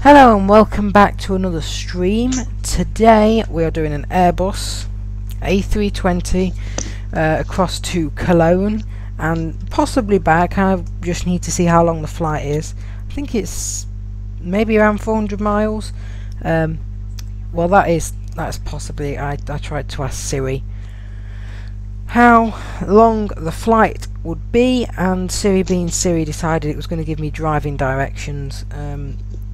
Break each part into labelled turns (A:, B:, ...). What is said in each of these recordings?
A: Hello and welcome back to another stream. Today we are doing an Airbus A320 across to Cologne and possibly back. I just need to see how long the flight is. I think it's maybe around 400 miles. Well, that's possibly. I tried to ask Siri how long the flight would be, and Siri, being Siri, decided it was going to give me driving directions.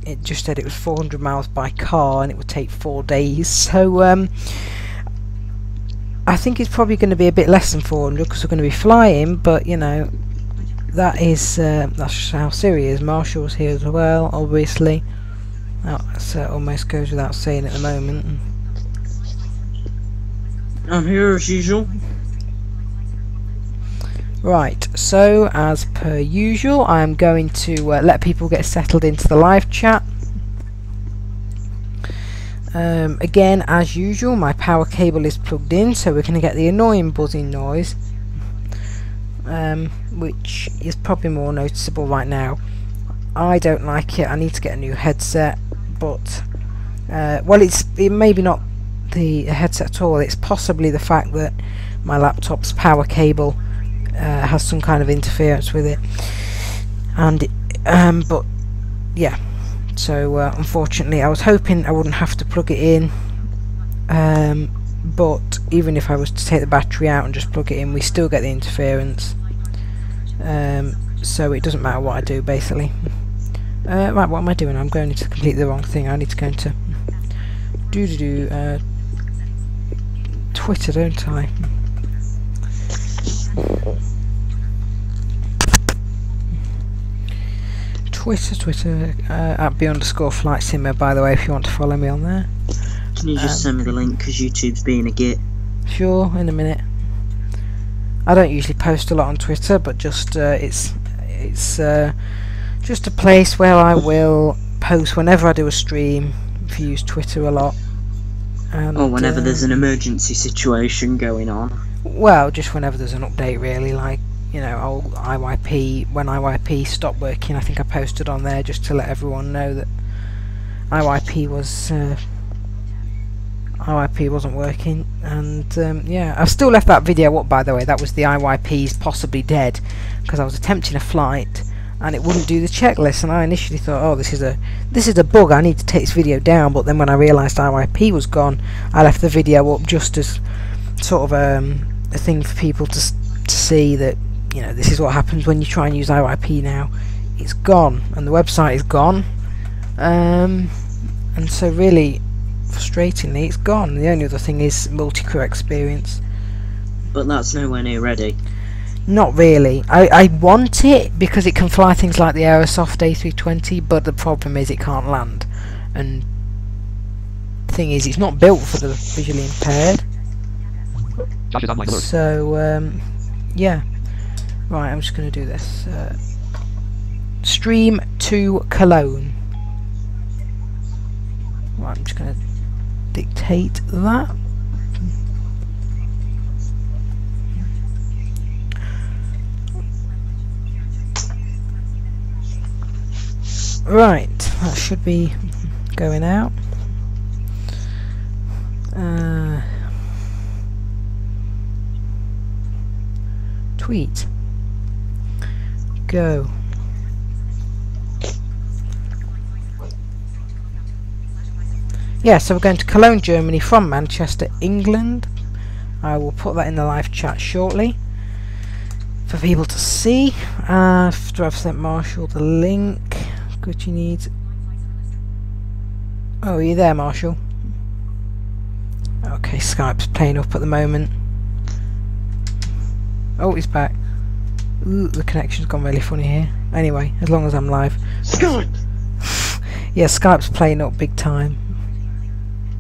A: It just said it was 400 miles by car and it would take 4 days, so I think it's probably going to be a bit less than 400 because we're going to be flying, but you know, that's how Siri is. Marshall's here as well, obviously. That almost goes without saying at the moment.
B: I'm here as usual.
A: Right, so as per usual, I'm going to let people get settled into the live chat. Again, as usual, my power cable is plugged in, so we're going to get the annoying buzzing noise, which is probably more noticeable right now. I don't like it. I need to get a new headset, but well, it maybe not the headset at all. It's possibly the fact that my laptop's power cable has some kind of interference with it, and but yeah, so unfortunately I was hoping I wouldn't have to plug it in, but even if I was to take the battery out and just plug it in, we still get the interference, so it doesn't matter what I do basically. Right, what am I doing? I'm going into completely the wrong thing. I need to go into Twitter, don't I? Twitter at @b_flight_simmer, by the way, if you want to follow me on there.
B: Can you just send me the link, because YouTube's being a git?
A: Sure, in a minute. I don't usually post a lot on Twitter, but just it's just a place where I will post whenever I do a stream. If you use Twitter a lot, and,
B: or whenever there's an emergency situation going on.
A: Well, just whenever there's an update, really, like, you know, old IYP, when IYP stopped working, I think I posted on there just to let everyone know that IYP wasn't working, and yeah, I've still left that video up, by the way. That was the IYP's possibly dead, because I was attempting a flight and it wouldn't do the checklist, and I initially thought, oh, this is a bug, I need to take this video down, but then when I realised IYP was gone, I left the video up just as sort of a thing for people to see that, you know, this is what happens when you try and use IYP now. It's gone, and the website is gone, and so really frustratingly it's gone. The only other thing is multi-crew experience,
B: but that's nowhere near ready.
A: Not really. I want it because it can fly things like the Aerosoft A320, but the problem is it can't land, and the thing is it's not built for the visually impaired. So yeah, right, I'm just going to do this. Stream to Cologne. Right, I'm just going to dictate that. Right, that should be going out. Tweet. Go. Yeah, so we're going to Cologne, Germany from Manchester, England. I will put that in the live chat shortly for people to see. After I've sent Marshall the link. Good, you need. Oh, are you there, Marshall? Okay, Skype's playing up at the moment. Oh, he's back. Ooh, the connection's gone really funny here. Anyway, as long as I'm live.
B: Skype!
A: Yeah, Skype's playing up big time.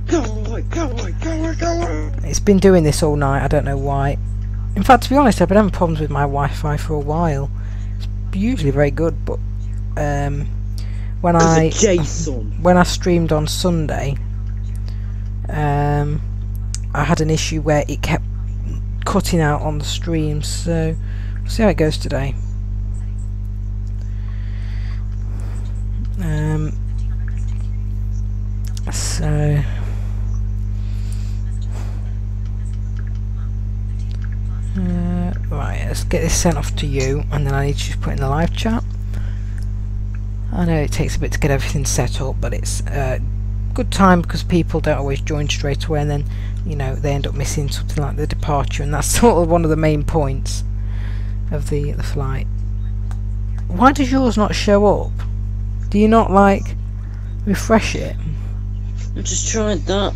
B: Go away, go away, go away, go away!
A: It's been doing this all night, I don't know why. In fact, to be honest, I've been having problems with my Wi-Fi for a while. It's usually very good, but when I streamed on Sunday, I had an issue where it kept cutting out on the streams, so we'll see how it goes today. So right, let's get this sent off to you, and then I need to just put in the live chat. I know it takes a bit to get everything set up, but it's good time because people don't always join straight away, and then you know they end up missing something like the departure, and that's sort of one of the main points of the flight. Why does yours not show up? Do you not like refresh it?
B: I just tried that.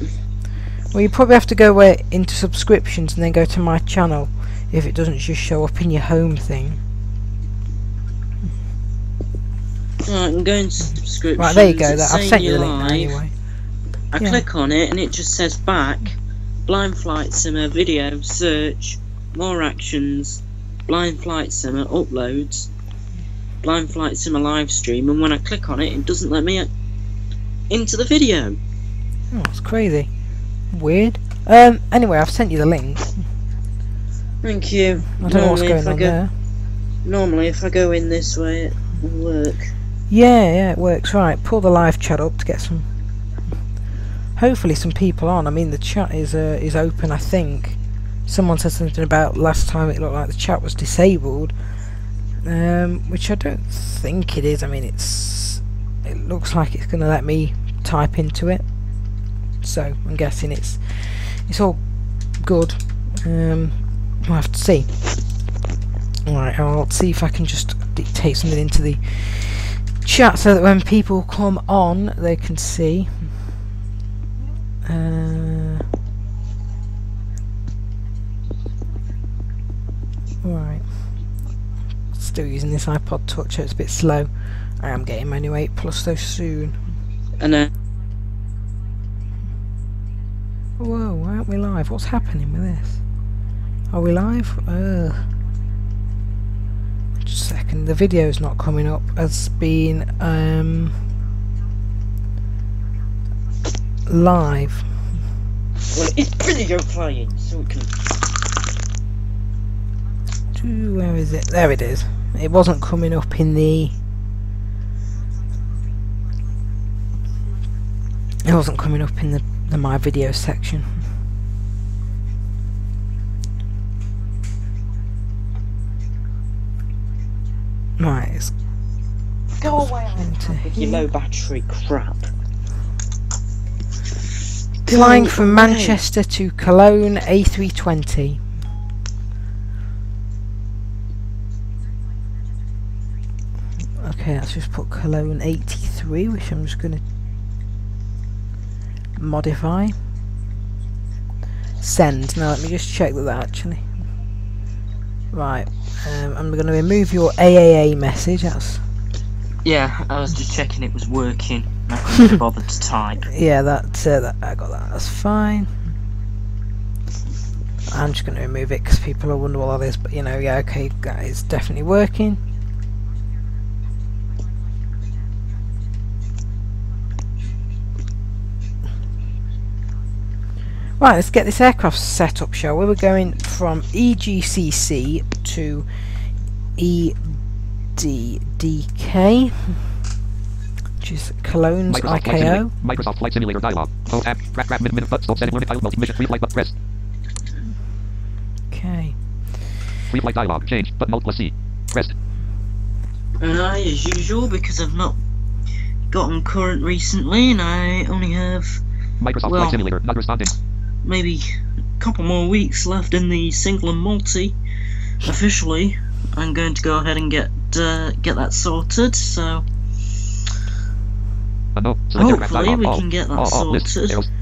A: Well, you probably have to go into subscriptions and then go to my channel if it doesn't just show up in your home thing.
B: Right, I'm going to subscriptions.
A: Right, there you go.
B: It's
A: I've sent you the
B: saying
A: link now anyway.
B: I click on it and it just says back, Blind Flight Simmer video, search, more actions, Blind Flight Simmer uploads, Blind Flight Simmer live stream, and when I click on it, it doesn't let me into the video.
A: Oh, that's crazy. Weird. Anyway, I've sent you the link.
B: Thank you.
A: I don't know what's going on there.
B: Normally, if I go in this way, it will work.
A: Yeah, it works. Right, pull the live chat up to get some. Hopefully, some people on. I mean, the chat is open. I think someone said something about last time it looked like the chat was disabled, which I don't think it is. I mean, it looks like it's going to let me type into it, so I'm guessing it's all good. We'll have to see. Alright, I'll see if I can just dictate something into the chat so that when people come on they can see. Right. Still using this iPod Touch, so it's a bit slow. I am getting my new 8 Plus so soon.
B: And
A: Whoa, why aren't we live? What's happening with this? Are we live? Just a second, the video's not coming up as being live.
B: well, it's video playing, so it can.
A: Where is it? There it is. It wasn't coming up in the. It wasn't coming up in the my video section. Right, let's
B: Go away with your low battery crap.
A: flying from Manchester to Cologne, A320. Okay, let's just put Cologne 83, which I'm just going to modify. Send. Now let me just check that actually. Right, I'm going to remove your AAA message. That's
B: Yeah, I was just checking it was working. I couldn't be bothered to type.
A: yeah, that I got that. That's fine. I'm just going to remove it because people will wonder what that is. But you know, yeah, okay, that is definitely working. Right, let's get this aircraft set up, shall we? We're going from EGCC to EDDK, which is Cologne's ICAO.
C: Microsoft Flight Simulator dialog. Oh, app. Minute stop setting limit multi-mission free flight but press.
A: Okay.
C: Free flight dialog. Change. Button Alt plus C. Press.
B: And as usual, because I've not gotten current recently, and I only have
C: Microsoft Flight Simulator not responding.
B: maybe a couple more weeks left in the single and multi. Officially, I'm going to go ahead and get that sorted. So hopefully we can get that sorted.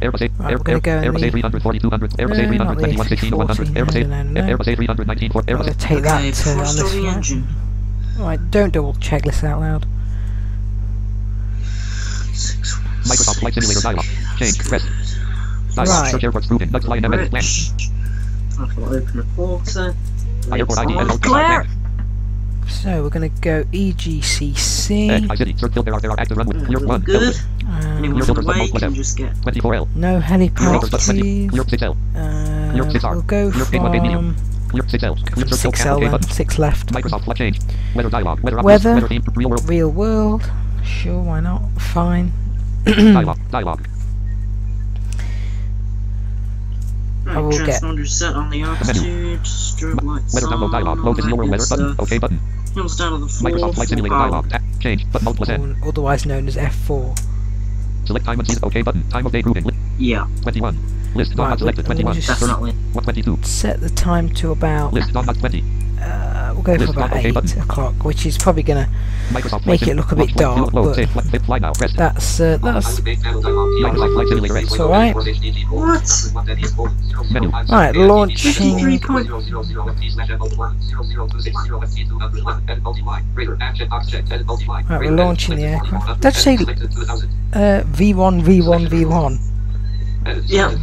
C: Airbus
A: Right, we're going to go in
C: Airbus A300 4200 Airbus A300 2116 100 Airbus A300 19
A: I'm going to take that
B: Okay,
A: to
B: before I
A: on
B: start
A: this
B: the
A: flight.
B: engine.
A: Right, don't double check this out loud.
C: Microsoft Flight Simulator dialog. Change. Press. Dialog.
A: Right.
C: Search airports proven. Nuts flying MS plan.
B: I'll open the porter.
C: Airport ID.
B: Clear.
A: So we're going to go EGCC.
C: City. Search filter. There are active runway. Clear
B: All
C: 1.
B: good.
A: Um,
B: Anyone
C: filters
B: away
C: button,
B: can just get
C: 24L.
A: no helipad, please.
C: Clear 6L. Clear 6R.
A: We'll go
C: Clear K1
A: from
C: medium. Clear 6L. Clear search
A: 6L
C: OK
A: then,
C: button.
A: 6 left.
C: Microsoft Flight change. Weather dialog. Weather
A: Weather.
C: theme. Real world.
A: Real world. Sure, why not? Fine.
C: Dialog.
A: I will get.
B: Transponder set on the altitude, strobe lights
C: Weather download dialog. Load is lower weather button. OK button.
B: Hills down to the floor.
C: Microsoft Flight Simulator dialog. Change. But multiple set.
A: Otherwise known as F4.
C: Select time and season. OK button. Time of day grouping.
B: Yeah.
C: 21. List. Not selected. 21.
B: Definitely.
C: 122.
A: Set the time to about.
C: List. Not 20.
A: We'll go for about 8 o'clock, which is probably gonna make it look a bit dark, but that's alright.
B: What?
A: Right, launching. Right, we're launching the aircraft. Did I say V1, V1, V1?
B: Yeah.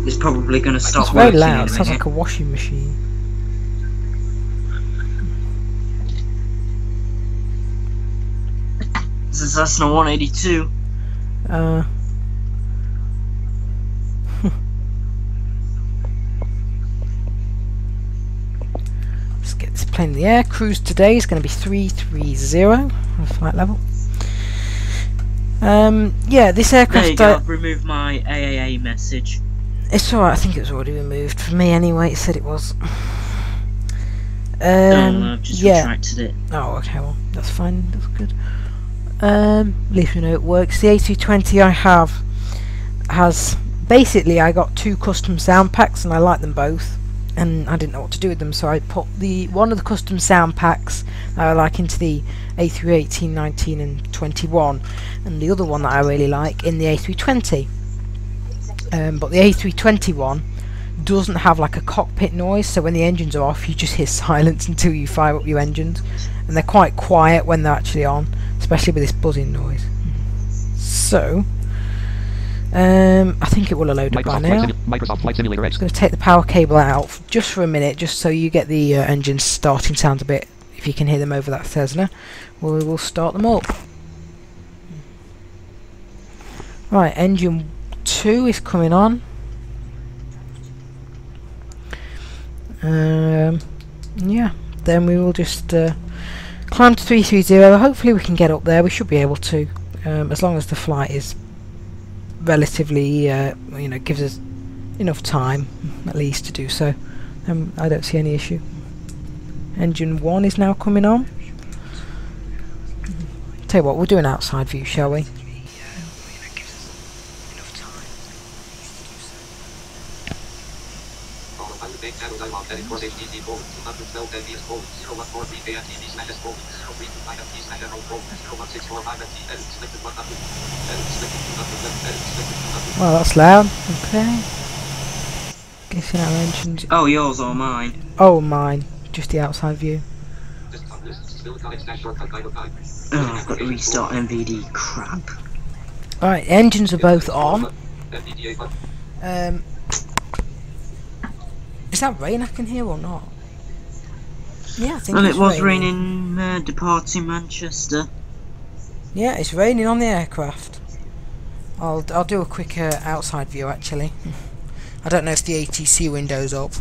B: It's probably going to stop.
A: It's very loud. It sounds like a washing machine.
B: This is Cessna 182.
A: Let's get this plane in the air. Cruise today is going to be 330 flight level. Yeah, this aircraft.
B: There you go. Remove my AAA message.
A: It's alright, I think it was already removed for me anyway, it said it was.
B: I've just retracted it.
A: Oh, okay, well, that's fine, that's good. At least we know it works. The A320 I have has, basically I got 2 custom sound packs and I like them both. And I didn't know what to do with them, so I put one of the custom sound packs that I like into the A318, 19 and 21. And the other one that I really like in the A320. But the A320 one doesn't have like a cockpit noise, so when the engines are off you just hear silence until you fire up your engines, and they're quite quiet when they're actually on, especially with this buzzing noise. So I think it will have loaded by now.
C: Microsoft Flight Simulator.
A: I'm just going to take the power cable out just for a minute, just so you get the engines starting sound a bit, if you can hear them over that Cessna. We will start them up. Right, engine 2 is coming on. Yeah, then we will just climb to 330. Hopefully we can get up there. We should be able to, as long as the flight is relatively, you know, gives us enough time at least to do so. I don't see any issue. Engine 1 is now coming on. Tell you what, we'll do an outside view, shall we? Well, that's loud. Okay. Guessing our engines.
B: Oh, yours or mine?
A: Oh, mine. Just the outside view.
B: Oh, I've got to restart MVD. Crap.
A: Alright, engines are both on. Is that rain I can hear or not? Yeah, I think
B: Well,
A: it's
B: it was
A: raining.
B: departing Manchester.
A: Yeah, it's raining on the aircraft. I'll do a quick outside view actually. I don't know if the ATC window's up.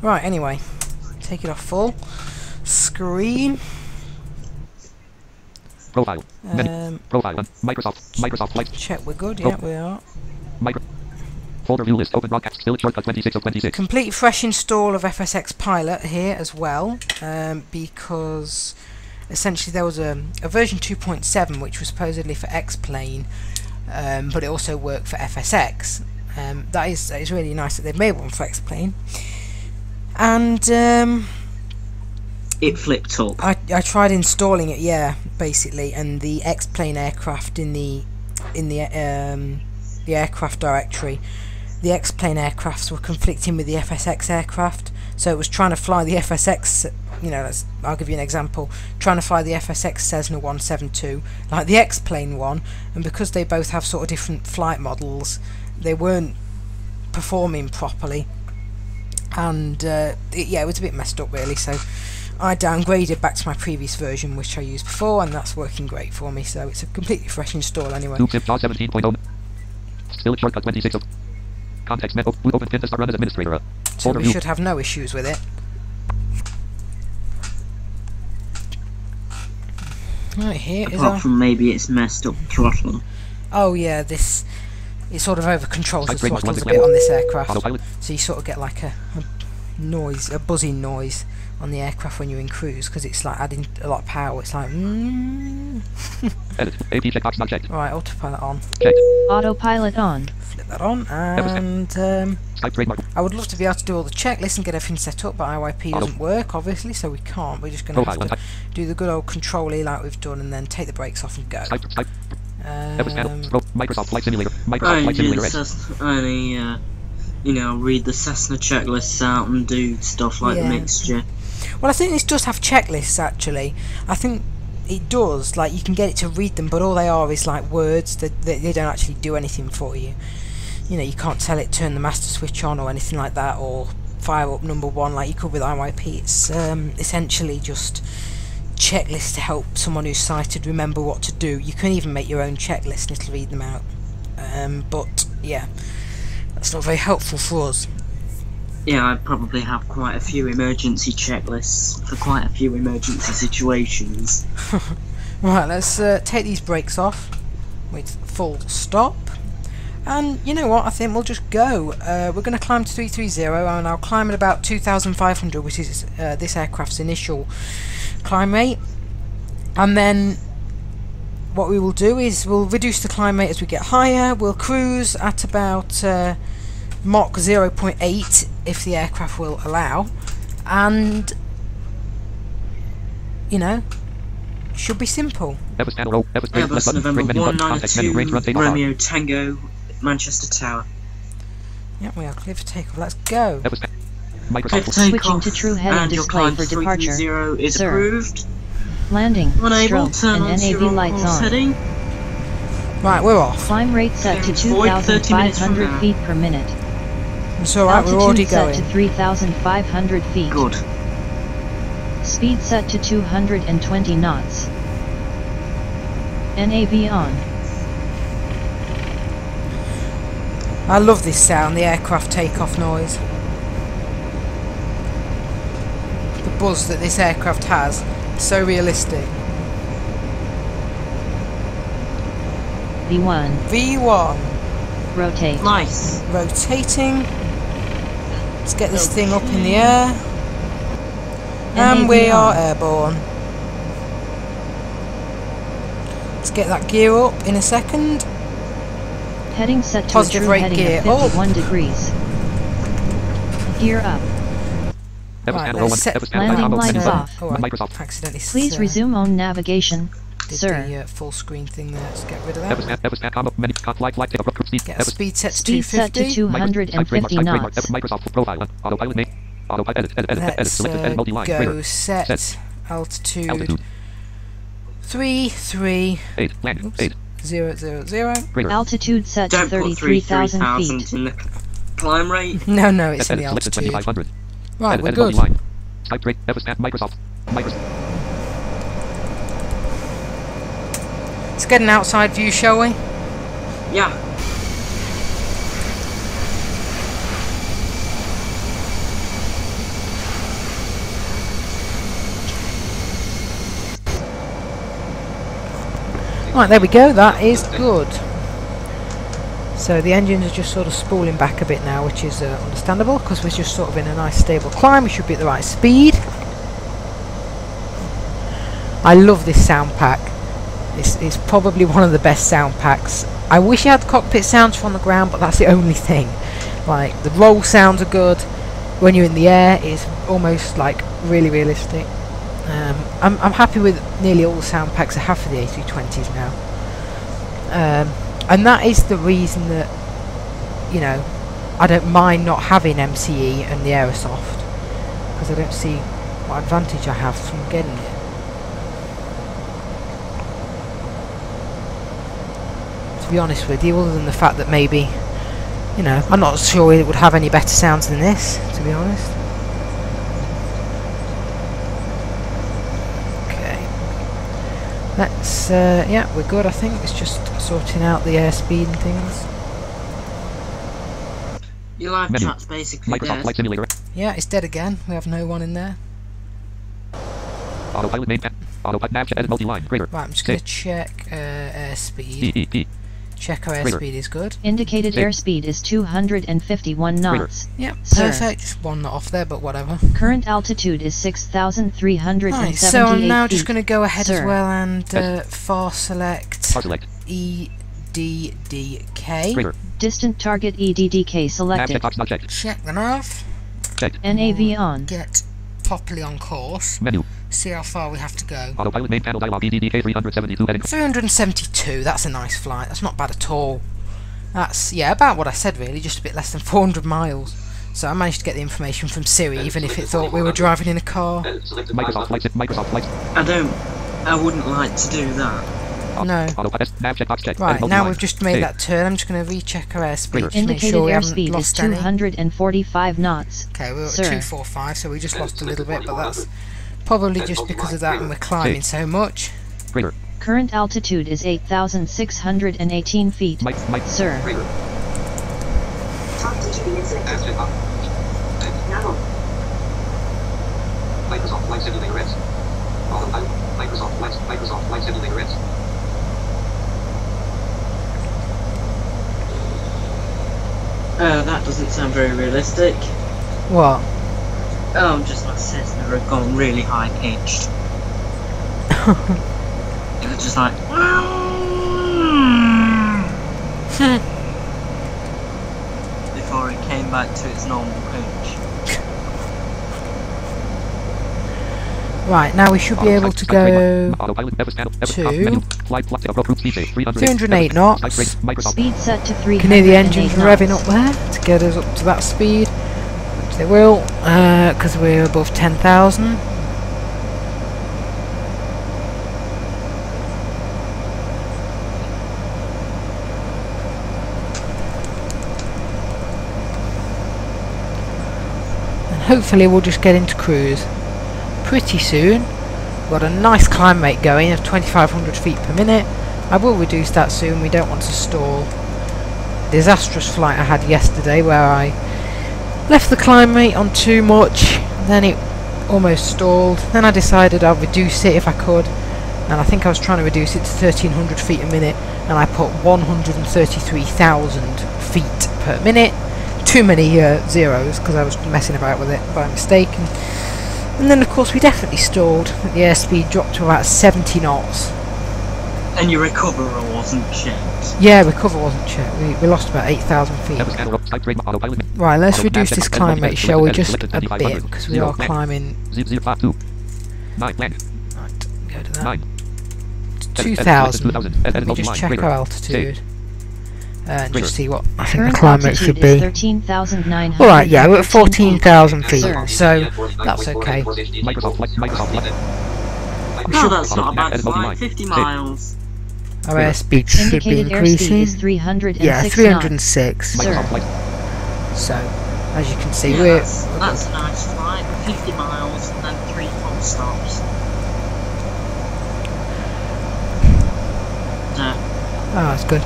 A: Right, anyway, take it off full screen.
C: Profile. Profile. Microsoft Flight.
A: Check we're good. Yeah, we are.
C: Folder view list. Open broadcast. Still shortcut 26 of 26.
A: Complete fresh install of FSX Pilot here as well, because essentially there was a version 2.7 which was supposedly for X-Plane, but it also worked for FSX. That is really nice that they've made one for X-Plane. And
B: it flipped up.
A: I tried installing it, yeah, basically, and the X-Plane aircraft in the aircraft directory, the X-Plane aircrafts were conflicting with the FSX aircraft, so it was trying to fly the FSX, you know, I'll give you an example, trying to fly the FSX Cessna 172 like the X-Plane one, and because they both have sort of different flight models, they weren't performing properly, and yeah, it was a bit messed up really, so I downgraded back to my previous version which I used before, and that's working great for me, so it's a completely fresh install anyway.
C: 17.0. Still shortcut 26 of context menu. Open pin to start run as administrator.
A: So we should have no issues with it. Right, here is
B: Apart from maybe it's messed up throttle.
A: Oh yeah, this... It sort of over controls the throttles a bit on this aircraft. So you sort of get like a noise, a buzzing noise on the aircraft when you're in cruise, because it's like adding a lot of power. It's like Right, autopilot on.
D: Autopilot on.
A: Flip that on, and I would love to be able to do all the checklists and get everything set up, but IYP doesn't work, obviously, so we can't. We're just going to have to do the good old control-y like we've done, and then take the brakes off and go.
C: Microsoft Flight Simulator. Microsoft Flight Simulator.
B: Only, you know, read the Cessna checklists out and do stuff like the mixture.
A: Well, I think this does have checklists, actually. I think it does. Like, you can get it to read them, but all they are is like words. They don't actually do anything for you. You know, you can't tell it turn the master switch on or anything like that, or fire up number 1 like you could with IYP. It's essentially just checklists to help someone who's sighted remember what to do. You can even make your own checklist and it'll read them out. But yeah, that's not very helpful for us.
B: Yeah, I probably have quite a few emergency checklists for quite a few emergency situations.
A: Right, let's take these brakes off with full stop. And you know what, I think we'll just go. We're going to climb to 330, and I'll climb at about 2,500, which is this aircraft's initial climb rate. And then what we will do is we'll reduce the climb rate as we get higher. We'll cruise at about Mach 0.8 if the aircraft will allow, and you know, should be simple.
B: Airbus November 192 Romeo Tango, Manchester Tower.
A: Yep, we are clear for takeoff. Let's go.
D: Switching to true heading display for departure.
B: Is
D: Sir.
B: approved.
D: Landing,
B: Unable,
D: stroke,
B: turn on
D: and
B: to
D: NAV
B: your
D: lights on.
B: heading.
A: Right, we're off.
D: Climb rate set to
B: Void 30 minutes from
D: 2,500
B: now.
D: feet per minute.
A: It's alright, we're already
D: Altitude
A: going.
D: set to 3,500 feet.
B: Good.
D: Speed set to 220 knots. NAV on.
A: I love this sound, the aircraft takeoff noise. The buzz that this aircraft has, so realistic.
D: V1.
A: V1.
D: Rotate.
B: Nice.
A: Rotating. Let's get this thing up in the air. And
D: NAV
A: we are
D: on.
A: airborne. Let's get that gear up in a second.
D: Heading set to
A: Positive
D: a true
A: rate
D: heading
A: gear
D: of 51 degrees. Gear up.
A: Right, let's set
D: Landing lights off.
A: Oh, I accidentally
D: Please resume on navigation,
A: did
D: sir.
A: the full screen thing there. Let's get rid of that. Get a speed set to
D: Speed set to
A: 250.
D: 250 knots.
A: Let's go set altitude 33000.
D: Altitude set to
B: Don't put
D: 33,000
B: 33,000
D: feet.
B: in the climb rate.
A: No, no, it's in the altitude. Right, we're good. Let's get an outside view, shall we?
B: Yeah.
A: Right, there we go, that is good. So the engines are just sort of spooling back a bit now, which is understandable, because we're just sort of in a nice stable climb. We should be at the right speed. I love this sound pack. It's probably one of the best sound packs. I wish it had cockpit sounds from the ground, but that's the only thing. Like, the roll sounds are good. When you're in the air, it's almost like really realistic. I'm happy with nearly all the sound packs I have for the A320s now. And that is the reason that, you know, I don't mind not having MCE and the Aerosoft, because I don't see what advantage I have from getting it. To be honest with you, other than the fact that maybe, you know, I'm not sure it would have any better sounds than this, to be honest. Let's, yeah, we're good, I think. It's just sorting out the airspeed and things.
B: Your live chat's basically dead.
C: Flight Simulator.
A: Yeah, it's dead again. We have no one in there.
C: Autopilot main multi-line. Greater.
A: Right, I'm just going to check airspeed.
C: E.
A: Check our airspeed is good.
D: Indicated airspeed is 251 knots.
A: Yep,
D: Sir.
A: perfect. Just one knot off there, but whatever.
D: Current altitude is 6,378
A: Right, so I'm now just
D: feet.
A: going to go ahead as
D: Sir.
A: well and far select
C: Far select.
A: EDDK.
C: Greater.
D: Distant target EDDK
C: Nav
D: selected.
C: checkbox not checked.
A: Check the nav.
C: Checked.
D: NAV on.
A: Get properly on course.
C: Menu.
A: See how far we have to go.
C: Autopilot main panel dialog EDDK 372 heading.
A: 372, that's a nice flight. That's not bad at all. That's, yeah, about what I said really, just a bit less than 400 miles. So I managed to get the information from Siri, even if it thought we were driving in a car.
C: Microsoft flights. Microsoft flights.
B: I wouldn't like to do that.
A: No.
C: Autopilot. Nav checkbox checked.
A: Right,
C: Multi-line.
A: now we've just made
C: A.
A: that turn. I'm just going to recheck our airspeed to make
D: Indicated
A: sure we haven't
D: airspeed is
A: lost any.
D: 245 knots.
A: Okay, we were at
D: Sir.
A: 245, so we just lost a little bit, but that's probably just because of that and we're climbing so much.
C: Greater.
D: Current altitude is 8,618 feet. Sir.
C: Greater.
E: Talk to GPS. Now.
C: Microsoft Flight Simulator Res. Autopilot. Microsoft Flight Simulator Res.
B: That doesn't sound very realistic.
A: What?
B: Oh, just like Cessna had gone really high pitched. It was just like. Before it came back to its normal pitch.
A: Right, now we should be able to go
C: Autopilot Nevis panel.
A: to
C: Flight
A: 308 knots.
D: Speed set to
A: You can hear the
D: 308
A: engines revving up there to get us up to that speed, which they will, because we're above 10,000. And hopefully we'll just get into cruise pretty soon. Got a nice climb rate going of 2,500 feet per minute. I will reduce that soon, we don't want to stall. Disastrous flight I had yesterday where I left the climb rate on too much, then it almost stalled, then I decided I'll reduce it if I could, and I think I was trying to reduce it to 1,300 feet a minute, and I put 133,000 feet per minute. Too many zeros because I was messing about with it by mistake, and then of course we definitely stalled. The airspeed dropped to about 70 knots.
B: And your recoverer wasn't checked.
A: Yeah, recover wasn't checked. We lost about 8,000 feet. Right, let's reduce this climb rate, shall we, just a bit, because we are climbing.
C: 052. 9 land.
A: Right, go to that.
C: 9.
A: 2,000. Let me just check our altitude. And just see what I think the
D: Current
A: climb rate should
D: altitude is
A: be.
D: 13,900.
A: Alright, yeah, we're at 14,000 feet,
D: Sir.
A: so that's okay.
C: Microsoft flight.
B: No, that's not a bad flight. 50 miles.
A: Our airspeed should be
D: Indicated airspeed
A: increasing.
D: is 306
A: Yeah,
D: knots.
A: 306.
D: Sir.
C: Microsoft flight.
A: So, as you can see,
B: Yeah,
A: we're...
B: that's a nice flight. 50 miles and then 3 full stops. So,
A: Oh, that's good.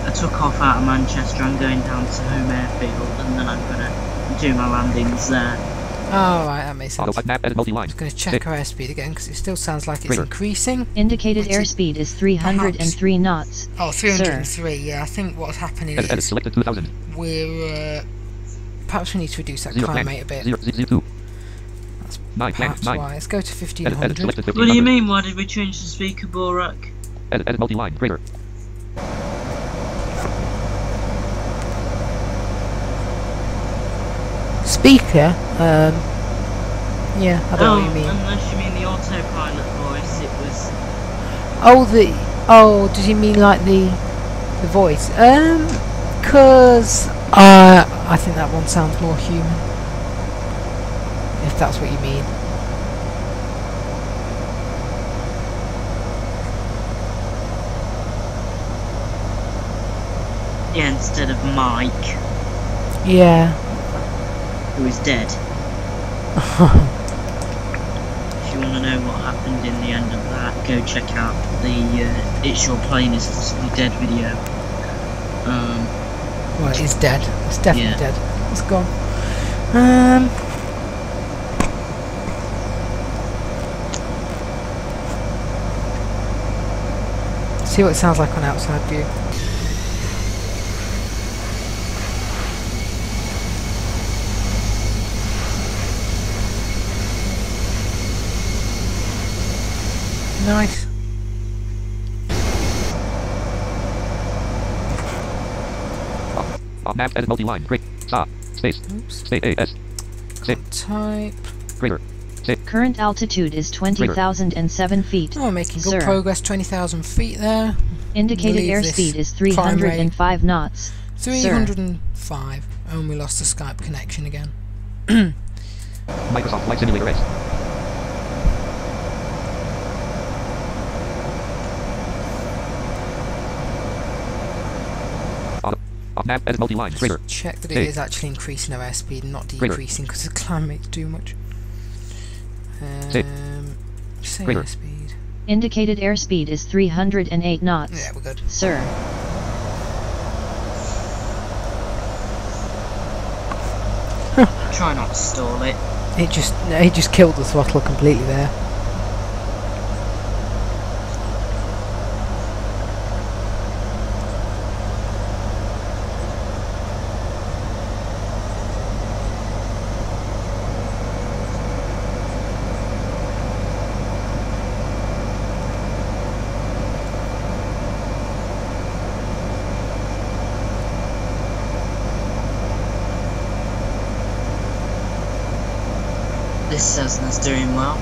B: I took off out of Manchester. I'm going down to home airfield and then I'm gonna do my landings there.
A: Oh, right, that makes sense.
C: Autopilot multi-line.
A: I'm going to check our airspeed again because it still sounds like it's
C: Greater.
A: increasing.
D: Indicated
A: Which is
D: airspeed is 303 knots.
A: Oh, 303, yeah, I think what's happening
C: Edit
A: is
C: selected 2000.
A: we're... perhaps we need to reduce that
C: 0
A: climb
C: plan.
A: rate a bit.
C: 002.
A: That's
C: 9 plan.
A: perhaps
C: 9.
A: why. Let's go to
C: Edit
A: 1500.
C: selected
B: What do you
C: 1500.
B: mean? Why did we change the speaker, Borak?
C: Edit multi-line. Greater.
A: Speaker? Yeah, I don't know what you mean.
B: Unless you mean the autopilot voice, it was...
A: Oh, does he mean like the voice? Cause I think that one sounds more human. If that's what you mean.
B: Yeah, instead of Mike,
A: Yeah.
B: who is dead. If you want to know what happened in the end of that, go check out the It's Your Plane is Possibly Dead video.
A: Well, it's dead. It's definitely
B: Yeah.
A: dead. It's gone. See what it sounds like on outside view. Nice.
C: Nav edit multi-line. Great. Stop. Space.
A: Oops.
C: Space AS.
A: Type.
C: Greater.
D: Current altitude is 20,007 feet.
A: Oh, making good
D: Sir.
A: progress. 20,000 feet there.
D: Indicated
A: Leave this
D: airspeed is
A: climb rate.
D: 305 knots.
A: 305. And we lost the Skype connection again.
C: Microsoft Flight Simulator X. Nav edit multi-line. Greater.
A: Check that it is actually increasing our airspeed and not decreasing because the climb rate's too much. Say
C: Greater.
A: airspeed.
D: Indicated airspeed is 308 knots.
A: Yeah, we're good.
D: Sir.
B: Try not to stall it.
A: It just killed the throttle completely there.
B: This Cessna's doing well.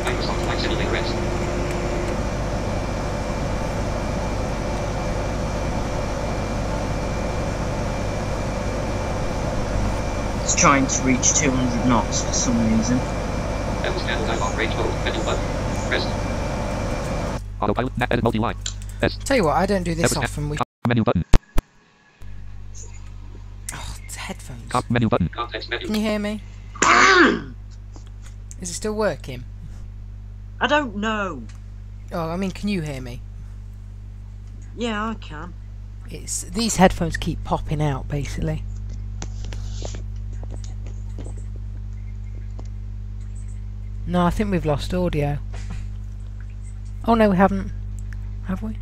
C: Microsoft Flight Simulator X.
B: It's trying to reach 200 knots for some reason.
C: Panel dialog range mode. Menu button. Press. Autopilot. Nav edit multi-line. S.
A: Tell you what, I don't do this often.
C: Menu button.
A: Oh, it's headphones.
C: Menu button. Context menu.
A: Can you hear me? Is it still working?
B: I don't know.
A: Oh, I mean, can you hear me?
B: Yeah, I can.
A: It's these headphones keep popping out, basically. No, I think we've lost audio. Oh no, we haven't. Have we?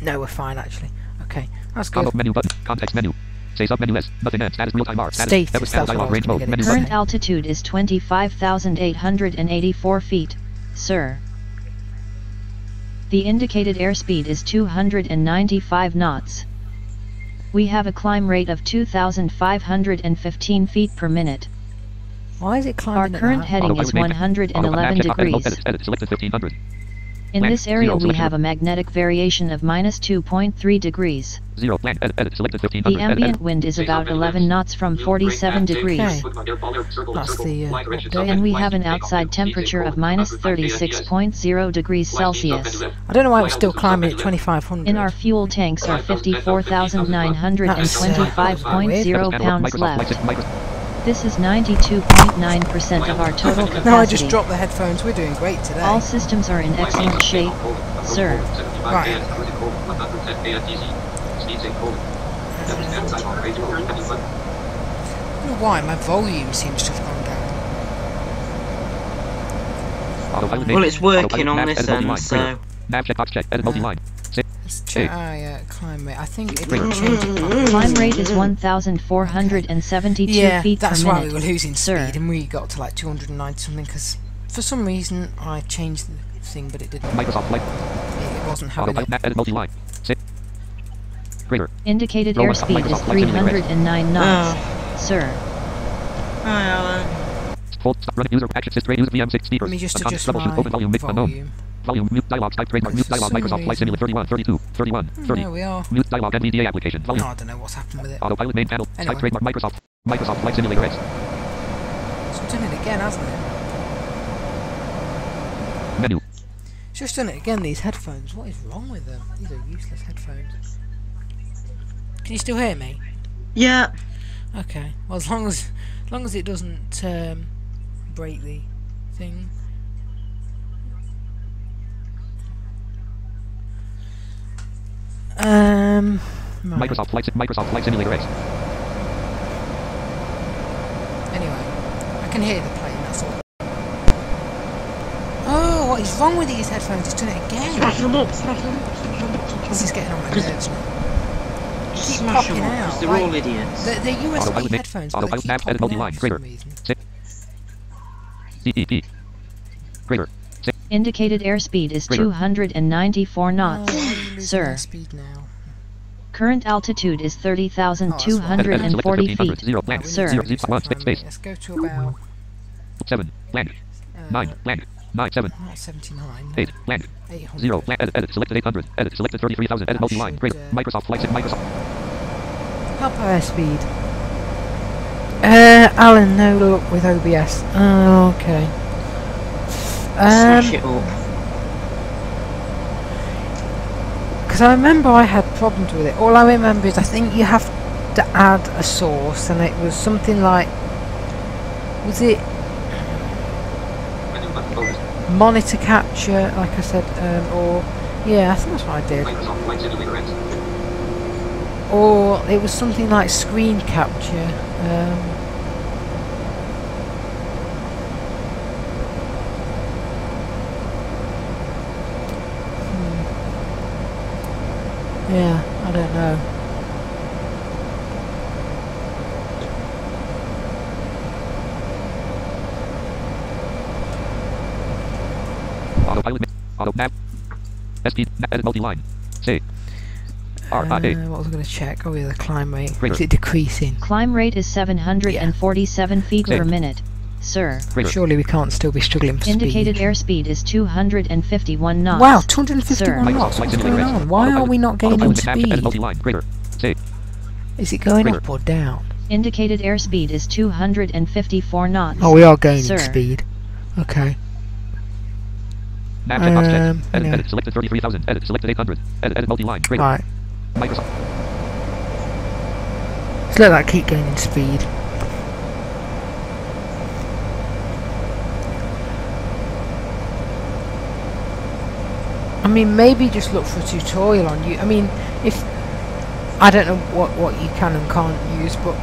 A: No, we're fine actually. Okay, that's good.
C: Pop-up menu button. Context menu. Say sub menu S. Nothing ends. Status real time R.
A: Status,
C: Status.
A: that's
C: Dialog
A: what I was
C: range mode.
A: gonna
C: Menu
A: get
C: button.
D: Current altitude is 25,884 feet. Sir. The indicated airspeed is 295 knots. We have a climb rate of 2,515 feet per minute.
A: Why is it
D: Our
A: climbing at
D: current
A: that?
D: heading is 111 degrees.
C: Edit. Selected 1500.
D: In
C: Blank.
D: this area
C: Zero.
D: we
C: Selection.
D: have a magnetic variation of minus 2.3 degrees.
C: 0 blank. Edit. Selected 1500.
D: The ambient wind is about 11 knots from 47 degrees.
A: Okay. That's the update.
D: And we have an outside temperature of minus 36.0 degrees Celsius.
A: I don't know why we're still climbing at 2500.
D: In our fuel tanks are 54,925.0 pounds left. This is 92.9% of our total capacity.
A: No, I just dropped the headphones. We're doing great today.
D: All systems are in excellent shape, sir.
A: Right.
C: I
A: don't know why my volume seems to have gone down.
B: Well, it's working on this end, so...
C: Nav checkbox check. Edit multi-line.
A: Let's check climb rate. I think it didn't change it properly.
D: Climb rate is 1,472
A: Yeah,
D: feet per
A: that's
D: minute.
A: why we were losing
D: sir.
A: speed and we got to like 290 something because for some reason I changed the thing but it didn't.
C: Microsoft Flight.
A: It wasn't having
C: Autopilot.
A: it.
C: Nav edit multi-line. Greater.
D: Indicated
C: Roll
D: airspeed is
C: Microsoft Flight Simulator X.
D: 309 knots, sir.
B: Hi, Alan.
C: Full stop. Running user action system. User VM6 speakers.
A: Let me just
C: Unconscious
A: adjust
C: troubleshoot.
A: my
C: Open volume. Unknown.
A: volume.
C: Volume. Mute dialog. Type trademark. Mute dialog.
A: For some
C: Microsoft Flight
A: reason-
C: Simulator 31, 32, 31, 30.
A: There we are.
C: Mute dialog. NVDA application. Volume.
A: Oh, I don't know what's happened with it.
C: Autopilot main panel.
A: Anyway.
C: Type trademark. Microsoft Flight Simulator X.
A: It's done it again, hasn't it?
C: Menu.
A: It's just done it again, these headphones. What is wrong with them? These are useless headphones. Can you still hear me?
B: Yeah.
A: Okay. Well, as long as it doesn't break the thing. Right.
C: Microsoft Flight Simulator X.
A: Anyway, I can hear the plane, that's all. Oh, what is wrong with these headphones? He's done it again.
B: Smash them up, smash them up, smash them up.
A: This is getting on my nerves now.
B: Just
A: Keep
B: smash
A: popping
B: them up,
A: out.
B: because they're
A: Like,
B: all idiots.
A: they're USB
C: Autopilot mix.
A: headphones, but they
C: Autopilot
A: keep
C: nav. Edit
A: popping
C: multi-line.
A: out for
C: Greater.
A: some reason.
C: CEP. Greater.
D: Indicated airspeed is 294 knots,
A: Oh, why are you losing
D: sir.
A: airspeed now?
D: Current altitude is
A: Oh,
D: 30,240 feet,
C: Zero blank.
A: Right, we
D: sir.
A: need to
C: Zero,
A: reset
C: space,
A: time,
C: space.
A: Let's go to about
C: 7 blank. 9 blank. 9 7
A: not 79.
C: 8 blank.
A: 800.
C: 0 blank. Edit selected 800. Edit selected 33,000. Edit multi-line.
A: should,
C: Greater. Microsoft Flight Sim. Microsoft.
A: Help airspeed. Alan, no luck with OBS. Oh, okay.
B: Smash it up.
A: Because I remember I had problems with it. All I remember is I think you have to add a source, and it was something like, was it monitor capture, like I said, or yeah, I think that's what I did.
C: Microsoft Flight Simulator X.
A: Or it was something like screen capture. Yeah, I don't know.
C: Autopilot mix. Auto nav. SP. Edit multi-line. Say.
A: What was I going to check? Oh yeah, the climb rate.
C: Greater.
A: Is it decreasing?
D: Climb rate is 747 feet per
C: Okay.
D: minute, sir.
C: Greater.
A: Surely we can't still be struggling for
D: Indicated
A: speed.
D: airspeed is 251 knots.
A: Wow, 251
C: Microsoft
A: knots.
C: Flight
A: What's going
C: Simulator X.
A: on? Why are we not gaining
C: Autopilot mix. Edit
A: speed?
C: multi-line. Greater. Say.
A: Is it going
C: Greater.
A: up or down?
D: Indicated airspeed is 254 knots.
A: Oh, we are gaining
D: sir.
A: speed. Okay.
C: Nav checkbox checked. Edit,
A: yeah.
C: edit selected 33,000. Edit selected 800. Edit multi-line. Greater.
A: Right.
C: Microsoft.
A: Let's let that keep gaining speed. I mean, maybe just look for a tutorial on you. I mean, if I don't know what you can and can't use, but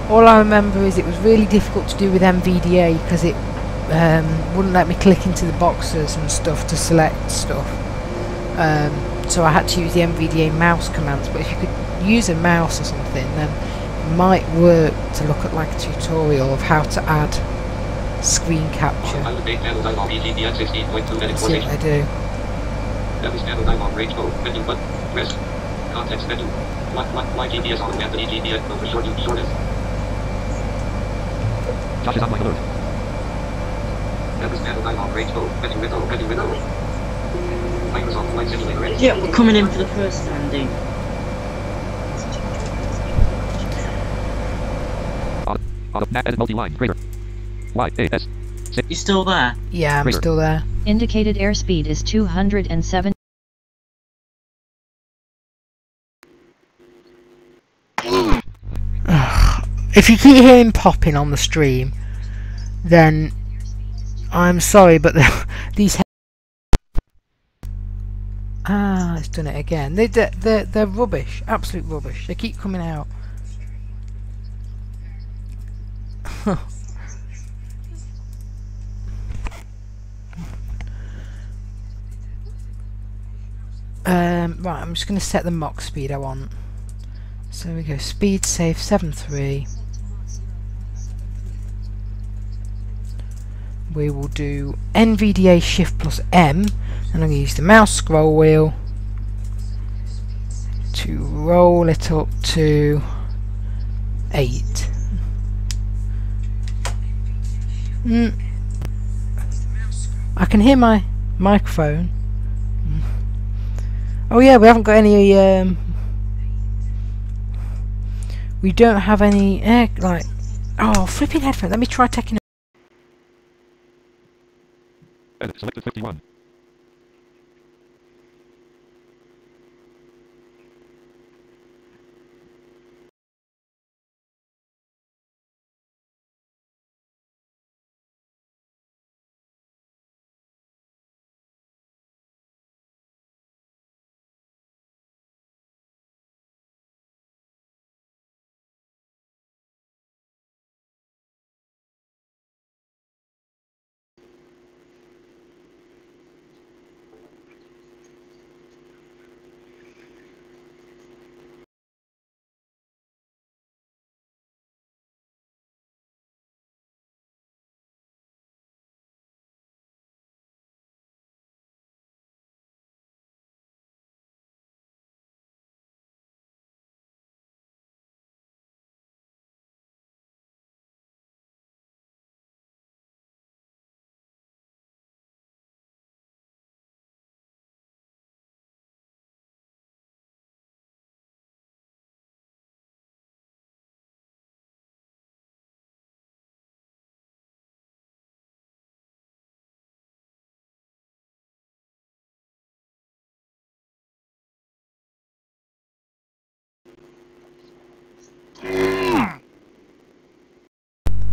A: all I remember is it was really difficult to do with NVDA because it wouldn't let me click into the boxes and stuff to select stuff. So I had to use the NVDA mouse commands. But if you could use a mouse or something, then it might work to look at like a tutorial of how to add screen capture.
C: Autopilot mix. Channel dialog. EGPX 16.2. Edit
A: See what
C: formation.
A: I do.
C: That is channel dialog. Range mode. Menu button. Press. Context menu. Why GPS auto map the EGPX over shortest. Josh is on my alert. That is channel dialog. Range mode. Menu window. Microsoft Flight Simulator X.
B: Yeah, we're coming in for the first landing.
C: Edit multi-line. Greater. YAS.
B: You still there?
A: Yeah, I'm
C: Greater.
A: still there.
D: Indicated airspeed is 207.
A: If you keep hearing popping on the stream, then I'm sorry, but these it's done it again. They're rubbish, absolute rubbish. They keep coming out. Right, I'm just going to set the Mach speed I want. So we go speed safe 7.3. We will do NVDA Shift plus M, and I'm going to use the mouse scroll wheel to roll it up to 8. I can hear my microphone. Oh yeah, we haven't got any we don't have any like, oh, flipping headphones. Let me try taking
C: Edit selected 51.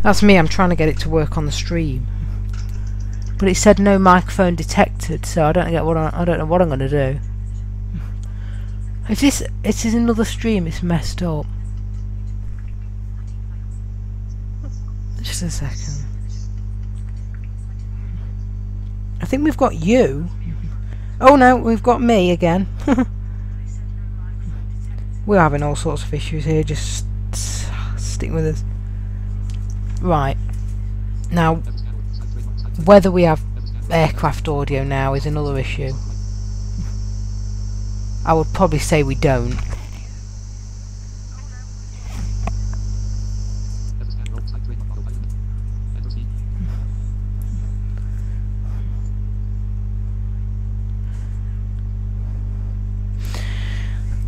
A: That's me, I'm trying to get it to work on the stream. But it said no microphone detected, so I don't know what I'm gonna do. If this is another stream, it's messed up. Just a second. I think we've got you. Oh no, we've got me again. We're having all sorts of issues here, just stick with us. Right. Now, whether we have aircraft audio now is another issue. I would probably say we don't.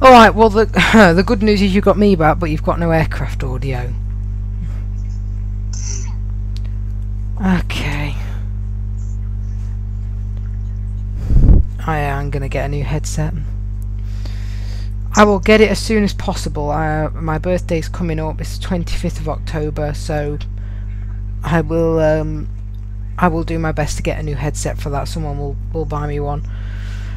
A: Alright, well the good news is you got me back, but you've got no aircraft audio. Okay. I am going to get a new headset. I will get it as soon as possible. My birthday's coming up. It's the 25th of October, so I will do my best to get a new headset for that. Someone will buy me one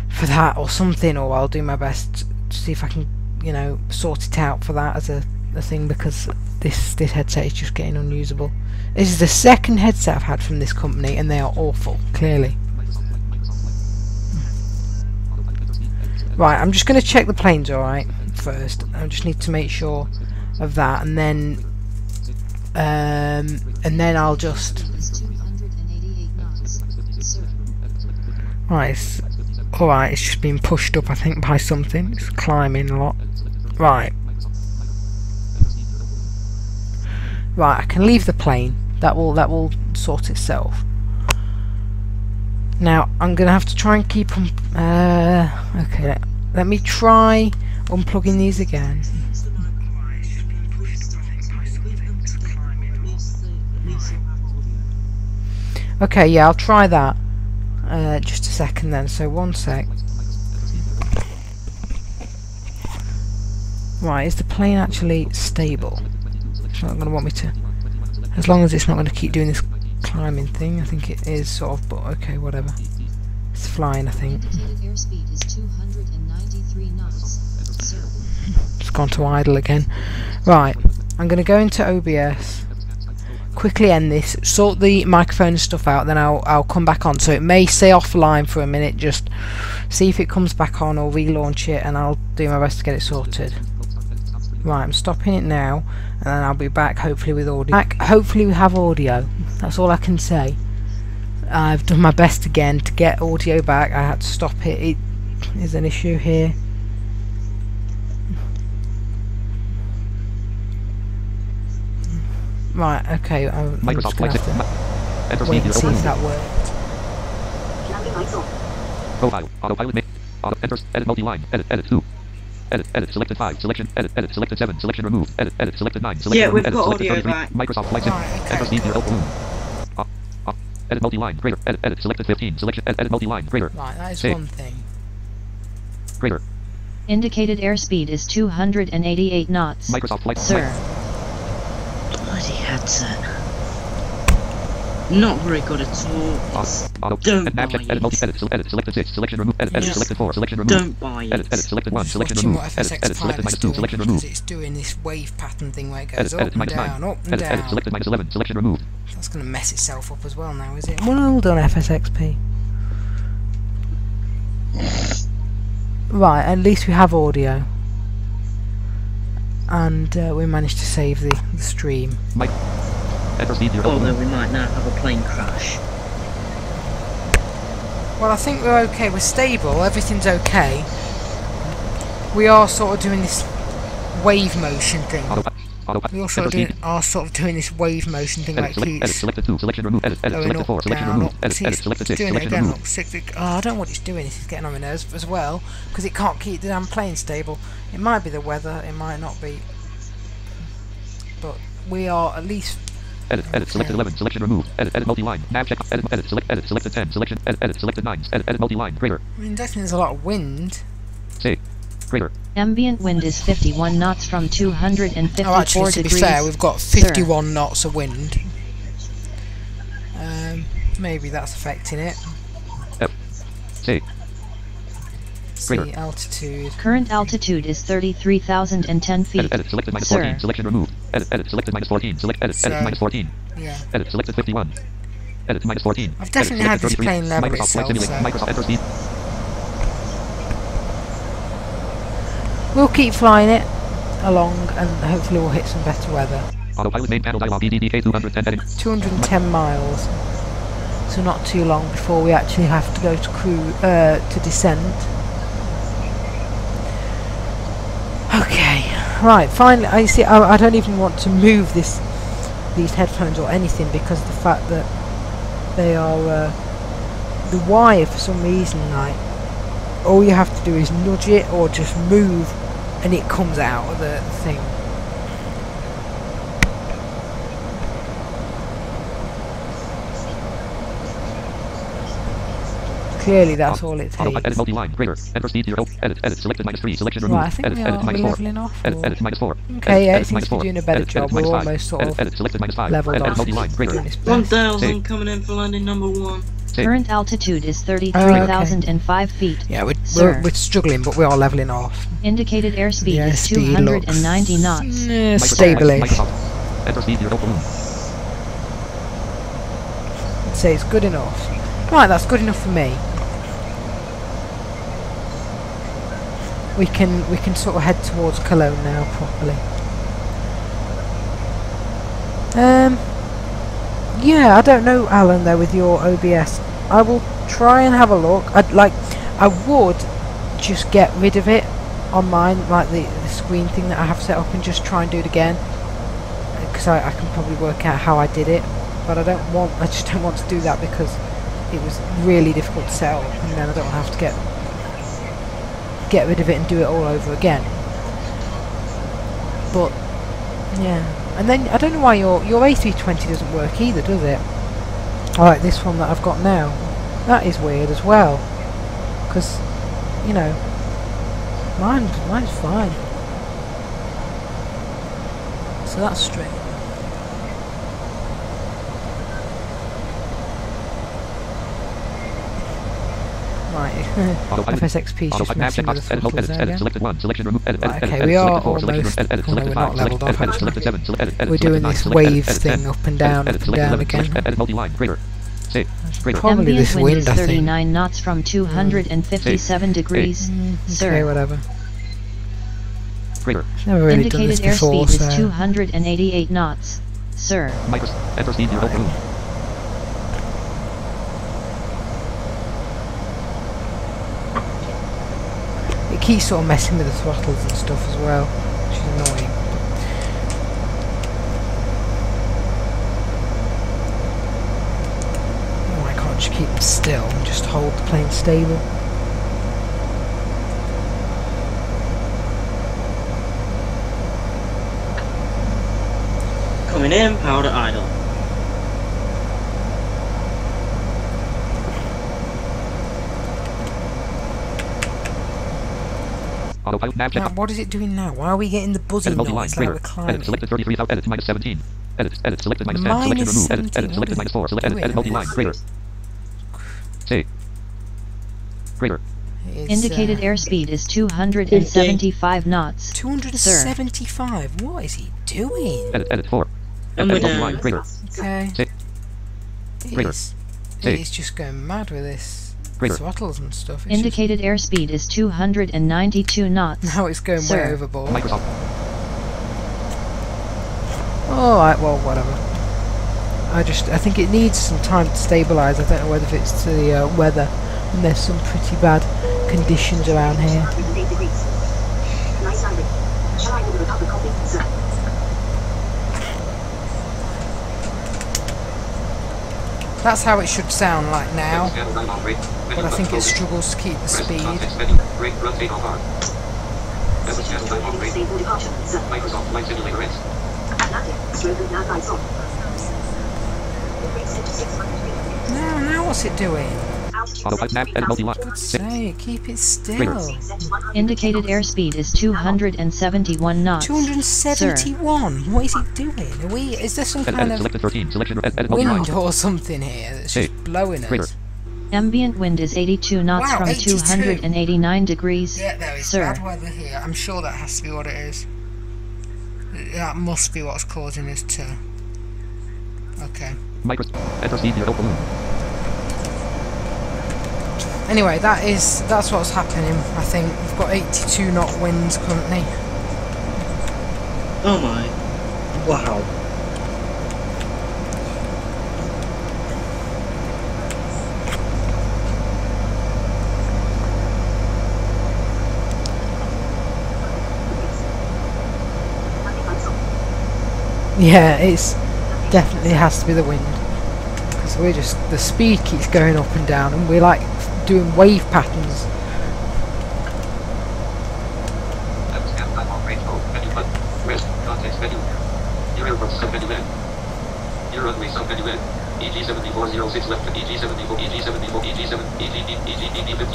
A: for that or something, or I'll do my best to see if I can, you know, sort it out for that as a thing, because this headset is just getting unusable. This is the second headset I've had from this company, and they are awful, clearly. Right, I'm just going to check the plane's alright first. I just need to make sure of that, and then I'll just... Right, alright, it's just being pushed up, I think, by something. It's climbing a lot. Right. Right, I can leave the plane. That will sort itself. Now I'm gonna have to try and keep them. Okay, let me try unplugging these again. Okay, yeah, I'll try that. Just a second then. So one sec. Right, is the plane actually stable? It's not going to want me to, as long as it's not going to keep doing this climbing thing. I think it is sort of, but okay, whatever. It's flying, I think. It's gone to idle again. Right, I'm going to go into OBS, quickly end this, sort the microphone and stuff out, then I'll come back on. So it may stay offline for a minute, just see if it comes back on, or relaunch it, and I'll do my best to get it sorted. Right, I'm stopping it now, and then I'll be back hopefully with audio. Hopefully we have audio. That's all I can say. I've done my best again to get audio back. I had to stop it. It is an issue here. Right, okay. I'm just going to have to wait and see if that worked.
C: Profile, autopilot, enters, edit multi-line, edit 2. Edit, selected 5, selection, edit, selected 7, selection remove, edit, selected 9, selection remove, edit, selected 33, Microsoft Flight Sim, enter speed near balloon. Edit multi-line, greater, edit, selected 15, selection, edit multi-line, greater.
A: Right, that is one thing.
C: Greater.
D: Indicated airspeed is 288 knots.
C: Microsoft Flight
D: Sir.
B: Bloody headset. Not very good at all. Don't buy it.
C: Edit, selected 6, selection remove, edit, selected 4, selection remove.
B: Don't buy it.
C: Edit, selected 1, selection
A: Watching
C: remove,
A: what
C: edit, selected minus 2, selection remove.
A: It's doing this wave pattern thing where it goes
C: Edit,
A: up and down, up and down.
C: edit, selected minus 11, selection remove.
A: That's going to mess itself up as well now, is it? Well done, FSXP. Right, at least we have audio. And we managed to save the stream.
B: Although we might now have a plane crash.
A: Well, I think we're okay. We're stable. Everything's okay. We are sort of doing this wave motion thing. We also are sort of doing this wave motion thing, like keeps going up, down, up. See, it's doing it again. Look, I don't know what it's doing. It's getting on my nerves as well, because it can't keep the damn plane stable. It might be the weather. It might not be. But we are at least.
C: Edit, selected 11, selection remove, edit multi-line, nav check, edit, selected 10, selection, edit, selected 9, edit multi-line, greater.
A: I mean, definitely there's a lot of wind.
C: Say, greater.
D: Ambient wind is 51 knots from 254
A: actually, to
D: degrees.
A: be fair, we've got 51 knots of wind. Maybe that's affecting it.
C: F. C.
A: See,
C: Greater.
A: altitude.
D: Current altitude is 33,010 feet.
C: Edit, selected minus
D: Sir.
C: 14, selection removed. Edit, selected minus 14, select, edit,
A: So,
C: minus 14.
A: Yeah.
C: Edit, selected 51. Edit, minus 14.
A: I've definitely had this plane level
C: Microsoft
A: itself,
C: Flight Simulator,
A: so
C: Microsoft Enter Speed.
A: we'll keep flying it along and hopefully we'll hit some better weather.
C: Autopilot main panel dialog, EDDK 210 heading.
A: 210 miles. So not too long before we actually have to go to descend. Okay, right, finally, I see, I don't even want to move these headphones or anything because of the fact that they are, the wire for some reason, like, all you have to do is nudge it or just move and it comes out of the thing. Clearly that's all it takes.
C: Edit multi-line, greater. Enter speed 0. Edit, selected minus 3, selection removed.
A: Right, I think
C: Edit,
A: we
C: edit
A: are
C: minus 4.
A: levelling off.
C: Edit minus 4.
A: Okay, yeah, it
C: Edit
A: seems
C: minus
A: to be
C: 4.
A: doing a better
C: Edit,
A: job.
C: edit
A: We're
C: minus 5.
A: almost sort of
C: Edit, selected minus 5.
A: leveled
C: Edit
A: off.
C: multi-line, greater.
A: Doing its best.
B: 1,000 coming in for landing number 1.
D: Current altitude is 33,005 feet.
A: Yeah,
D: Sir.
A: we're struggling, but we are levelling off.
D: Indicated airspeed
A: Yeah,
D: is
A: speed
D: 290
A: looks
D: knots.
A: stably.
C: Microsoft. Enter speed 0 balloon.
A: I'd say it's good enough. Right, that's good enough for me. We can sort of head towards Cologne now properly. Yeah, I don't know, Alan, though, with your OBS. I will try and have a look. I would just get rid of it on mine, like the screen thing that I have set up, and just try and do it again. Because I can probably work out how I did it. But I just don't want to do that because it was really difficult to set up, and then I don't have to get rid of it and do it all over again. But yeah, and then I don't know why your A320 doesn't work either, does it? Alright, this one that I've got now, that is weird as well, because you know mine's fine, so that's strange. Right, FSXP is just messing with the throttles there again. Right, okay, we are almost, well, no, we're not levelled off actually. We're doing this wave thing up and down again. Probably this
D: Ambient wind
A: wind,
D: is
A: I think.
D: 39 knots from 257 degrees. Sir.
A: Okay, whatever.
C: Greater.
A: Never really done this
D: Indicated
A: before,
D: airspeed is
A: so
D: 288 knots. Sir.
C: Enter speed 0 balloon.
A: it keeps sort of messing with the throttles and stuff as well, which is annoying. Oh, I can't just keep them still and just hold the plane stable.
B: Coming in, power to idle.
A: Now, what is it doing now? Why are we getting the buzzing noise like we're climbing?
C: Edit selected 33,000. Edit minus 17. Edit selected minus 10. Selection removed. Edit selected minus 4. Edit multi-line. Greater. C. Greater.
D: Indicated airspeed is 275 knots.
A: 275? What is he doing?
C: Edit 4.
B: And we're
C: multi-line.
B: down.
C: Greater.
A: Okay.
C: C. Greater.
A: He's just going mad with this.
C: Greater.
A: Throttles and stuff. It's
D: Indicated airspeed is 292 knots.
A: just, now it's going
D: Sir.
A: way overboard.
C: Microsoft.
A: Alright, well, whatever. I think it needs some time to stabilise. I don't know whether it's to the weather, and there's some pretty bad conditions around here.
E: 108 degrees. Nice landing. Shall I order a cup of coffee, sir?
A: That's how it should sound like now, but I think it struggles to keep the speed.
E: Stable departure, sir.
C: Microsoft Flight Simulator is.
E: Landing. Stroke of nav lights on. Increase it to 600 feet.
A: Now what's it doing?
E: Altitude
C: Autopilot map. Edit multi-line.
A: Say, keep it still.
D: Indicated airspeed is 271 knots.
A: 271? What is he doing? Is there some kind of
C: Selected 13. Selection. Edit multi-line.
A: wind or something here that's just blowing us?
D: Ambient wind is 82 knots
A: Wow,
D: from
A: 82.
D: 289 degrees.
A: Yeah, there is
D: Sir.
A: bad weather here. I'm sure that has to be what it is. That must be what's causing us to... Okay.
C: Enter speed near balloon.
A: Anyway, that's what's happening. I think we've got 82 knot winds currently.
B: Oh my. Wow.
A: Yeah, it's definitely has to be the wind, because the speed keeps going up and down, and we're like doing wave patterns.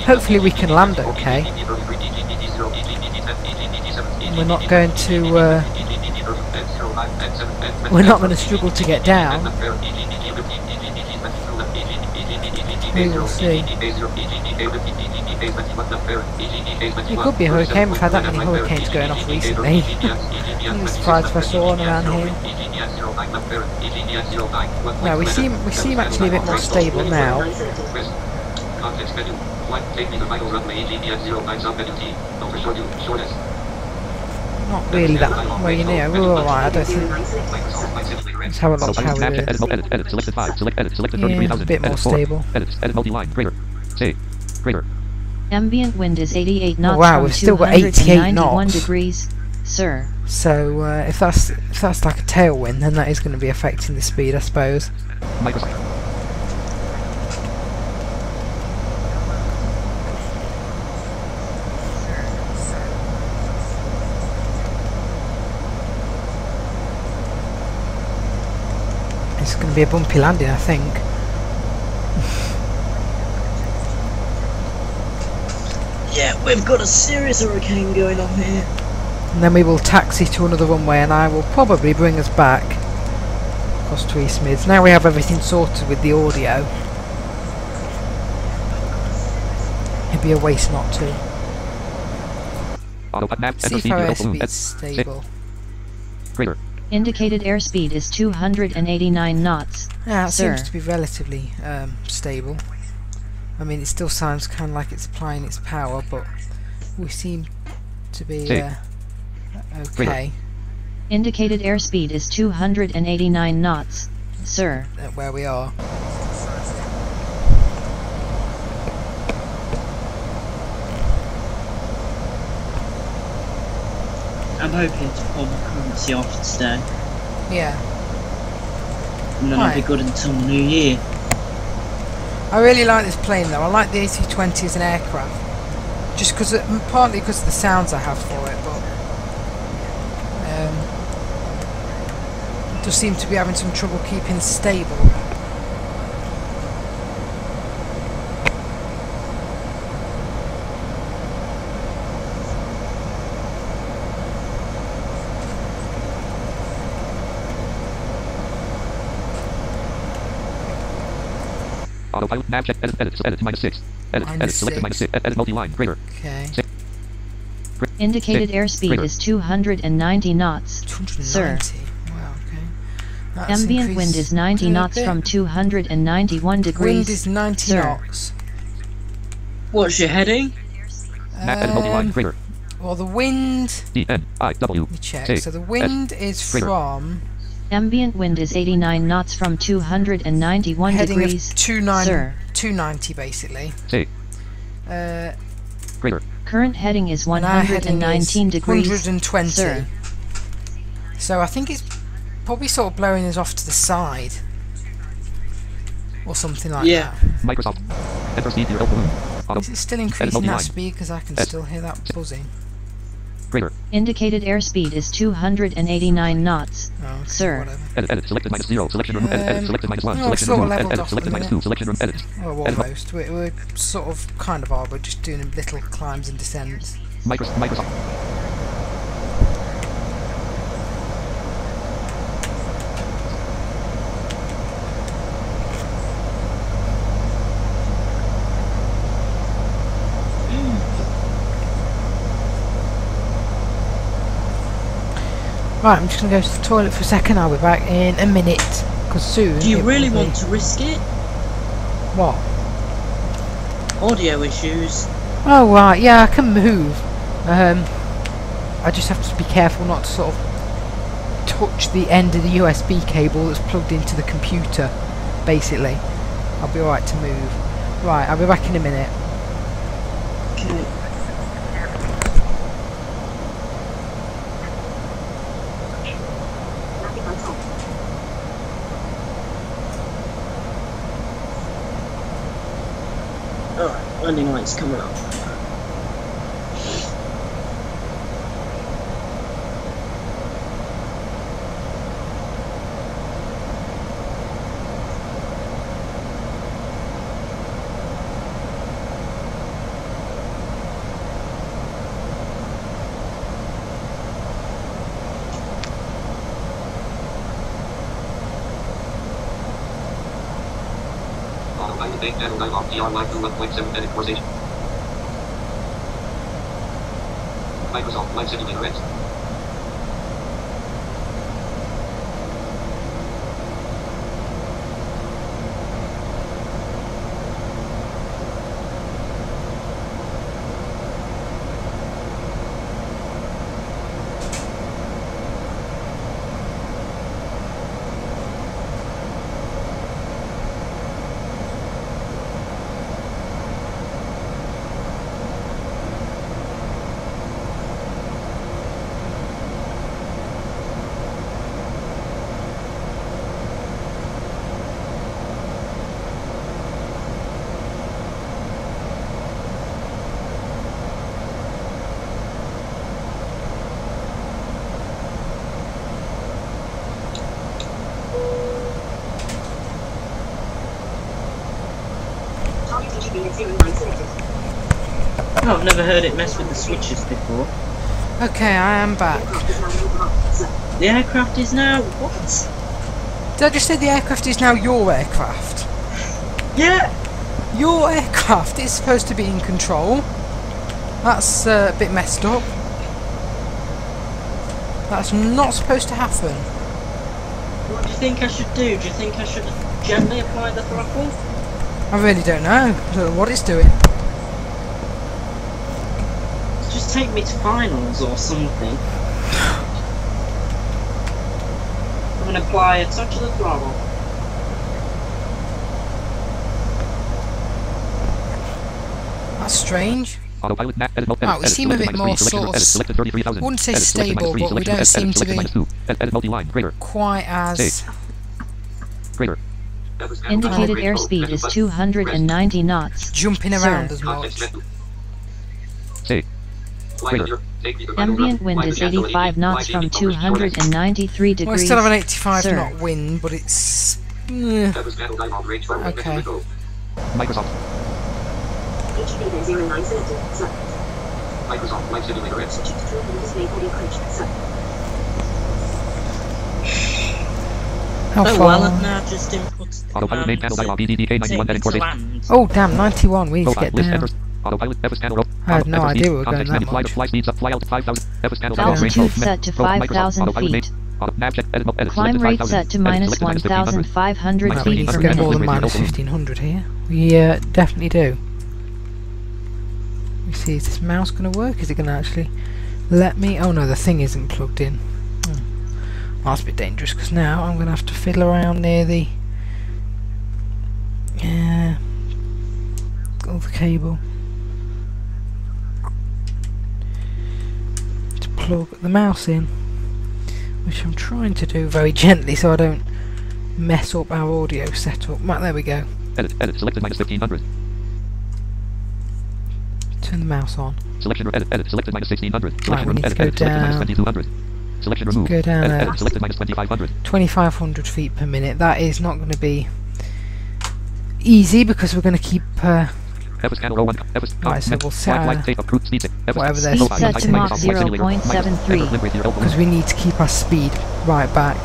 A: Hopefully we can land okay. We're not going to struggle to get down. We will see. It could be a hurricane. We've had that many hurricanes going off recently. I'm surprised if I saw one around here. No, we seem actually a bit more stable now. Not really that well, you know, we're alright, I don't think. Let's have a look how it is.
C: Edit, selected 5, selected
A: Yeah, a bit more stable.
C: Edit multi-line, greater, save, greater.
D: Ambient wind is 88 knots
A: wow,
D: from
A: we've still got 88 knots.
D: degrees, sir.
A: So if that's like a tailwind, then that is going to be affecting the speed, I suppose.
C: Microsoft.
A: It's going to be a bumpy landing, I think.
B: Yeah, we've got a serious hurricane going on here.
A: And then we will taxi to another runway, and I will probably bring us back across to East Mids. Now we have everything sorted with the audio. It'd be a waste not to. See if our airspeed's stable.
C: Greater.
D: Indicated airspeed is 289 knots.
A: Yeah, it
D: sir.
A: seems to be relatively stable. I mean, it still sounds kind of like it's applying its power, but we seem to be okay.
D: Indicated airspeed is 289 knots, sir.
A: At where we are.
B: I'm hoping to pull my currency off today.
A: Yeah.
B: And then I'll be good until New Year.
A: I really like this plane though. I like the A320 as an aircraft. Just because, partly because of the sounds I have for it, but it does seem to be having some trouble keeping stable.
C: Autopilot map check. Edit -6. Edit selected -6. Edit multi-line, greater.
A: Okay.
D: Indicated airspeed is 290 knots,
A: 290.
D: sir.
A: Wow, okay. That's
D: Ambient wind is 90 knots from 291 degrees,
A: Wind is 90
D: sir.
A: knots.
B: What's your heading?
C: Map edit multi-line, greater.
A: Well, the wind...
C: DNIW.
A: Let me check. So the wind is from...
D: Ambient wind is 89 knots from 291
A: heading
D: degrees,
A: of
D: sir.
A: 290 basically.
C: Greater.
D: Current heading is
A: And our heading
D: 119
A: is
D: degrees,
A: 120.
D: sir.
A: So I think it's probably sort of blowing us off to the side. Or something like that.
C: Microsoft. Enter speed near balloon.
A: Is it still increasing that speed? Because I can still hear that buzzing.
C: Greater.
D: Indicated airspeed is 289 knots.
A: Oh, okay,
D: Sir.
A: whatever.
C: Edit. Selected -0. Selection room. Edit. Selected -1.
A: Oh,
C: Selection
A: sort of
C: remove.
A: leveled
C: Edit.
A: off
C: Selected
A: at the
C: -2. Selection room. Edit.
A: Well,
C: Edit.
A: almost. We're sort of kind of are. We're just doing little climbs and descents.
C: Microsoft.
A: Right, I'm just going to go to the toilet for a second. I'll be back in a minute. Because soon...
B: Do you
A: it
B: really
A: will be-
B: want to risk it?
A: What?
B: Audio issues.
A: Oh, right. Yeah, I can move. I just have to be careful not to sort of touch the end of the USB cable that's plugged into the computer, basically. I'll be alright to move. Right, I'll be back in a minute.
B: Okay.
E: Nothing on top.
B: Alright, landing lights coming up.
F: Autopilot main panel dialog DR live to 1.7 minute conversation. Microsoft Flight Simulator X.
E: Target TGB at 09 selected.
B: Oh, I've never heard it mess with the switches before.
A: Okay, I am back.
E: Aircraft is now over half, sir.
B: The aircraft is now... What?
A: Did I just say the aircraft is now your aircraft?
B: Yeah!
A: Your aircraft is supposed to be in control. That's a bit messed up. That's not supposed to happen.
B: What do you think I should do? Do you think I should gently apply the throttle?
A: I really don't know. I don't know what it's doing.
B: Just take me to finals or something. I'm gonna apply a touch of the throttle.
A: That's strange.
C: Autopilot map. Edit.
A: Oh, we seem a bit more sort of...
C: Selected 33,000.
A: wouldn't say
C: Edit. Selected
A: stable,
C: -3.
A: but we
C: Selection.
A: don't
C: Edit.
A: seem to
C: Selected
A: be
C: -2. Edit multi-line. Greater.
A: quite as...
C: Greater.
D: Indicated airspeed is 290 knots.
A: jumping
D: Sir.
A: around as much.
C: Say. Greater.
D: Ambient wind is 85 knots from 293
A: Well, I
D: degrees.
A: still have an 85
D: Sir.
A: knot wind, but it's... Okay.
C: Microsoft.
E: TGB at 09 selected, sir.
F: Microsoft Flight Simulator X.
E: Switching to true display audio connection, sir.
A: How
B: Oh
A: far?
B: well, I've now just input the
C: Autopilot main panel dialog. EDDK
B: take
C: 91
B: me
C: edit
B: to
C: course.
B: land.
A: Oh, damn, 91. We need to
C: Profile
A: get
C: list
A: down.
C: enters. Autopilot Epis panel.
A: I had no idea we were going
C: Context
A: that
C: menu. Fly
A: much.
C: fly speeds up. Fly out to 5,000. Epis panel dialog. Range
D: Altitude
C: mode.
D: set to
C: Microsoft.
D: 5,000
C: Autopilot main.
D: feet.
C: Nav check. Edit. Edit.
D: Climb
C: Selected
D: rate
C: 5,000.
D: set to
C: Edit.
D: minus
C: Selected -1500.
D: 1,500
C: Minus
D: feet
A: We need to
D: per
A: get
C: minute.
A: more than
D: minute.
A: minus 1500 here. We definitely do. Let me see, is this mouse going to work? Is it going to actually let me... Oh no, the thing isn't plugged in. Oh, that's a bit dangerous, because now I'm going to have to fiddle around near the... Got the cable. To plug the mouse in. Which I'm trying to do very gently so I don't mess up our audio setup. Right, there we go.
C: Edit. Edit. Selected -1500.
A: Turn the mouse on.
C: Selection edit selected minus 1600.
A: Right, we need to go
C: selected minus
A: down.
C: 2200. Selection remove.
A: Go down
C: Edit selected minus 2500.
A: 2,500 feet per minute. That is not going to be easy because we're going to keep. Right, so we'll set whatever their
D: Speed set to Mach 0.73.
A: because we need to keep our speed right back.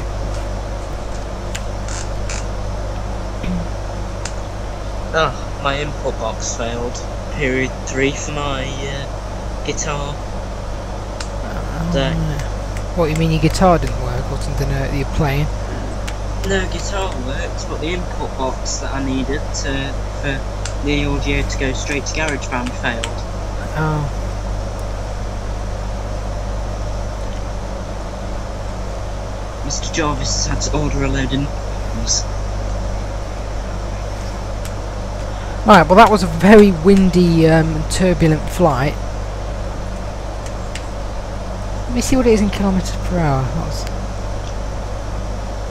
B: Oh, my input box failed. Period 3 for my guitar.
A: What, you mean your guitar didn't work or something that you're playing?
B: No, guitar worked, but the input box that I needed for the audio to go straight to GarageBand failed.
A: Oh.
B: Mr. Jarvis had to order a load of knives.
A: Alright, well that was a very windy and turbulent flight. Let me see what it is in kilometres per hour.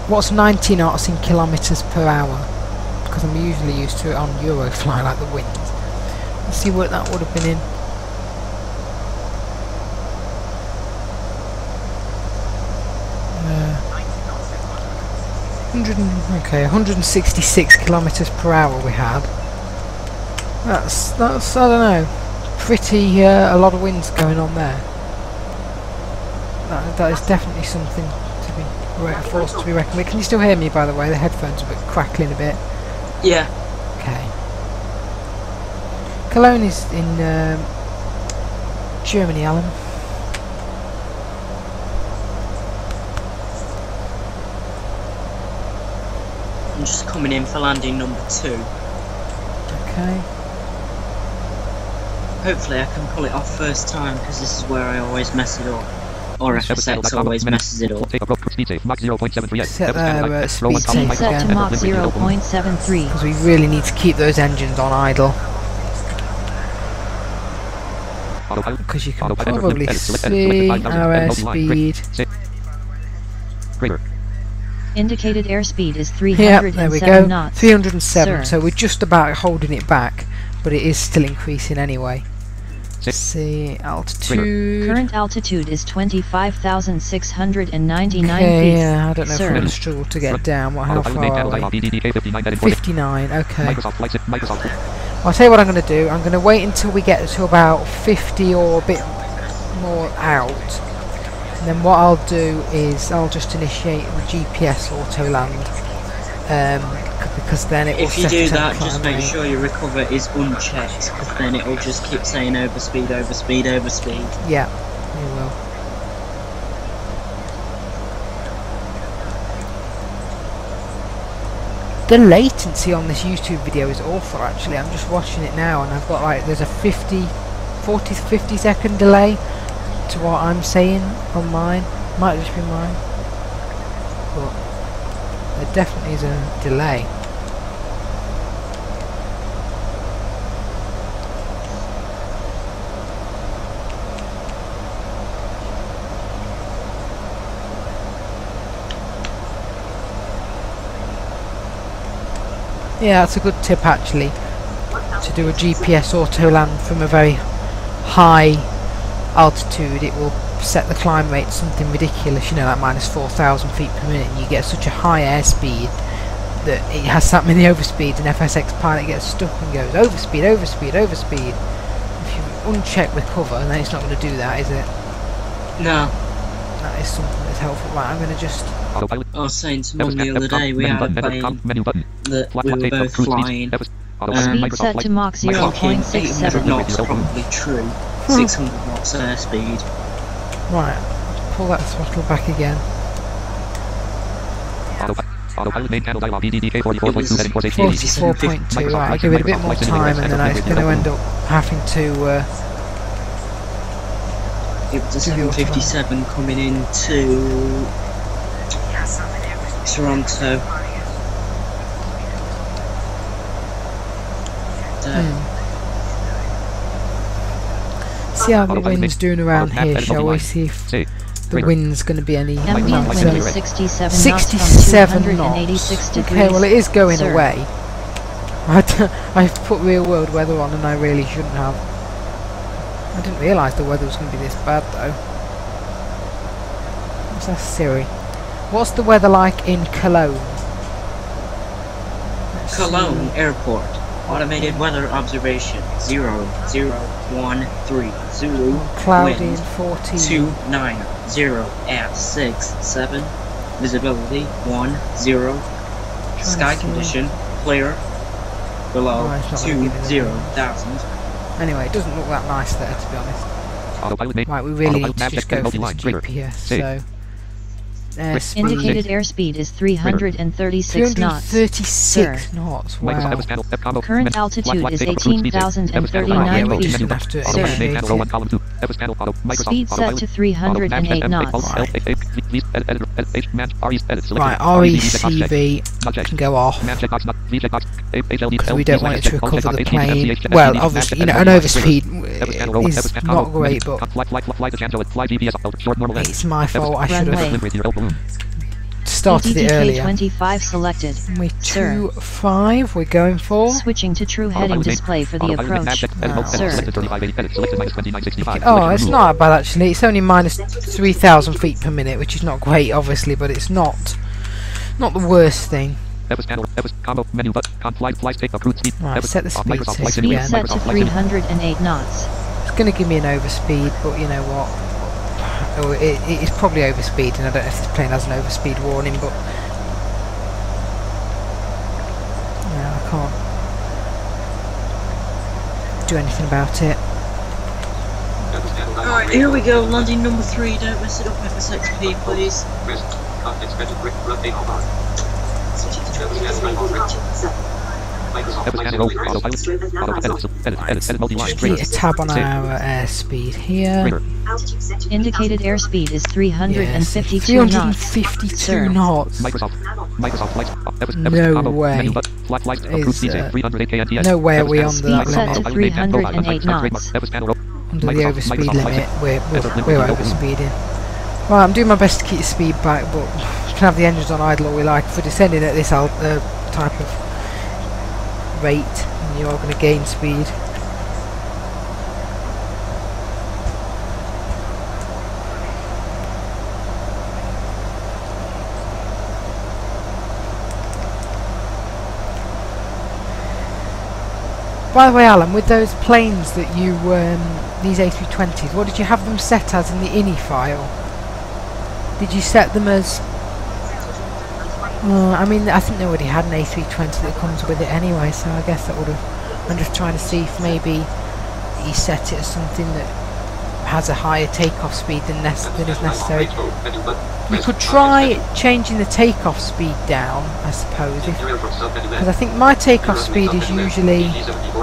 A: What's 90 knots in kilometres per hour? Because I'm usually used to it on Eurofly, like the winds. Let's see what that would have been in. Okay, 166 kilometres per hour we had. That's I don't know, pretty a lot of winds going on there. That is definitely something to be a force to be reckoned with. Can you still hear me, by the way? The headphones are a bit crackling a bit.
B: Yeah.
A: Okay. Cologne is in Germany, Alan.
B: I'm just coming in for landing number 2.
A: Okay.
B: Hopefully I can pull it off first time, because this is where I always mess it up. Or FSX always messes it up.
A: Set their speed safe
D: Speed
A: again.
D: set to Mach 0.73.
A: Because we really need to keep those engines on idle. Because you can probably see our airspeed.
D: Indicated airspeed is
A: Yeah,
D: 307
A: there we go.
D: knots.
A: 307.
D: Sir.
A: So we're just about holding it back, but it is still increasing anyway. Let's see, altitude.
D: Current altitude is 25,699
A: Okay,
D: feet.
A: yeah, I don't know if
D: Sir.
A: we're going to struggle to get down. How far are we? 59, okay. I'll tell you what I'm going to do. I'm going to wait until we get to about 50 or a bit more out. And then what I'll do is I'll just initiate the GPS auto land. Because then it will
B: If you
A: set
B: do
A: it to
B: that,
A: climb
B: just make
A: rate.
B: sure your recover is unchecked, because then it will just keep saying overspeed, overspeed, overspeed.
A: Yeah, you will. The latency on this YouTube video is awful actually. I'm just watching it now and I've got like, there's a 40 to 50 second delay to what I'm saying on mine. Might just be mine. But there definitely is a delay. Yeah, that's a good tip actually, to do a GPS auto land from a very high altitude. It will set the climb rate to something ridiculous, you know, like minus 4,000 feet per minute, and you get such a high airspeed that it has that many overspeeds, and FSX pilot gets stuck and goes overspeed, overspeed, overspeed. If you uncheck recover, then it's not going to do that, is it?
B: No.
A: That is something that's helpful. Right, I'm going to just...
B: I was saying to Mum the other day, we had a plane that we were both flying.
D: Speed set to Mach
B: Clocking 800 knots
D: 0.67.
B: probably true. 600 knots airspeed.
A: Right, pull that throttle back again. 44.2, right, I'll give it a bit more time and then it's going to end up having to...
B: It was a 757 coming into Toronto.
A: See how the wind's doing around here, shall we? See if the wind's going to be any...
D: Ambient wind is 67 knots
A: 67
D: from
A: knots.
D: 286 degrees.
A: Okay, well it is going
D: Sir.
A: away. I've put real world weather on and I really shouldn't have. I didn't realise the weather was going to be this bad though. What's that, Siri? What's the weather like in Cologne? Let's
B: Cologne
A: see.
B: Airport. Automated weather observation 0013 Zulu.
A: Cloudy
B: wind
A: and 14.
B: 290 at 67. Visibility 10. Sky
A: see.
B: condition clear. Below
A: Oh, it's not gonna give me the
B: 20,000.
A: Anyway, it doesn't look that nice there, to be honest.
C: Autopilot main.
A: Right, we really
C: Autopilot
A: need to
C: map
A: just
C: check
A: go for this
C: multi-line trigger.
A: GPS.
C: Save.
A: So, airspeed.
D: Indicated airspeed is 336 knots.
A: 336 knots. Wow.
C: Microsoft Evis panel. F combo.
D: Current
C: Men-
D: altitude
C: Flight
D: is
C: safe approved speed safe. Evis panel.
D: 18,039
A: Yeah, we
C: Autopilot
A: just
C: menu
A: have
C: button.
A: to
C: Autopilot main
A: initiate
C: panel row 1
A: it.
C: column 2. Evis panel auto. Microsoft
D: Speed set
C: autopilot.
D: to 308 knots.
A: Right, RECV can go off because we don't want it to recover the plane. Well, obviously, you know, an overspeed is not great, but it's my fault. I should have started it earlier.
D: 25 selected.
A: We're
D: Sir.
A: 2-5, we're going for.
D: Switching to true heading display for the approach. Sir.
A: Oh, it's not bad actually. It's only minus 3,000 feet per minute, which is not great, obviously, but it's not the worst thing. Right, set the speed to
D: Speed
A: again.
D: set to 308 knots.
A: It's going to give me an overspeed, but you know what? Oh, it is probably overspeed, and I don't know if this plane has an overspeed warning, but no, I can't do anything about it.
B: Alright, here we go. Landing number 3. Don't mess it up, FSXP, please.
E: Switching to true heading display for the approach. Sir.
A: Just need a tab on our airspeed here.
E: Altitude set to
D: Indicated airspeed is 352
A: Yes,
D: knots.
A: 352
D: Sir.
A: knots. No way. No way are we under
D: Speed
A: that
D: set to
A: limit.
D: 308 knots.
A: Under the overspeed limit. We're overspeeding. Right, I'm doing my best to keep the speed back, but we can have the engines on idle all we like. If we're descending at this type of rate, you are going to gain speed. By the way, Alan, with those planes that you, these A320s, what did you have them set as in the INI file? Did you set them as... I mean, I think they already had an A320 that comes with it anyway, so I guess that would have... I'm just trying to see if maybe you set it as something that has a higher takeoff speed than is necessary. You could try changing the takeoff speed down, I suppose, because I think my takeoff speed is usually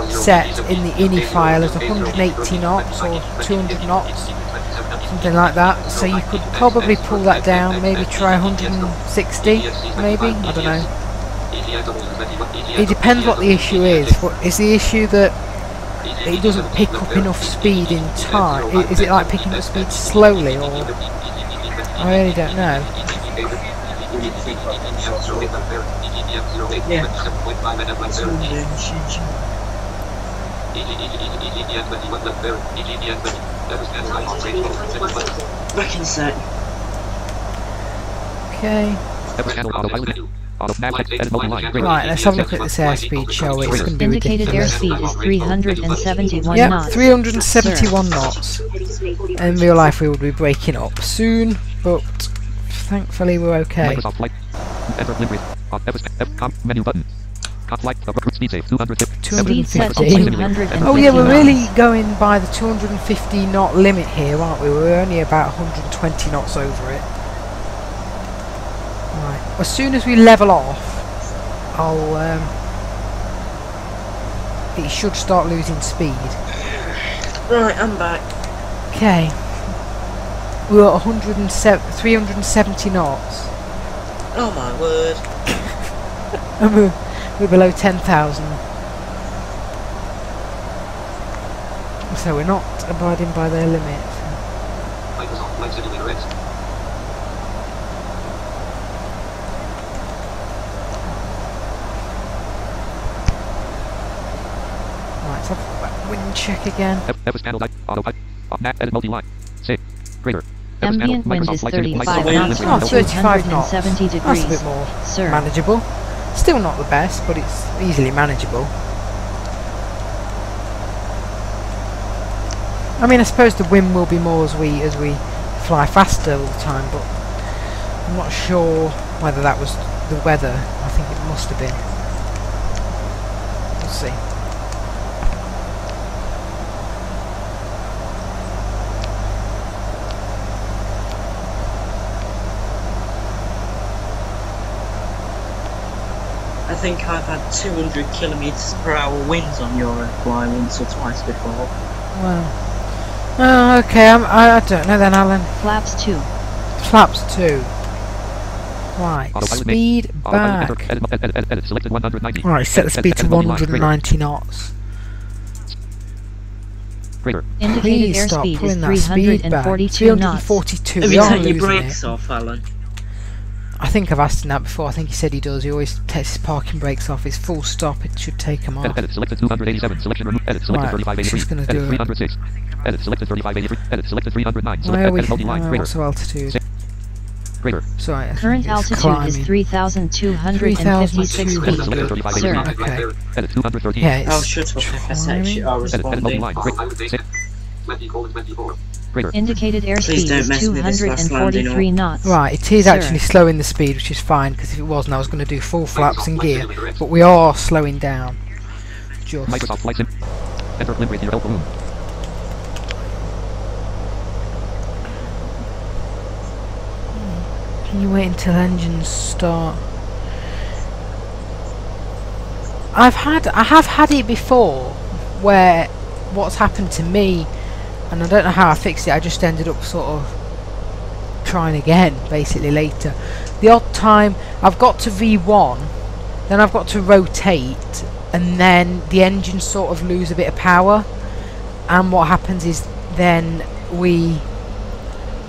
A: set in the INI file as 180 knots or 200 knots, something like that. So you could probably pull that down, maybe try 160, maybe, I don't know. It depends what the issue is. Is the issue that it doesn't pick up enough speed in time? Is it like picking up speed slowly, or... I really don't know.
B: Yeah. Back in set.
A: Okay. Right, let's have a look at this airspeed, shall we? It's going to be
D: Indicated
A: ridiculous.
D: airspeed is 371
A: Yep,
D: knots.
A: 371 knots. In real life we will be breaking up soon, but thankfully we're okay.
C: Menu button. Speed safe
D: Speed set to
A: 250.
D: 250
A: Oh yeah, we're
D: knots.
A: really going by the 250 knot limit here, aren't we? We're only about 120 knots over it. Right. As soon as we level off, it should start losing speed.
B: Right, I'm back.
A: Okay. We're at 370 knots.
B: Oh my word.
A: And we're below 10,000. So we're not abiding by their limit. Right, so I've got that wind check again.
C: Evis panel autopilot. Edit multi-line. Save. Greater.
D: Ambient wind is 35 knots from 270 degrees.
A: That's a bit more
D: Sir.
A: manageable. Still not the best, but it's easily manageable. I mean, I suppose the wind will be more as we fly faster all the time, but I'm not sure whether that was the weather. I think it must have been. We'll see.
B: I think I've had 200 kilometers per hour winds on Eurofly once or twice before.
A: Wow. Oh, okay. I don't know then, Alan.
D: Flaps 2.
A: Flaps 2. Right. Speed back.
C: Edit selected 190.
A: Right. Set the speed to 190 knots.
C: Greater.
D: Indicated
A: Please stop
D: airspeed is
A: pulling that speed back.
D: 342 knots.
A: 342.
B: Have
A: We
B: you
A: are
B: taken your
A: losing
B: brakes
A: it.
B: off, Alan?
A: I think I've asked him that before. I think he said he does. He always takes his parking brakes off. His full stop, it should take him off.
C: Edit selected 287. Selection remove. Edit selected
A: Right,
C: 3583.
A: just gonna
C: Edit
A: do it.
C: 306. Edit selected 3583. Edit selected 309.
A: Where are we?
C: Edit multi-line. Greater.
A: What's our altitude?
C: Greater.
A: Sorry. I think
D: Current
A: it's
D: altitude
A: climbing.
D: is 3,256 feet.
A: 3,200.
C: Greater.
A: Okay.
C: Edit 213.
A: Yeah, it's
B: Oh, shut up, FSH, you are
C: Edit
B: responding.
C: multi-line.
F: I would say 20:24.
C: Greater.
D: Indicated
B: Please
D: airspeed
B: don't
D: is
B: mess with this last landing
D: 243 knots.
A: right. It is
D: Sir.
A: actually slowing the speed, which is fine, because if it wasn't, I was going to do full flaps and gear. But we are slowing down. Just.
C: Microsoft Flight Sim. Enter limb with your help balloon.
A: Can you wait until engines start? I have had it before, where what's happened to me, and I don't know how I fixed it. I just ended up sort of trying again, basically later. The odd time I've got to V1, then I've got to rotate, and then the engines sort of lose a bit of power. And what happens is then we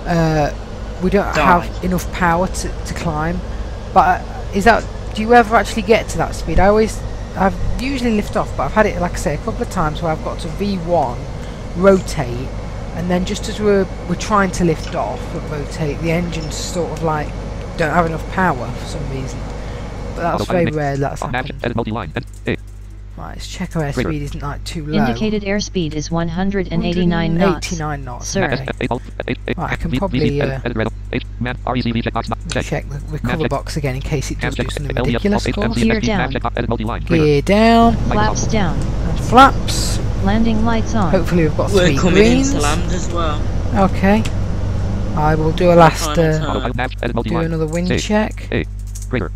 A: don't have enough power to climb. But do you ever actually get to that speed? I've usually lift off, but I've had it, like I say, a couple of times where I've got to V1, rotate, and then just as we're trying to lift off and rotate, the engines sort of like don't have enough power for some reason. But that's very rare that's happened.
C: Edit multi-line.
A: Right, let's check our airspeed isn't like too low.
D: Indicated airspeed is 189 knots.
A: 89 knots.
D: Sir.
A: Okay. Right, I can probably check the recover box again in case it does do something ridiculous, of course.
D: Gear down.
A: Gear down.
D: Flaps down.
A: And flaps.
D: Landing lights on.
A: Hopefully we've got
B: We're
A: 3
B: coming
A: greens.
B: into land as well.
A: Okay. I will do a last,
B: Final time.
A: do another wind check.
C: Greater.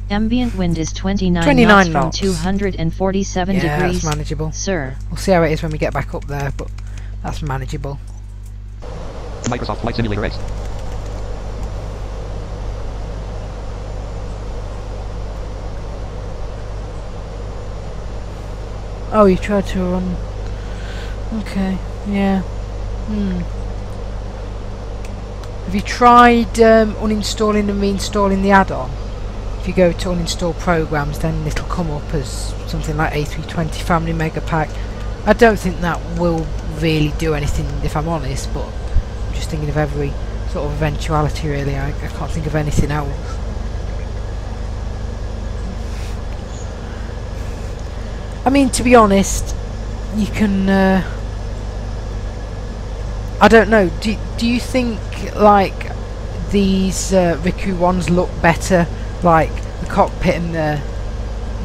D: Ambient wind is 29
A: 29
D: knots from
A: knots.
D: 247
A: Yeah,
D: degrees.
A: that's manageable.
D: Sir.
A: We'll see how it is when we get back up there, but that's manageable.
C: Microsoft Flight Simulator X.
A: Oh, you tried to run. Okay, yeah. Have you tried uninstalling and reinstalling the add-on? If you go to uninstall programs, then it'll come up as something like A320 Family Mega Pack. I don't think that will really do anything, if I'm honest, but I'm just thinking of every sort of eventuality really. I can't think of anything else. I mean, to be honest, you can I don't know, do you think like these Riku ones look better, like the cockpit and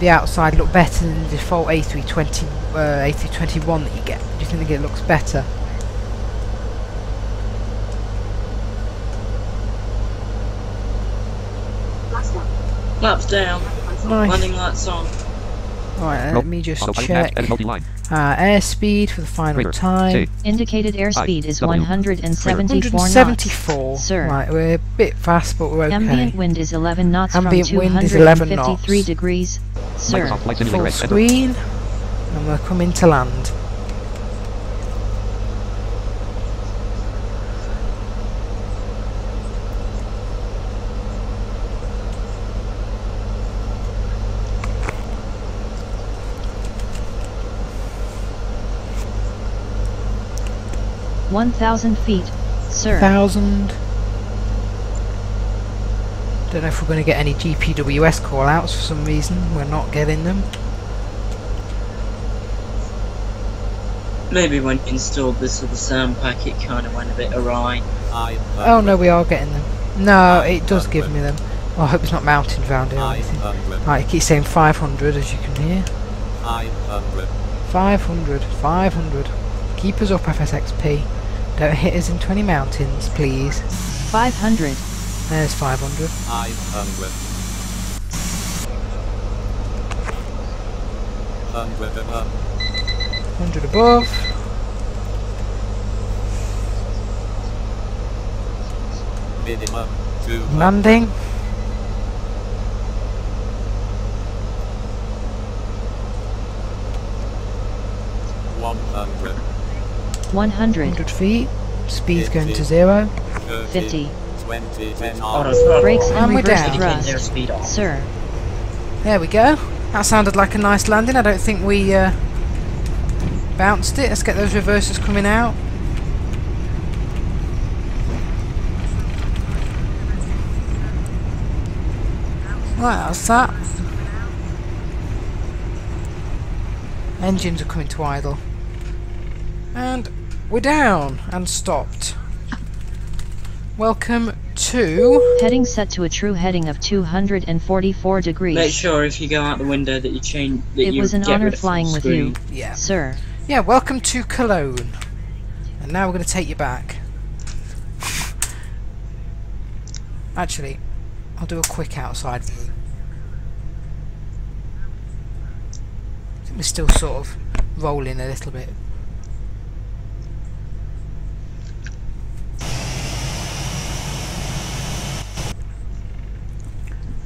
A: the outside look better than the default A320 A321 that you get? Do you think it looks better?
B: Flaps down.
A: Nice.
B: Landing lights on.
A: Right, let me just check airspeed for the final time.
D: Indicated airspeed is 174 knots.
A: 174.
D: Sir.
A: Right, we're a bit fast, but we're okay.
D: Ambient wind is 11 knots
A: Ambient
D: from
A: wind is 11
D: 253
A: knots.
D: degrees. Sir.
A: Full screen, and we're coming to land.
D: 1,000 feet, sir.
A: 1,000. Don't know if we're going to get any GPWS call-outs for some reason. We're not getting them.
B: Maybe when you installed this other sound pack, it kind of went a bit awry.
A: Oh no, we are getting them. No, it does give me them. Oh, I hope it's not mountains round here or anything. Right, it keeps saying 500 as you can hear. 500, 500. Keep us up, FSXP. Don't hit us into any mountains, please.
D: 500.
A: There's 500. 100 above.
C: Minimum
A: Landing.
C: 100.
D: 100.
A: 100 feet. Speed's going to 0.
D: 50.
C: 20. 10.
D: Brakes and
A: And we're
D: reverse
A: down.
D: thrust,
B: Speed off.
D: sir.
A: There we go. That sounded like a nice landing. I don't think we bounced it. Let's get those reversers coming out. Right, that's that. Engines are coming to idle. And we're down and stopped. Welcome to...
D: Heading set to a true heading of 244 degrees.
B: Make sure if you go out the window that you change. That
D: It
B: you
D: was an
B: get
D: honor
B: rid of full
D: flying with
B: screen.
D: you,
A: Yeah.
D: sir.
A: Yeah, welcome to Cologne. And now we're going to take you back. Actually, I'll do a quick outside view. I think we're still sort of rolling a little bit.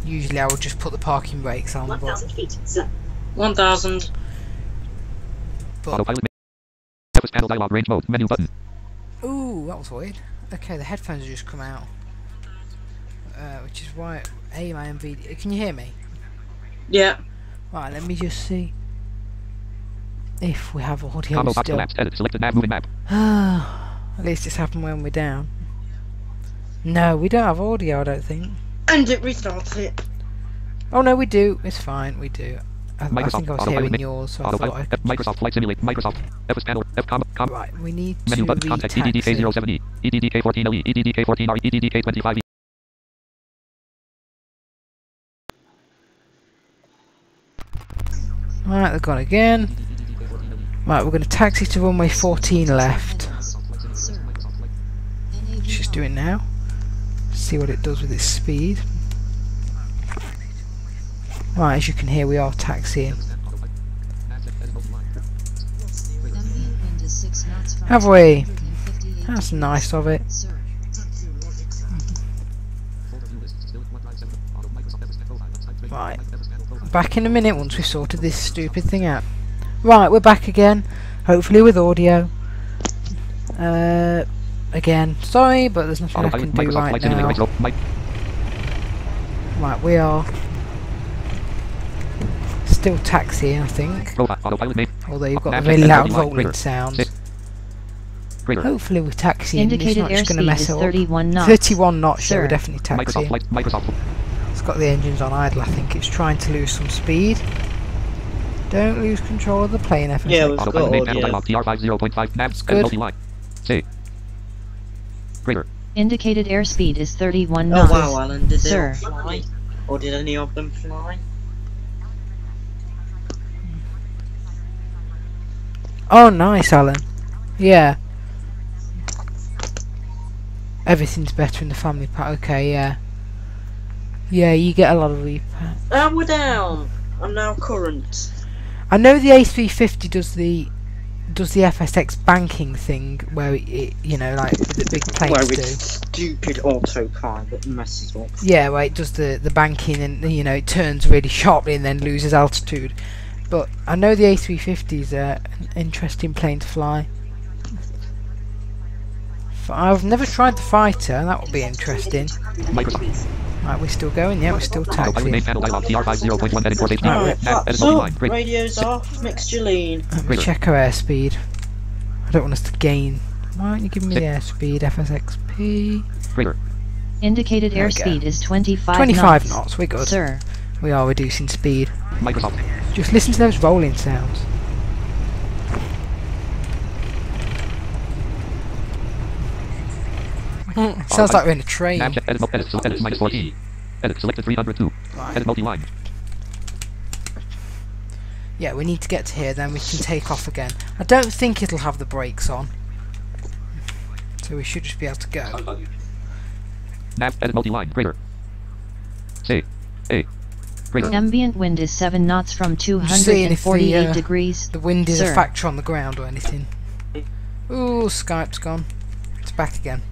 A: Usually I would just put the parking brakes on,
E: 1,000 feet, sir.
B: 1,000.
A: but
C: Autopilot. Compass panel dialog range mode. Menu button.
A: ooh, that was weird. Okay, the headphones have just come out. Which is why my MV. Can you hear me?
B: Yeah.
A: Right, let me just see if we have audio
C: Combo box
A: still.
C: collapsed. Edit. Selected nav moving map.
A: At least it's happened when we're down. No, we don't have audio, I don't think.
B: And it restarts it.
A: Oh no, we do. It's fine, we do. I
C: Microsoft
A: think I was
C: Autopilot
A: hearing yours, so I thought
C: Autopilot.
A: I could
C: Microsoft Flight Simulator. Microsoft. Fs panel. F com.
A: Right, we need
C: Menu
A: to
C: button. Context.
A: re-taxi.
C: EDDK07E. EDDK14LE. EDDK14R. EDDK25E.
A: Right, they've gone again. Right, we're going to taxi to runway 14 left. Which it's doing now. See what it does with its speed. Right, as you can hear, we are taxiing. Have we? That's nice of it. Right, back in a minute once we've sorted this stupid thing out. Right, we're back again, hopefully with audio. Again, sorry, but there's nothing I can do right now. Right, we are still taxiing, I think. Although you've got the really loud rolling sounds. Hopefully we're taxiing. It's
D: Indicated
A: not just going to
D: airspeed
A: mess
D: is
A: it up.
D: 31 knots.
A: 31 knots, so
D: Sir.
A: we're definitely taxiing. It's got the engines on idle, I think. It's trying to lose some speed. Don't lose control of the plane, FSX.
B: Yeah, we've got audio.
C: That's
A: good.
D: Indicated airspeed is 31
B: Oh
D: knots.
B: wow, Alan, did they all
D: Sir.
B: fly? Or did any of them fly?
A: Oh, nice, Alan. Yeah. Everything's better in the family pack. Okay, yeah. Yeah, you get a lot of repair.
B: And we're down. I'm now current.
A: I know the A350 does the FSX banking thing where it you know, like the big planes
B: Where
A: do.
B: it's stupid autopilot that messes up.
A: Yeah, where it does the banking and you know it turns really sharply and then loses altitude. But I know the A350 is an interesting plane to fly. I've never tried the fighter. That would be interesting. Right, we're still going. Yeah, we're still taxiing.
B: Alright, flaps up, radio's off, mixture lean.
A: Let me check our airspeed. I don't want us to gain Why don't you give me the airspeed, FSXP?
C: Greater.
D: Indicated
A: There we
D: airspeed
A: go.
D: is 25
A: 25
D: knots.
A: knots, we're good.
D: Sir,
A: We are reducing speed.
C: Microsoft.
A: Just listen to those rolling sounds. Sounds like we're in a train.
C: Nav check. Edit minus 14. Edit selected 302.
A: Right.
C: Edit multi-line.
A: Yeah, we need to get to here, then we can take off again. I don't think it'll have the brakes on. So we should just be able to go.
C: Nav edit multi-line. Greater. Say. A. Greater.
D: ambient wind is 7 knots from
A: Seeing if
D: 248 degrees.
A: the wind is
D: Sir.
A: a factor on the ground or anything. Ooh, Skype's gone. It's back again.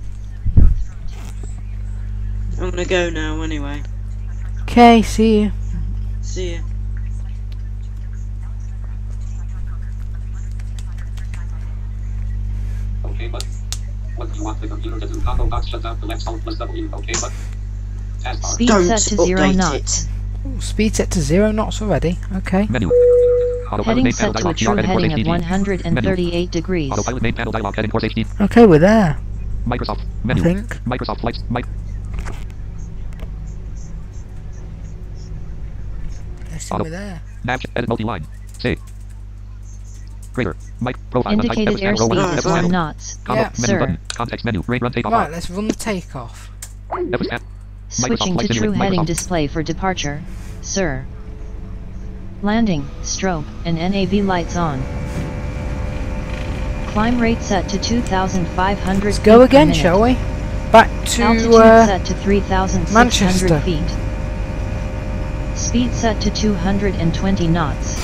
B: I'm gonna go now anyway.
A: Okay, see you.
B: See ya.
F: Okay, but what do you want the computer to do? Combo box shut down the left alt plus W. Okay, but taskbar.
D: Speed
B: Don't
D: set to 0
B: update
D: knots.
B: it.
A: Ooh, speed set to 0 knots already. Okay.
C: Menu. Autopilot
D: Heading
C: main
D: set
C: panel
D: to a
C: dialog.
D: true
C: Edit course
D: heading of
C: HDD.
D: 138 degrees.
C: Autopilot main panel dialog. Heading course HD.
A: Okay, we're there.
C: Microsoft.
A: I
C: Menu.
A: think.
C: Microsoft Flights.
A: Yes,
C: Auto-
A: we're there.
C: Nav check. Edit multi-line. Say. Greater. Mic profile.
D: Indicated
C: Episode roll
D: airspeed is
B: Right.
D: 1 knots.
C: Combo.
A: Yeah.
C: Menu
D: Sir.
C: button. Context menu. Rate run takeoff.
A: Right, let's run the takeoff.
C: Episode.
D: Switching
C: Flight
D: to true
C: Simulator.
D: heading
C: Microsoft.
D: display for departure. Sir. Landing, strobe, and NAV lights on. Climb rate set to 2,500
A: Let's
D: feet
A: go
D: per
A: again,
D: minute.
A: shall we? Back to
D: Altitude set to 3,600
A: Manchester.
D: feet. Speed set to 220 knots.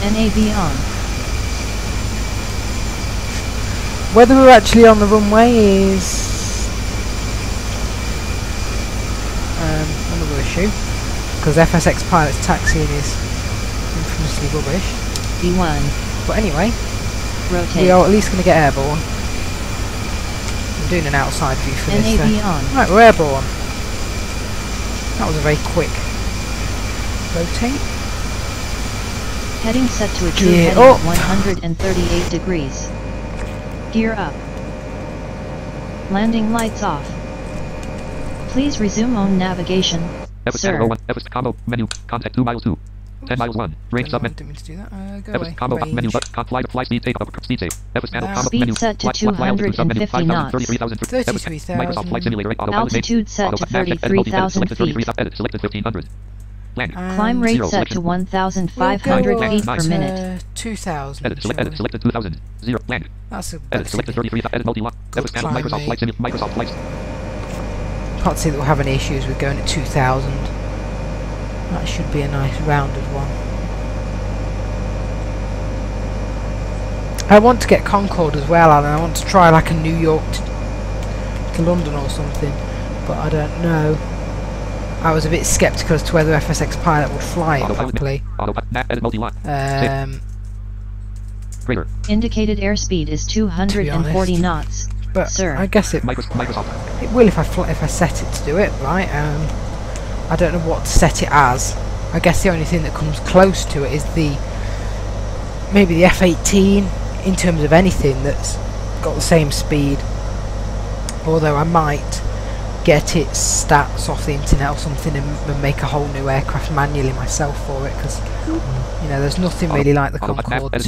D: NAV on.
A: whether we're actually on the runway is another issue, because FSX Pilot's taxiing is infamously rubbish.
D: B1.
A: But anyway,
D: Rotate.
A: we are at least going to get airborne. I'm doing an outside view for this.
D: NAV on.
A: Right, we're airborne. That was a very quick rotate.
D: Heading set to a true
A: Gear
D: heading
A: up.
D: of 138 degrees. Gear up. Landing lights off. Please resume on navigation,
C: Episode
D: sir.
C: 01. Episode combo menu. Contact 2 miles 2. 10 miles 1. Range submit.
A: Didn't mean to do that. Go
C: Episode
A: away.
C: combo menu.
A: Range.
C: Fly speed take up. Speed save. Episode panel
A: Now.
C: combo
D: Speed
C: menu.
D: set to
C: Fly altitude sub menu.
D: 250 knots.
C: 33,000.
A: 33,000.
C: Microsoft Flight Simulator. Autopilot
D: Altitude set to 33,000 feet.
C: Edit selected 1500. Land.
D: Climb rate
C: Zero
D: set to
C: selection.
D: 1,500
A: We'll
D: feet
A: go
D: per
A: up
D: minute.
A: to 2,000.
C: Edit
A: shall we?
C: selected 2000. 0. Land.
A: That's a
C: Edit selected 33. Edit multi-line.
A: Good
C: Episode panel
A: climb,
C: Microsoft
A: mate.
C: Flight Simulator. Microsoft Flights.
A: Can't see that we'll have any issues with going at 2,000. That should be a nice rounded one. I want to get Concorde as well, Alan. I want to try like a New York to London or something, but I don't know. I was a bit sceptical as to whether FSX Pilot would fly it properly.
C: Autopilot. Edit multi-line. Greater.
D: Indicated airspeed is 240 knots.
A: But
D: Sir.
A: I guess it
C: Microsoft.
A: it will if I set it to do it, right? I don't know what to set it as. I guess the only thing that comes close to it is maybe the F-18 in terms of anything that's got the same speed. Although I might get its stats off the internet or something and make a whole new aircraft manually myself for it, because you know there's nothing really like the Concorde to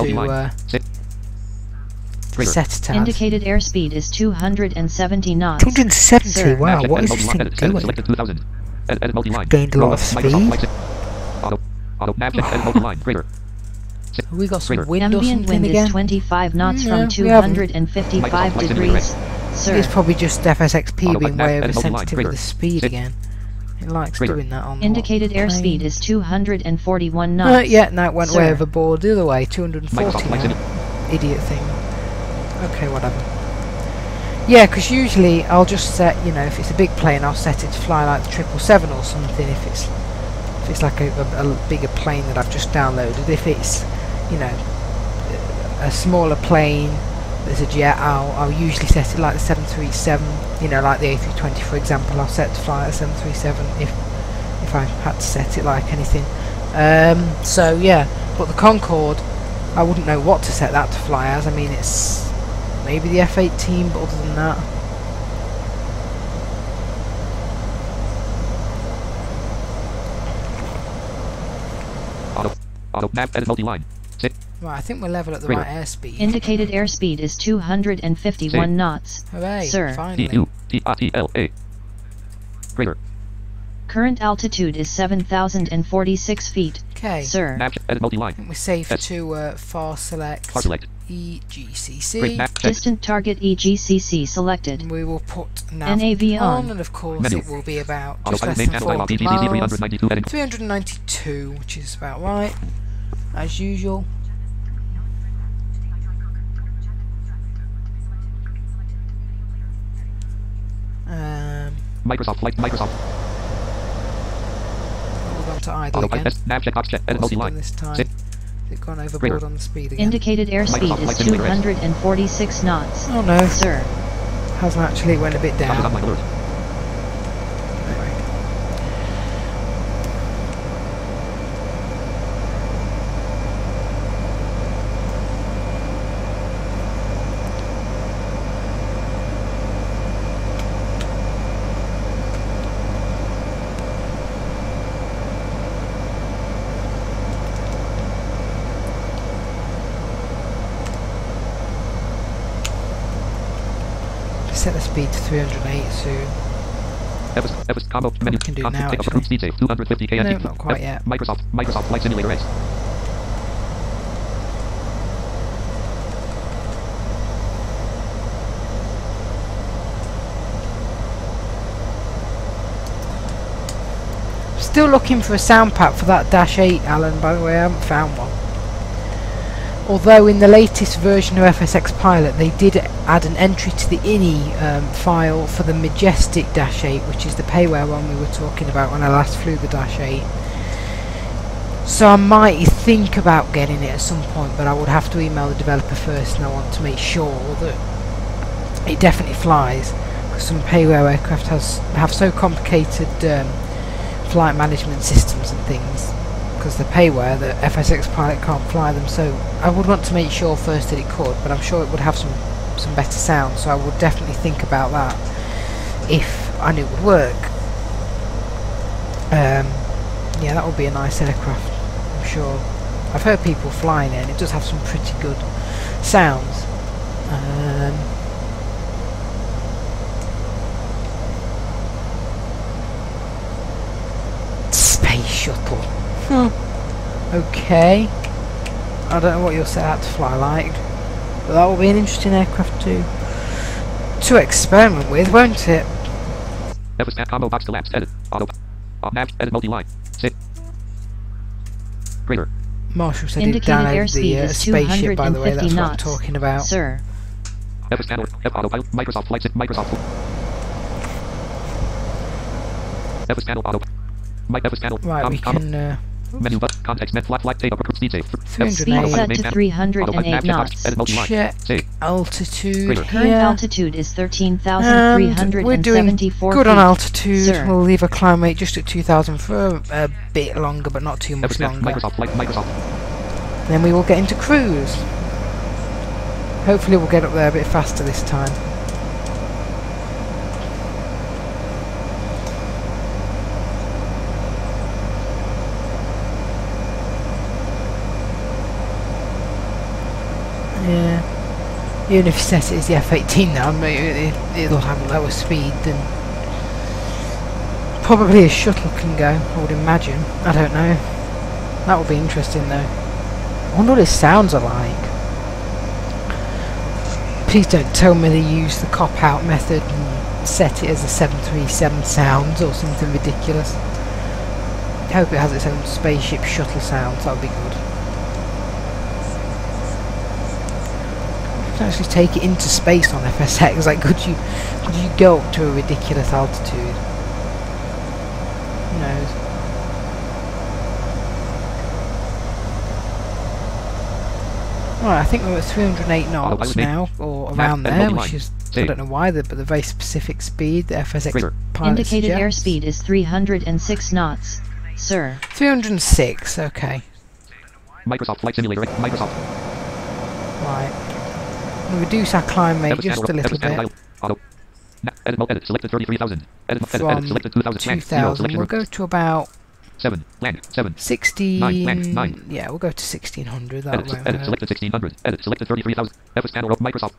A: set it as.
D: Indicated airspeed is 270 knots.
A: 270.
D: Sir.
A: Wow, what is this thing doing?
C: Selected 2000. Edit multi-line.
A: Gained a lot of speed.
C: Auto nav check. Edit multi-line. Greater.
A: Have we got some
C: Greater.
A: wind or
D: Ambient
A: something
D: wind
A: again?
D: is 25 knots
A: No,
D: from
A: we haven't.
D: 255 degrees. Sir.
A: It's probably just FSXP
C: Auto
A: being
C: nav,
A: way
C: edit multi-line,
A: oversensitive with
C: greater.
A: the speed
C: Sit.
A: again. It likes
C: Greater.
A: doing that on
D: Indicated
A: the
D: airspeed
A: plane.
D: is 241 knots.
A: Yeah, no, it went way
D: Sir.
A: overboard the other way, 240
C: Microsoft Flight
A: now. Idiot thing. Okay, whatever. Yeah, because usually I'll just set, you know, if it's a big plane, I'll set it to fly like the 777 or something. If it's like a bigger plane that I've just downloaded. If it's, you know, a smaller plane that's a jet, I'll usually set it like the 737. You know, like the A320 for example. I'll set to fly like the 737 if I had to set it like anything. So yeah, but the Concorde, I wouldn't know what to set that to fly as. I mean, it's maybe the F-18, but other than that...
C: Auto nav edit multi-line. Sit.
A: Right, I think we're level at the right airspeed.
D: Indicated airspeed is 251 knots.
A: Hooray,
D: sir.
A: finally.
C: D-U-T-R-T-L-A. Greater.
D: Current altitude is 7,046 feet.
A: Okay.
D: Sir.
C: Nav edit multi-line.
A: I think we're safe to far select
C: Far select.
A: EGCC.
C: Great nav check.
D: Distant target EGCC selected.
A: And we will put nav
D: NAV on.
A: and of course
C: Menu.
A: it will be about
C: Auto
A: just less
C: main
A: than
C: channel dialog
A: 40
C: EGCC
A: miles.
C: 392 edit.
A: 392, which is about right, as usual.
C: Microsoft Flight. Microsoft.
A: We've gone to idle
C: Auto
A: again.
C: nav checkbox check. Edit
A: What's it done
C: multi-line.
A: this time?
C: Sit.
A: Has it gone overboard
C: Greater.
A: on the speed again?
D: Indicated airspeed
C: Microsoft
D: is
C: Flight Simulator.
D: 246 knots.
A: Oh no,
D: Sir.
A: hasn't actually, went a bit
C: Stop
A: down.
C: on my alert.
A: Anyway. Set the speed to 308 soon.
C: That was combo menu.
A: can do
C: Config
A: now,
C: take up
A: actually.
C: approved speed save 250 km.
A: No, not quite yet.
C: Microsoft Flight Simulator S.
A: Still looking for a sound pack for that Dash 8, Alan, by the way. I haven't found one. Although in the latest version of FSX Pilot they did add an entry to the INI file for the Majestic Dash 8, which is the payware one we were talking about when I last flew the Dash 8. So I might think about getting it at some point, but I would have to email the developer first, and I want to make sure that it definitely flies, because some payware aircraft have so complicated flight management systems and things, because the payware that FSX Pilot can't fly them. So I would want to make sure first that it could, but I'm sure it would have some better sound, so I would definitely think about that if I knew it would work. Yeah, that would be a nice aircraft, I'm sure. I've heard people flying it and it does have some pretty good sounds. Space shuttle. Okay. I don't know what you'll set out to fly like, but that will be an interesting aircraft to experiment with, won't it?
C: That was that combo box collapse. Edit. Auto. Nav. Edit multi-line. Sit. Greater.
A: Marshall said he'd
D: Indicated
A: download
D: airspeed
A: the
D: is
A: spaceship, by the way.
D: 250
A: That's what I'm
D: knots.
A: talking about.
D: Sir.
C: That was panel. F autopilot. Microsoft Flight Sim. Microsoft. That was panel auto. That was panel.
A: Right, we can.
C: Menu but context net flight take up approved speed save.
A: 308.
D: Speed set to 308 knots.
C: Edit multi-line.
A: Check
C: Save.
A: altitude
C: Greater.
D: Current
A: here.
D: altitude is
A: And we're doing
D: 13,374
A: good on
D: feet.
A: altitude.
D: Sir.
A: We'll leave a climb rate just at 2,000 for a bit longer, but not too
C: That
A: much
C: was panel.
A: longer.
C: Microsoft Flight. Microsoft.
A: Then we will get into cruise. Hopefully we'll get up there a bit faster this time. Yeah. Even if you set it as the F-18 now, it'll have a lower speed than probably a shuttle can go, I would imagine. I don't know. That would be interesting though. I wonder what it sounds are like. Please don't tell me they use the cop-out method and set it as a 737 sounds or something ridiculous. I hope it has its own spaceship shuttle sounds, that would be good. Actually take it into space on FSX. Like, could you go up to a ridiculous altitude? Who knows? Right, I think we're at 308 knots now, or around there, which is, I don't know why, but the very specific speed the FSX pilot
D: Indicated
A: suggests.
D: airspeed is 306 knots. Sir.
A: 306, okay.
C: Microsoft Flight Simulator. Microsoft.
A: Right. We'll reduce our climb rate just a little bit.
C: Auto. Edit mode. Edit. Selected 33,000. Edit.
A: From
C: Edit. Selected 2,000.
A: 2,000. We'll go to about
C: 7. Land. 7.
A: 16.
C: 9.
A: Yeah, we'll go to 1600. That
C: Edit.
A: won't
C: Edit.
A: hurt.
C: Selected 1600. Edit. Selected 33,000. F panel of Microsoft.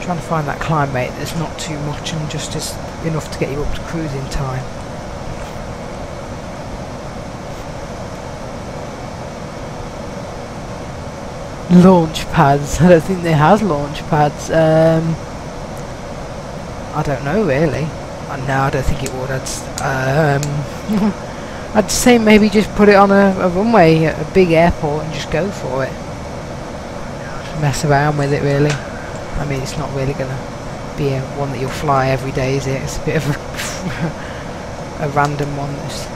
A: Trying to find that climb rate that's not too much and just is enough to get you up to cruising time. Launch pads. I don't think they has launch pads. I don't know really. No, I don't think it would. I'd say maybe just put it on a runway at a big airport and just go for it. Just mess around with it really. I mean, it's not really going to be one that you'll fly every day, is it? It's a bit of a random one that's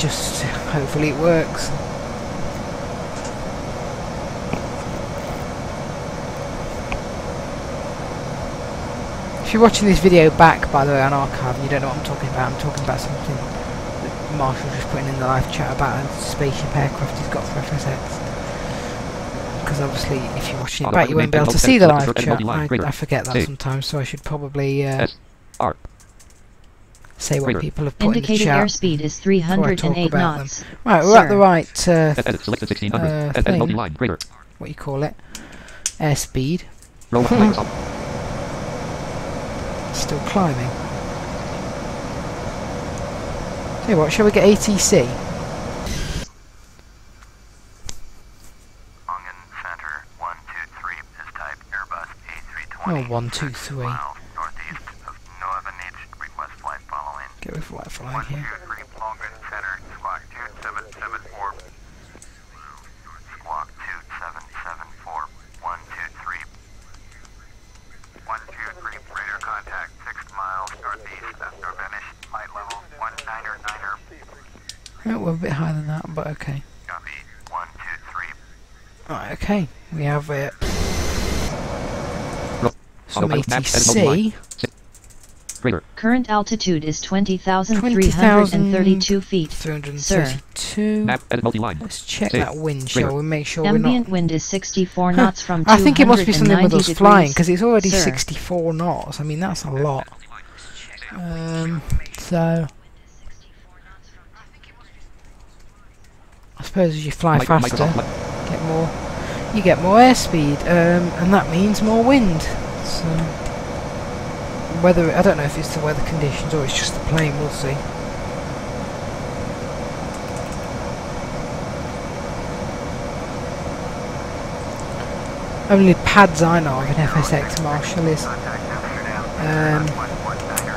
A: just, hopefully it works. If you're watching this video back, by the way, on archive, and you don't know what I'm talking about something that Marshall just putting in the live chat about a spaceship aircraft he's got for FSX. Because obviously, if you're watching it back, you won't be able to see the live chat. I forget that sometimes, so I should probably say what people have put in the
D: Indicated
A: chat.
D: airspeed is 308 knots.
A: Right, we're at the right
C: Edit. Selected 1600. Edit. Multi-line. Greater.
A: what you call it, airspeed.
C: Roll. Microsoft.
A: Still climbing. Tell you what, shall we get ATC?
G: Center 123 is type Airbus A320.
A: Oh, 123.
G: Miles northeast of Novenich. Request flight following.
A: Get with flight following here.
G: 123 Logan Center Squawk 2774. Squawk 2774. 123. 123 radar contact 6 miles northeast of Novenich. Flight level 199er.
A: Oh, we're a bit higher than that, but okay.
G: Copy 123.
A: Right, okay. We have it. Some
C: Auto. Map. Edit.
A: ATC.
C: Multi-line. Greater.
D: Current altitude is 20,332 feet.
A: 332.
C: Map. Edit. Multi-line.
A: Let's check
C: Save.
A: that wind,
C: Greater.
A: shall we? Make sure
D: Ambient
A: we're not...
D: wind is 64 knots from
A: I think it must be something with
D: 290
A: us flying,
D: degrees.
A: because it's already
D: Sir.
A: 64 knots. I mean, that's a lot. So... I suppose as you fly faster, you get more airspeed, and that means more wind. So, I don't know if it's the weather conditions or it's just the plane. We'll see. Only pads I know of in FSX, Marshall, is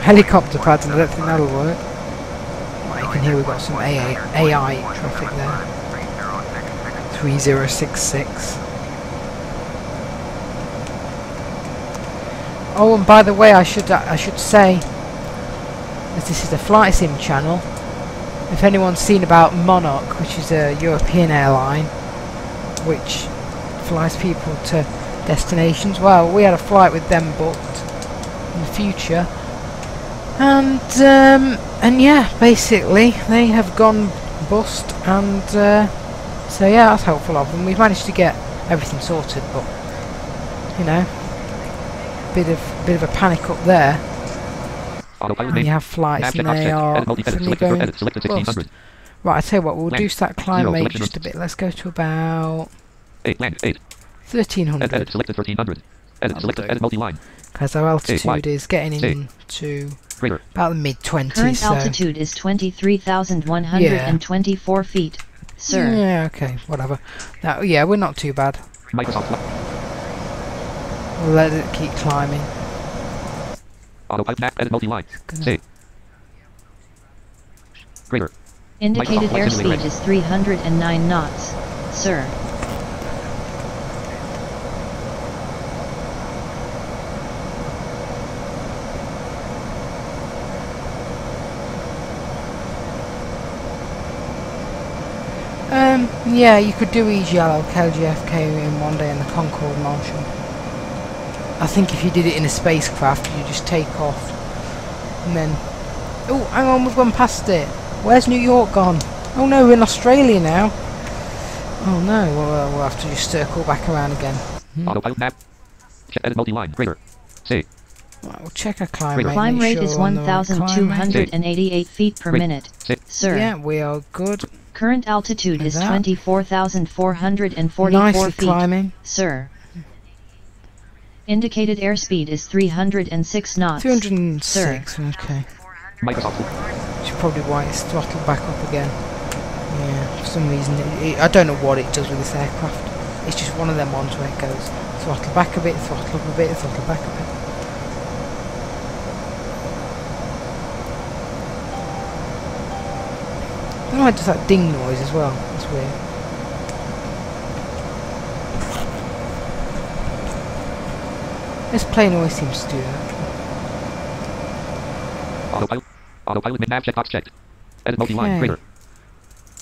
A: helicopter pads, and I don't think that'll work. Well, you can hear we've got some AI traffic there. 3066. Oh, and by the way, I should say, as this is a flight sim channel, if anyone's seen about Monarch, which is a European airline, which flies people to destinations, well, we had a flight with them booked in the future, and yeah, basically they have gone bust, and so yeah, that's helpful of them. We've managed to get everything sorted, but you know, bit of a panic up there. And you have flights and they are suddenly going bust. Right, I tell you what, we'll reduce that climb rate just a bit. Let's go to about 1300.
C: Edit. Selected 1300. Edit. Selected. Edit. Multi-line.
A: Because our altitude is getting into about the mid-20s.
D: Current
A: so
D: altitude is 23,124 feet, sir.
A: yeah, okay, whatever. Now, yeah, we're not too bad.
C: Microsoft.
A: We'll let it keep climbing.
C: Autopilot. Map. Edit. Multi-line. Save. Greater.
D: Indicated
C: Microsoft Flight Simulator.
D: airspeed is 309 knots, sir.
A: Yeah, you could do EGL or KLGFK in one day in the Concorde, Marshall. I think if you did it in a spacecraft, you just take off and then... Oh, hang on, we've gone past it. Where's New York gone? Oh no, we're in Australia now. Oh no, well, we'll have to just circle back around again.
C: Autopilot map. Edit multi-line. Greater. Save.
A: Right, we'll check our climb rate.
D: Climb
A: make
D: rate
A: sure
D: is
A: we're on the right climb rate.
D: 1,288 feet per
C: Great.
D: minute.
C: Save.
D: Sir,
A: Yeah, we are good.
D: current altitude
A: Like
D: is
A: that.
D: 24,444
A: Nicely
D: feet.
A: climbing.
D: Sir. Indicated airspeed is 306 knots.
A: 206, okay.
C: Microsoft.
A: Which is probably why it's throttled back up again. Yeah, for some reason, I don't know what it does with this aircraft. It's just one of them ones where it goes throttle back a bit, throttle up a bit, throttle back a bit. I don't know why it does that ding noise as well. That's weird. This plane always seems to do that.
C: Autopilot. Autopilot mid-nav checkbox checked. Edit multi-line.
A: Okay.
C: Greater.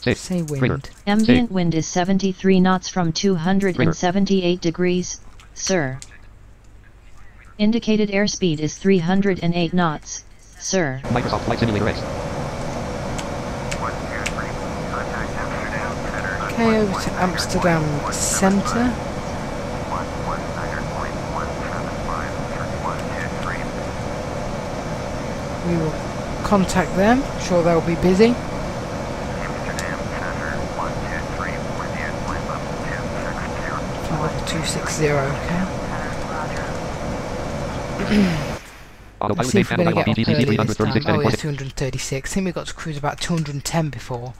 C: Save.
A: Say wind.
C: Greater.
D: Ambient wind is 73 knots from 278 degrees. Sir. Indicated airspeed is 308 knots. Sir.
C: Microsoft Flight Simulator X.
G: 123. Contact Amsterdam Center.
A: Okay, over to Amsterdam Centre.
G: 119.175.123.
A: We will contact them. I'm sure they'll be busy.
G: Amsterdam Center 123. Wind flight level 260.
A: 260, okay. Let's
C: Autopilot
A: see if
C: main
A: we're
C: panel
A: going to get
C: dialog
A: up early this time.
C: 336
A: Oh yeah,
C: edit
A: 236. I think we got to cruise about 210 before.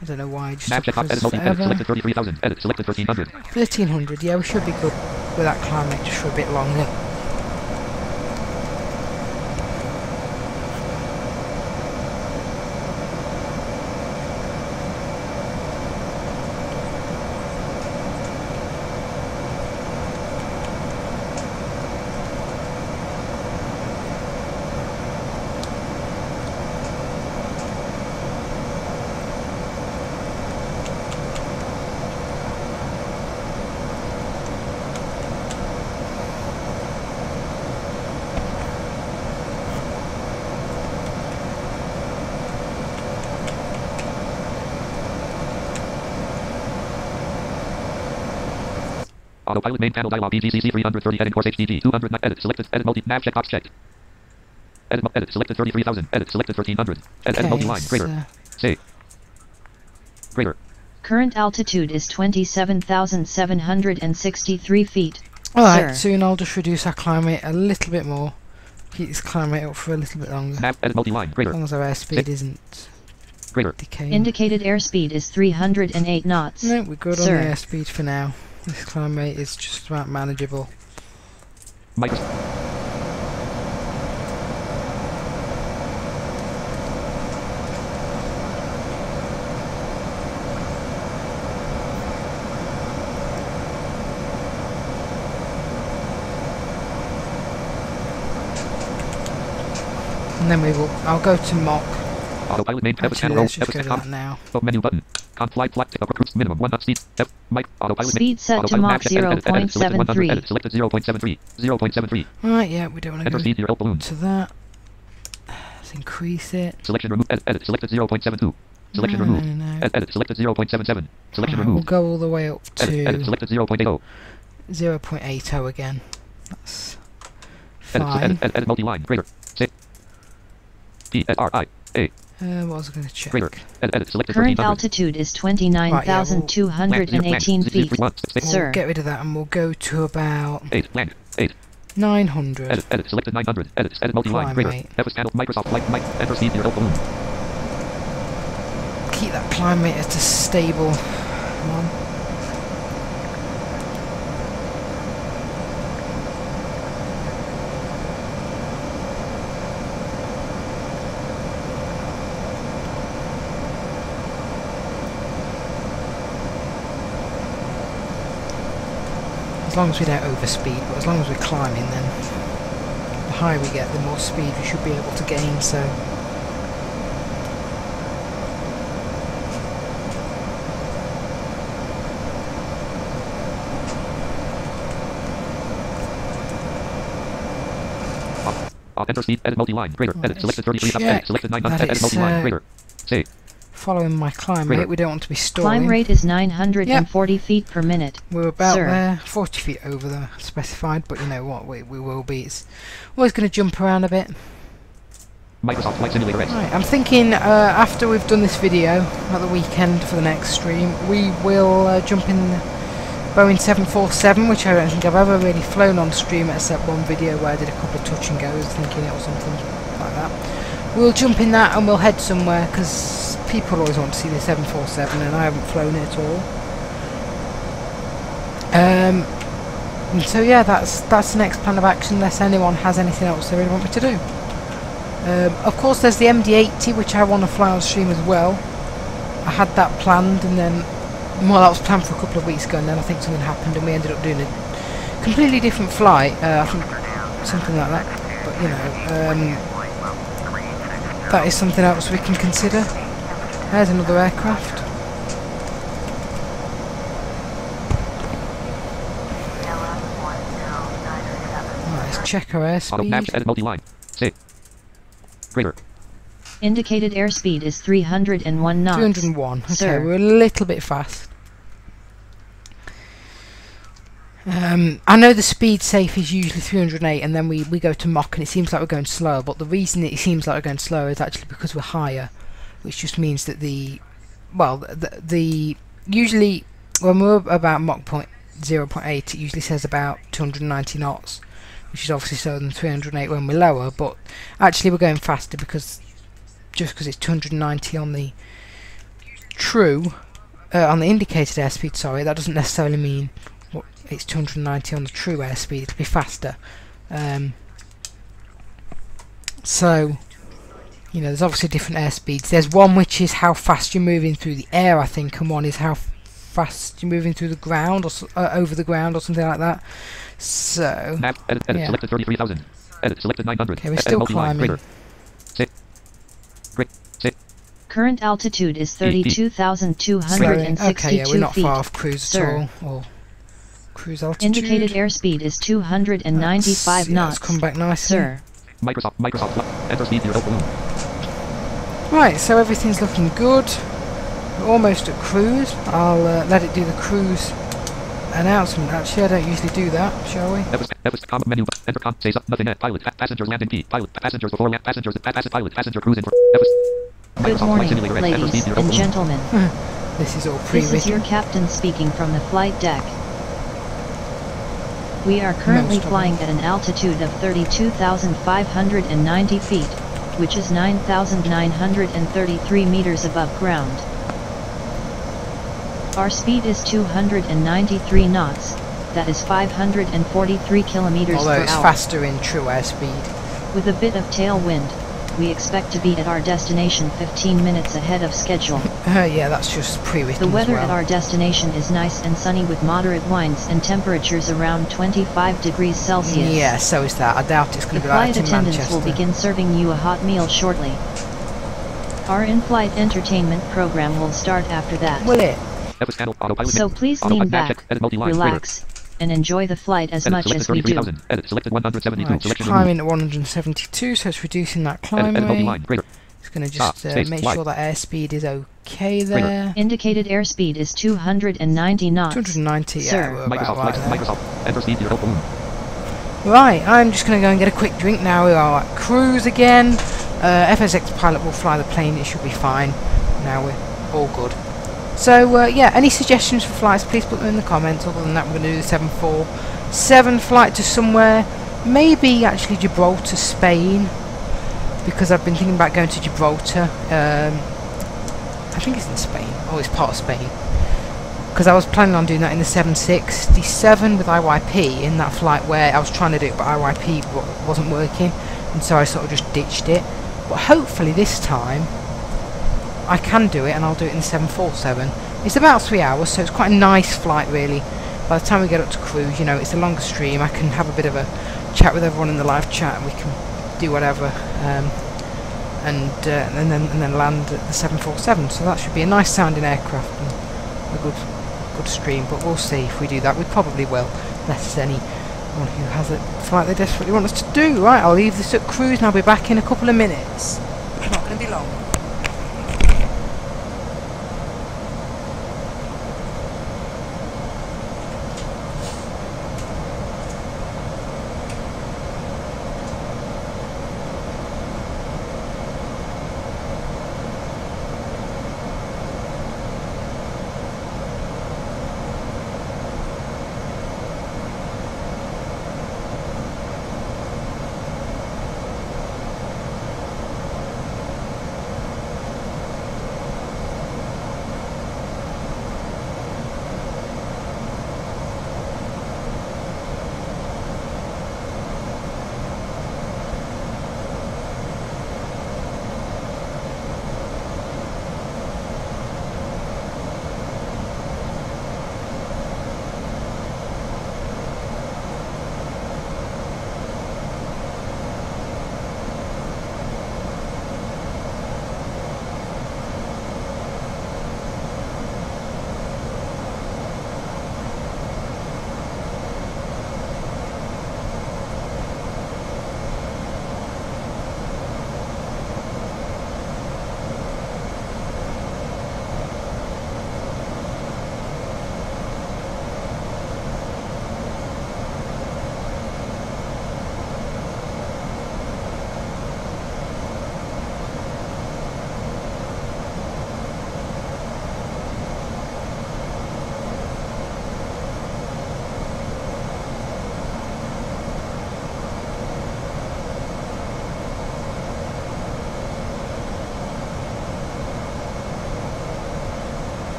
A: I don't know why. It just
C: map
A: took
C: checkbox.
A: us
C: Edit multi. Edit
A: forever.
C: selected 33,000. Edit selected 1300.
A: 1300, yeah, we should be good with that climate just for a bit longer.
C: Autopilot main panel dialog BGCC 330 heading course HDG 209 edit selected edit multi nav checkbox checked. Edit selected 33,000. Edit selected 1300. Edit multi-line. Greater. Save. Greater.
D: Current altitude is 27,763 feet.
A: Alright,
D: Sir.
A: soon I'll just reduce our climb rate a little bit more. Keep this climb rate up for a little bit longer.
C: Nav edit multi-line.
A: As
C: Greater.
A: long as our airspeed isn't
C: Greater.
A: decaying.
D: Indicated airspeed is 308 knots.
A: No, we're good on
D: Sir.
A: the airspeed for now. This climb rate is just about manageable.
C: Microsoft.
A: And then I'll go to mock.
C: Autopilot main
A: Actually,
C: panel roll.
A: let's just go to that now.
C: Menu button. Flight take up recruits minimum 1 knot speed. Mic autopilot
D: Speed set to Mach 0.73.
C: Edit selected 0.73. 0.73.
A: Right, yeah, we don't want to
C: Enter
A: go
C: speed your balloon.
A: to that. Let's increase it.
C: Selection remove. Edit selected 0.72. Selection
A: No,
C: removed.
A: no.
C: Edit selected 0.77. Selection
A: Alright, we'll
C: removed.
A: go all the way up
C: Edit
A: to
C: selected 0.80.
A: 0.80 again. That's fine.
C: Edit multi-line. Greater. Save. P-S-R-I-A.
A: What was I going to check?
C: Greater. Edit selected
D: Current
C: 1300.
D: altitude is 29,218 feet. Sir.
A: We'll get rid of that and we'll go to about
C: 8. Land. 8.
A: 900.
C: Edit selected 900. Edit multi-line.
A: Climb
C: Greater.
A: rate.
C: Fs panel. Microsoft Flight. Mic. Enter speed your balloon.
A: Keep that climb rate at a stable one. As long as we don't overspeed, but as long as we're climbing, then the higher we get, the more speed we should be able to gain. So
C: Enter speed. Edit multi-line. Greater.
A: Right,
C: Edit selected 33.
A: check
C: Edit selected 900.
A: that
C: Edit
A: it's,
C: multi-line. Greater. Save.
A: following my climb rate. We don't want to be stalling.
D: Climb rate is 940 feet per minute.
A: We're about
D: Sir.
A: there, 40 feet over the specified, but you know what, we will be. It's always going to jump around a bit.
C: Microsoft Flight Simulator X.
A: Right, I'm thinking after we've done this video at the weekend for the next stream, we will jump in Boeing 747, which I don't think I've ever really flown on stream except one video where I did a couple of touch and goes, thinking it or something like that. We'll jump in that and we'll head somewhere, because people always want to see the 747 and I haven't flown it at all. And so yeah, that's the next plan of action, unless anyone has anything else they really want me to do. Of course there's the MD-80, which I want to fly on stream as well. I had that planned, and then, well, that was planned for a couple of weeks ago, and then I think something happened and we ended up doing a completely different flight. I think something like that, but you know, that is something else we can consider. There's another aircraft. Right, let's check our airspeed.
C: Edit multi-line. Save. Greater.
D: Indicated airspeed is 301 knots.
A: 301. Okay,
D: Sir.
A: we're a little bit fast. I know the speed safe is usually 308, and then we go to Mach and it seems like we're going slower, but the reason it seems like we're going slower is actually because we're higher, which just means that the usually when we're about Mach 0.8 it usually says about 290 knots, which is obviously slower than 308 when we're lower, but actually we're going faster because it's 290 on the on the indicated airspeed, sorry, that doesn't necessarily mean it's 290 on the true airspeed. It'll be faster. So, you know, there's obviously different airspeeds. There's one which is how fast you're moving through the air, I think, and one is how fast you're moving through the ground, or over the ground, or something like that. So,
C: Edit,
A: yeah.
C: selected 33,000. Edit, selected 900.
A: Okay, we're still climbing.
D: Current altitude is 32,262
A: okay, yeah, we're not
D: feet.
A: far off cruise
D: Sir.
A: at all. Or cruise altitude.
D: Indicated airspeed is 295
A: yeah,
D: knots.
A: let's come back nicely.
D: Sir.
C: Microsoft. Enter speed 0 balloon.
A: Right, so everything's looking good. We're almost at cruise. I'll let it do the cruise announcement. Actually, I don't usually do that, shall we?
C: That was comma menu. Enter says up nothing. Pilot. Passenger landing key. Pilot. Passengers before land. Passengers. Pilot. Passenger cruising.
D: Good morning, ladies and gentlemen.
A: This is all
D: This
A: pre-written.
D: is your captain speaking from the flight deck. We are currently flying at an altitude of 32,590 feet, which is 9,933 meters above ground. Our speed is 293 knots, that is 543 kilometers
A: Although
D: per
A: it's
D: hour.
A: faster in true airspeed.
D: With a bit of tailwind, we expect to be at our destination 15 minutes ahead of schedule.
A: Yeah, that's just pre-written.
D: The weather
A: as well.
D: at our destination is nice and sunny with moderate winds and temperatures around 25 degrees Celsius.
A: Yeah, so is that. I doubt it's going to
D: The
A: be like
D: flight
A: that in
D: attendants
A: Manchester.
D: will begin serving you a hot meal shortly. Our in-flight entertainment program will start after that.
A: Will it?
D: So please lean back, relax, and enjoy the flight as much as we do.
C: Edit, selected 172.
A: Right, it's
C: Selection
A: climbing at 172, so it's reducing that climb rate. It's going to just make sure that airspeed is okay there.
D: Indicated airspeed is 290 knots.
A: 290, yeah,
D: Sir.
A: we're about right there.
C: Microsoft. Enter speed 0 balloon.
A: Right, I'm just going to go and get a quick drink now. We are at cruise again. FSX pilot will fly the plane, it should be fine. Now we're all good. So, yeah, any suggestions for flights, please put them in the comments. Other than that, we're going to do the 747 flight to somewhere, maybe actually Gibraltar, Spain, because I've been thinking about going to Gibraltar. I think it's in Spain, or it's part of Spain, because I was planning on doing that in the 767 with IYP, in that flight where I was trying to do it but IYP wasn't working, and so I sort of just ditched it. But hopefully this time I can do it, and I'll do it in the 747. It's about 3 hours, so it's quite a nice flight really. By the time we get up to cruise, you know, it's a longer stream. I can have a bit of a chat with everyone in the live chat, and we can do whatever, and then land at the 747. So that should be a nice sounding aircraft and a good stream. But we'll see if we do that. We probably will, unless there's anyone who has a flight they desperately want us to do. Right, I'll leave this at cruise, and I'll be back in a couple of minutes. It's not going to be long.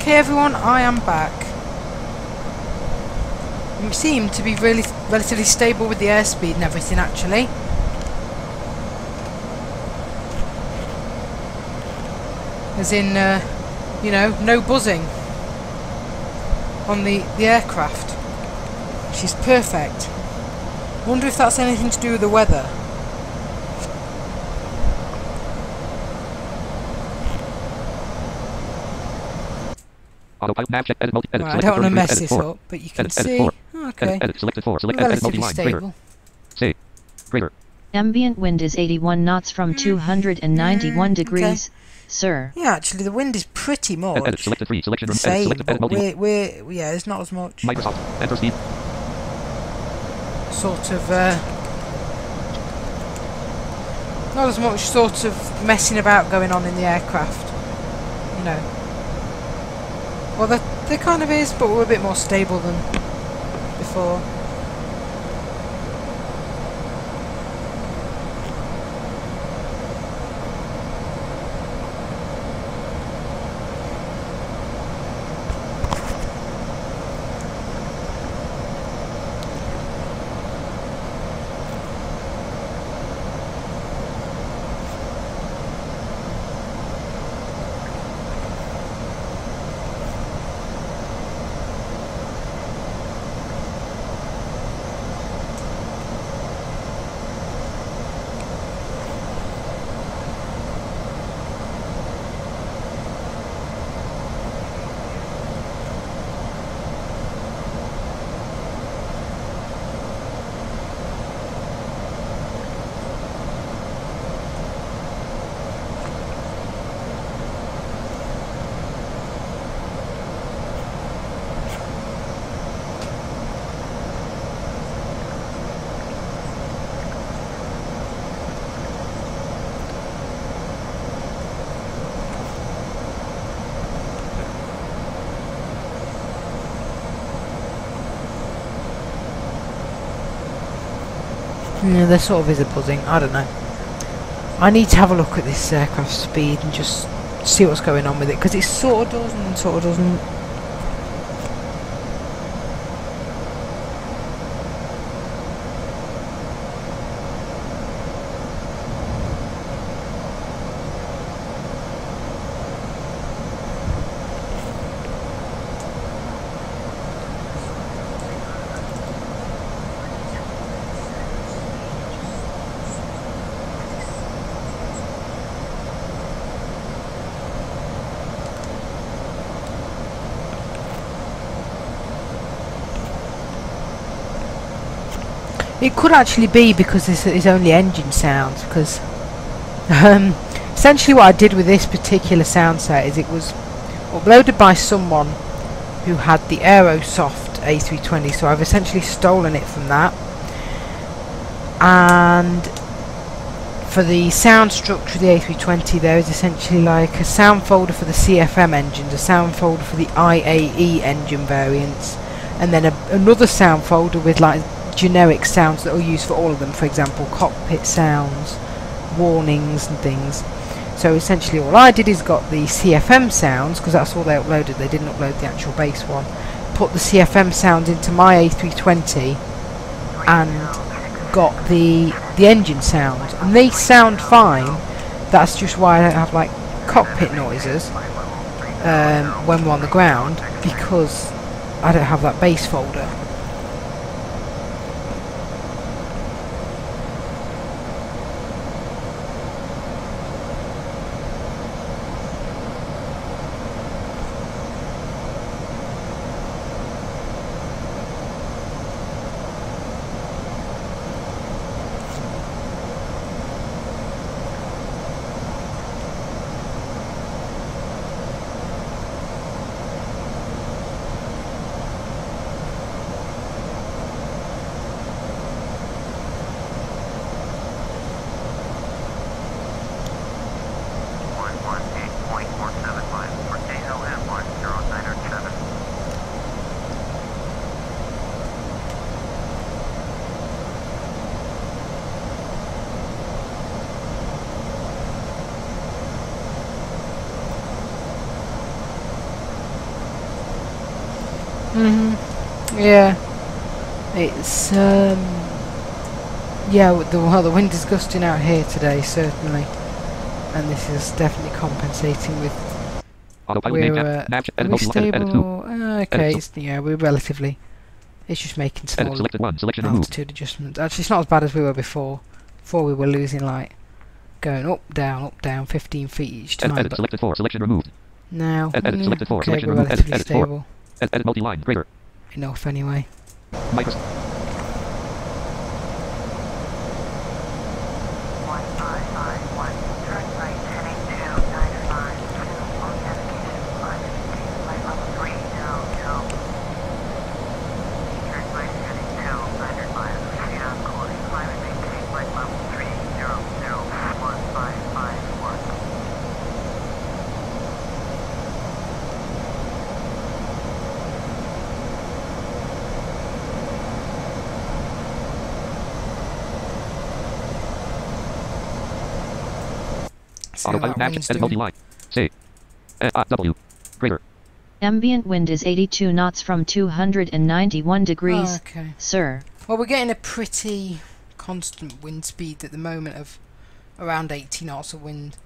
A: Okay everyone, I am back. You seem to be really relatively stable with the airspeed and everything actually. As in, you know, no buzzing on the aircraft. She's perfect. Wonder if that's anything to do with the weather.
C: Autopilot nav check, edit multi, edit,
A: Right, I
C: select
A: don't want to
C: 33,
A: mess
C: edit
A: this
C: 4.
A: up, but you can
C: Edit,
A: see.
C: edit 4.
A: Okay.
C: Edit, selected 4, select, edit
A: Relatively
C: multi-line, greater.
A: stable.
C: Save. Greater.
D: Ambient wind is 81 knots from 291 degrees, sir.
A: Yeah, actually the wind is pretty much
C: Edit, selected 3, selection
A: the
C: room,
A: same,
C: edit, selected, edit
A: but
C: multi.
A: we're yeah, it's not as much
C: Microsoft, enter speed.
A: sort of not as much sort of messing about going on in the aircraft, you know. Well, there kind of is, but we're a bit more stable than before. Yeah, there sort of is a buzzing. I don't know. I need to have a look at this aircraft speed and just see what's going on with it, because it sort of does and sort of doesn't. It could actually be because this is only engine sounds, because essentially what I did with this particular sound set is it was uploaded by someone who had the Aerosoft A320, so I've essentially stolen it from that. And for the sound structure of the A320 there is essentially like a sound folder for the CFM engines, a sound folder for the IAE engine variants, and then another sound folder with like generic sounds that are used for all of them, for example cockpit sounds, warnings and things. So essentially all I did is got the CFM sounds, because that's all they uploaded, they didn't upload the actual base one, put the CFM sounds into my A320 and got the engine sounds, and they sound fine. That's just why I don't have like cockpit noises when we're on the ground, because I don't have that base folder. Yeah. It's yeah. The wind is gusting out here today, certainly, and this is definitely compensating with.
C: Autopilot
A: We're are we stable? Okay, we're relatively. It's just making small
C: selected one. Selection removed.
A: altitude adjustments. Actually, it's not as bad as we were before. Before we were losing like going up, down, 15 feet each time.
C: Edit selected 4. Selection removed.
A: Now,
C: Edit selected 4.
A: okay,
C: Selection
A: we're
C: removed.
A: relatively
C: Edit 4.
A: stable.
C: Edit multi-line. Greater.
A: Enough anyway.
C: Microsoft.
G: 1551, turn right heading 2952, on navigation 515, flight level 300. Turn right heading 200 miles, proceed on course, climb and maintain flight level 3001551.
C: Autopilot match. Edit multi-line. C. W. Greater.
D: Ambient wind is 82 knots from 291 degrees,
A: Okay.
D: sir.
A: Well, we're getting a pretty constant wind speed at the moment of around 80 knots of wind.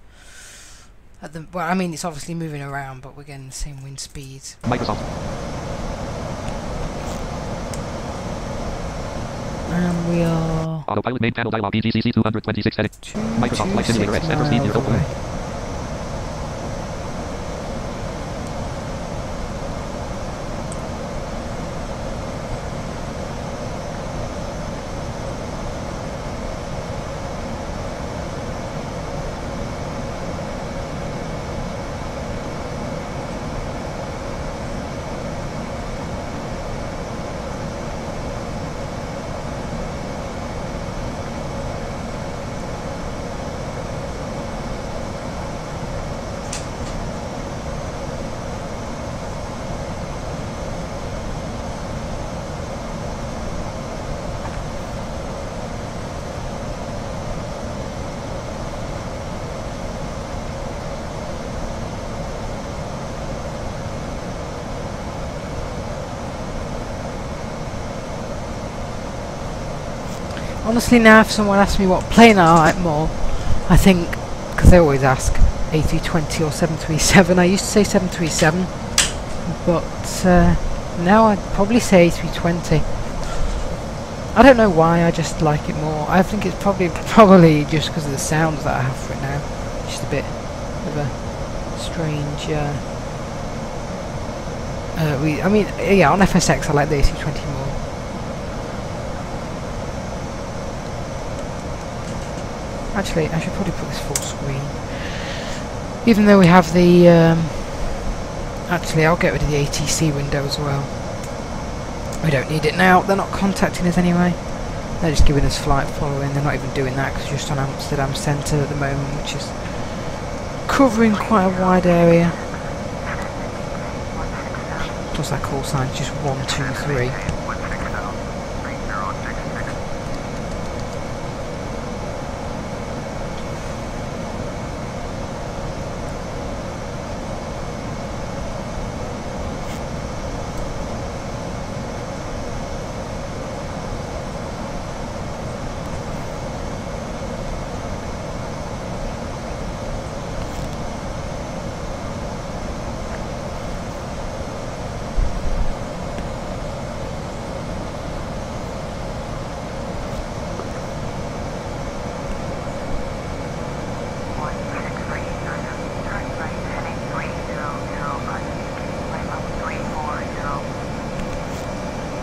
A: Well, I mean, it's obviously moving around, but we're getting the same wind speeds.
C: Microsoft.
A: And we are
C: Autopilot main panel dialog EGCC 226 heading. Microsoft Flight Simulator X. Enter speed near open.
A: Honestly, now if someone asks me what plane I like more, I think, because they always ask, A320 or 737. I used to say 737, but now I'd probably say A320. I don't know why, I just like it more. I think it's probably just because of the sounds that I have for it now. Just a bit of a strange. I mean, yeah, on FSX I like the A320 more. Actually, I should probably put this full screen. Even though we have the... actually, I'll get rid of the ATC window as well. We don't need it now. They're not contacting us anyway. They're just giving us flight following. They're not even doing that because we're just on Amsterdam Centre at the moment, which is covering quite a wide area. Plus that call sign is just 123.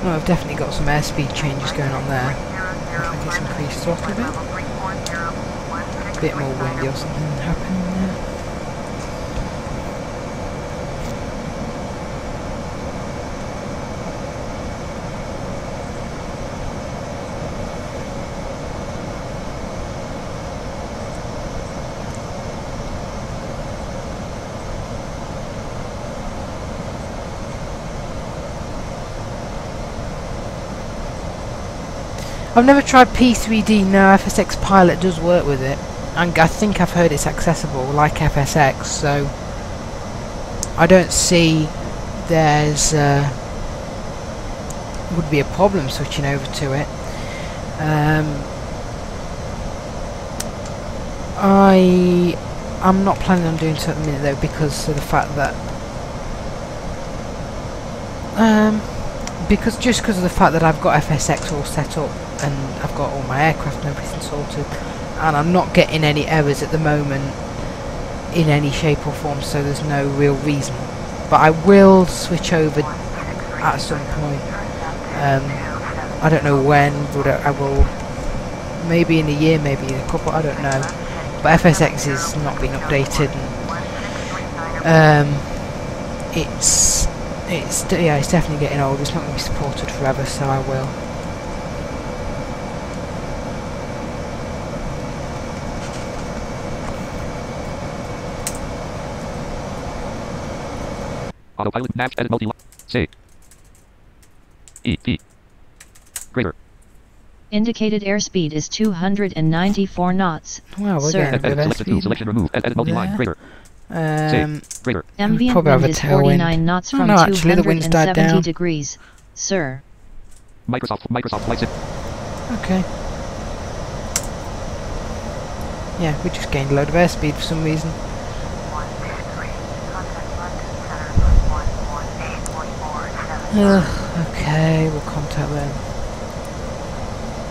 A: No, I've definitely got some airspeed changes going on there. I guess increase throttle a bit. A bit more windy or something happening there. I've never tried P3D, no, FSX Pilot does work with it, and I think I've heard it's accessible like FSX, so I don't see there's would be a problem switching over to it. I'm not planning on doing so at the minute though, because of the fact that because of the fact that I've got FSX all set up and I've got all my aircraft and everything sorted, and I'm not getting any errors at the moment in any shape or form, so there's no real reason. But I will switch over at some point. I don't know when, but I will. Maybe in a year, maybe in a couple. I don't know. But FSX is not being updated, and it's definitely getting old. It's not going to be supported forever, so I will.
C: Autopilot nav edit multi say EP greater.
D: Indicated airspeed is 294 knots.
A: Wow, we're
D: Sir.
A: getting a bit of
C: Select
A: airspeed.
C: selection remove edit multi-line greater. Greater.
D: Ambient
A: probably have
D: wind
A: a
D: is
A: tailwind.
D: 49 knots
A: Oh,
D: from
A: no, actually, the wind's died
D: 270
A: down.
D: degrees. Sir.
C: Microsoft Flight Sim.
A: Okay. Yeah, we just gained a load of airspeed for some reason. Okay, we'll contact them.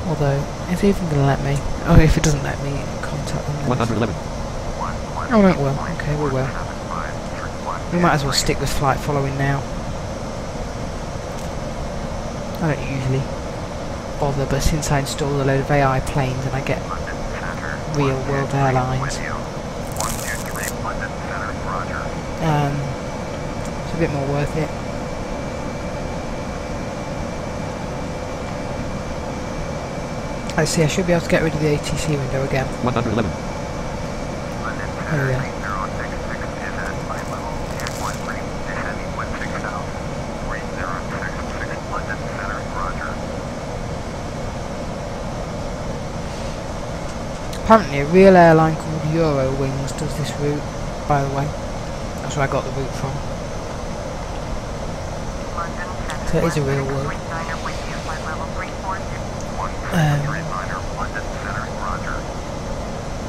A: Although, is it even going to let me? Oh, if it doesn't let me contact them, then
C: 111.
A: oh, it will. Okay, we will. We might as well stick with flight following now. I don't usually bother, but since I installed a load of AI planes and I get real world airlines, it's a bit more worth it. I see, I should be able to get rid of the ATC window again.
C: 111.
A: There we go. Apparently a real airline called Eurowings does this route, by the way. That's where I got the route from. So it is a real word.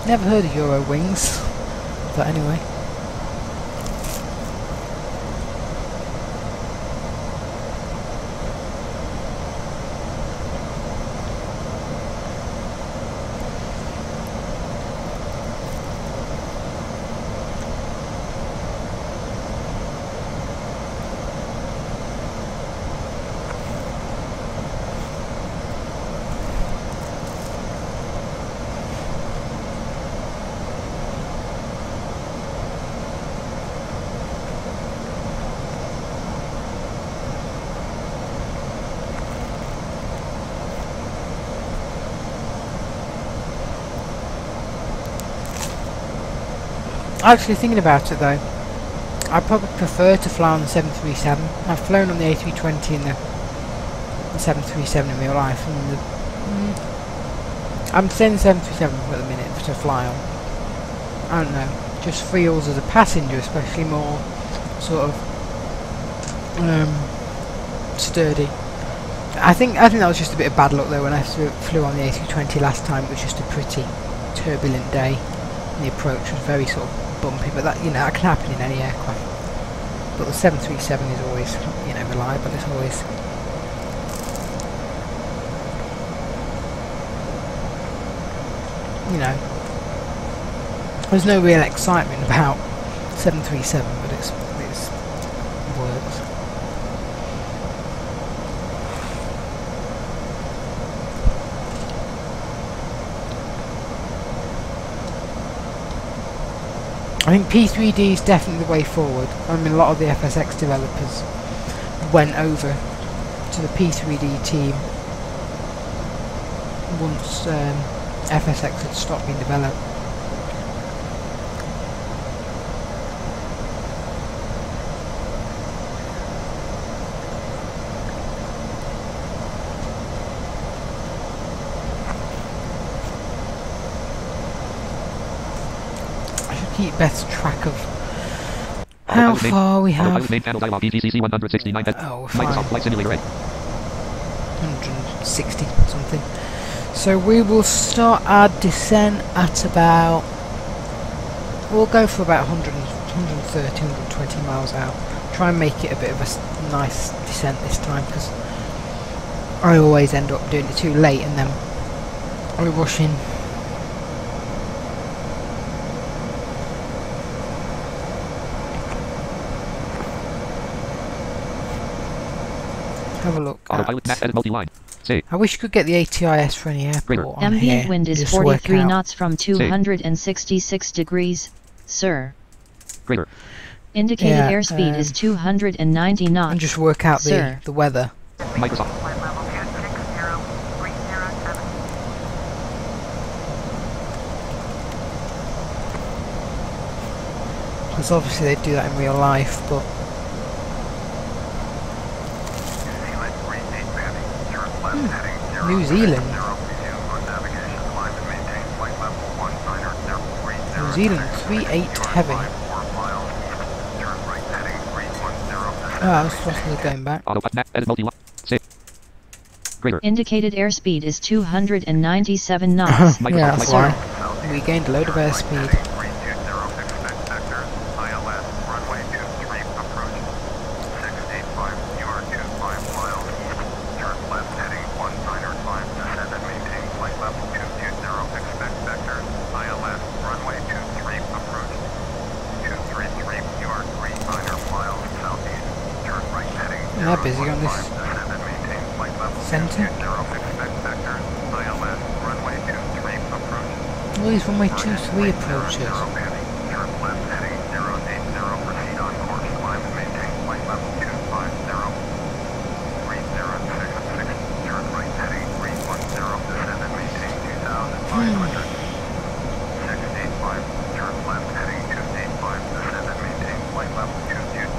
A: Never heard of Eurowings, but anyway. Actually, thinking about it though, I probably prefer to fly on the 737. I've flown on the A320 and the 737 in real life, and I'm saying the 737 at the minute to fly on. I don't know, just feels as a passenger, especially more sort of sturdy. I think that was just a bit of bad luck though when I flew on the A320 last time. It was just a pretty turbulent day. The approach was very sort of bumpy, but that, you know, that can happen in any aircraft. But the 737 is always, you know, reliable. It's always you know, there's no real excitement about 737, but it works. I think P3D is definitely the way forward. I mean, a lot of the FSX developers went over to the P3D team once FSX had stopped being developed. Keep better track of how far we have.
C: Main panel dialog ETCC 169.
A: Oh, we're fine.
C: Microsoft Flight Simulator.
A: 160 something. So we will start our descent at about, we'll go for about 130, 120 miles out. Try and make it a bit of a nice descent this time, because I always end up doing it too late and then I rush in. Have a look.
C: Autopilot map edit multi-line. Save.
A: I wish you could get the ATIS for any airport on here.
D: Ambient wind is
A: Just work
D: 43
A: out.
D: knots from 266 degrees, sir.
C: Greater.
D: Indicated
A: Yeah,
D: airspeed is 290 knots.
A: And just work out
D: sir.
A: the weather.
C: Microsoft.
G: Flight level is 60307.
A: Because obviously they do that in real life, but
G: Zealand 38 banding. Turn left heading 0.
A: New Zealand.
G: 0. Resume on navigation. Climb and maintain flight level 19
A: New Zealand 38 heavy.
G: 4 miles east. Turn right heading 310.
A: Oh, I was possibly going back.
C: Autopilot map edit multi-line. Save. Greater.
D: Indicated airspeed is 297 knots.
A: Yeah, that's
D: sir.
A: why. We gained a load of airspeed.
G: 320, expect vectors, ILS, runway 23, approach 685, you are 25 miles east, turn left heading 195, descend and maintain flight level 220, expect vectors, ILS, runway 23, approach 233, you are 39 miles southeast, turn right heading
A: Yeah, busy on this
G: 015, descend and maintain flight level
A: centre.
G: 220, expect vectors, ILS, runway 23, approach
A: All these runway 23 approaches.
G: Turn left heading 080, proceed on course, climb and maintain flight level 250, 3066, turn right heading 310, descend and maintain 2500, 685, turn left heading 285, descend and maintain flight level 220.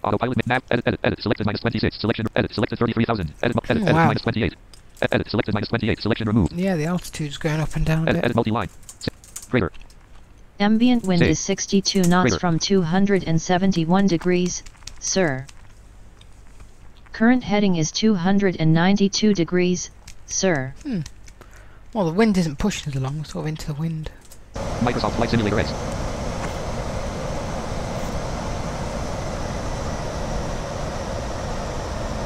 C: Autopilot map edit selected -26 selection edit selected 33,000 edit
A: Wow.
C: -28 edit selected -28 selection removed
A: Yeah, the altitude's going up and down a bit.
C: edit multi-line. Greater.
D: Ambient wind
C: Save.
D: is 62 knots
C: Greater.
D: from 271 degrees, sir. Current heading is 292 degrees, sir.
A: Well, the wind isn't pushing us along, we're sort of into the wind.
C: Microsoft Flight Simulator X.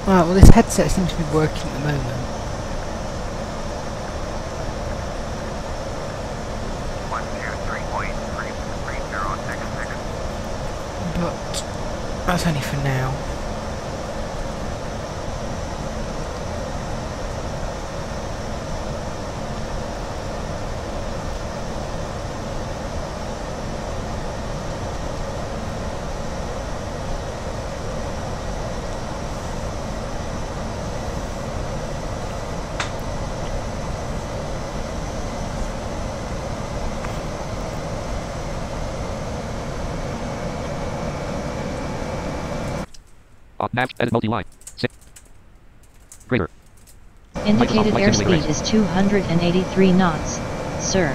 A: Right, well this headset seems to be working at the moment.
G: 123.3066.
A: But that's only for now.
C: Nav edit multi-line. Greater.
D: Indicated
C: Flight Simulator
D: airspeed is 283 knots, sir.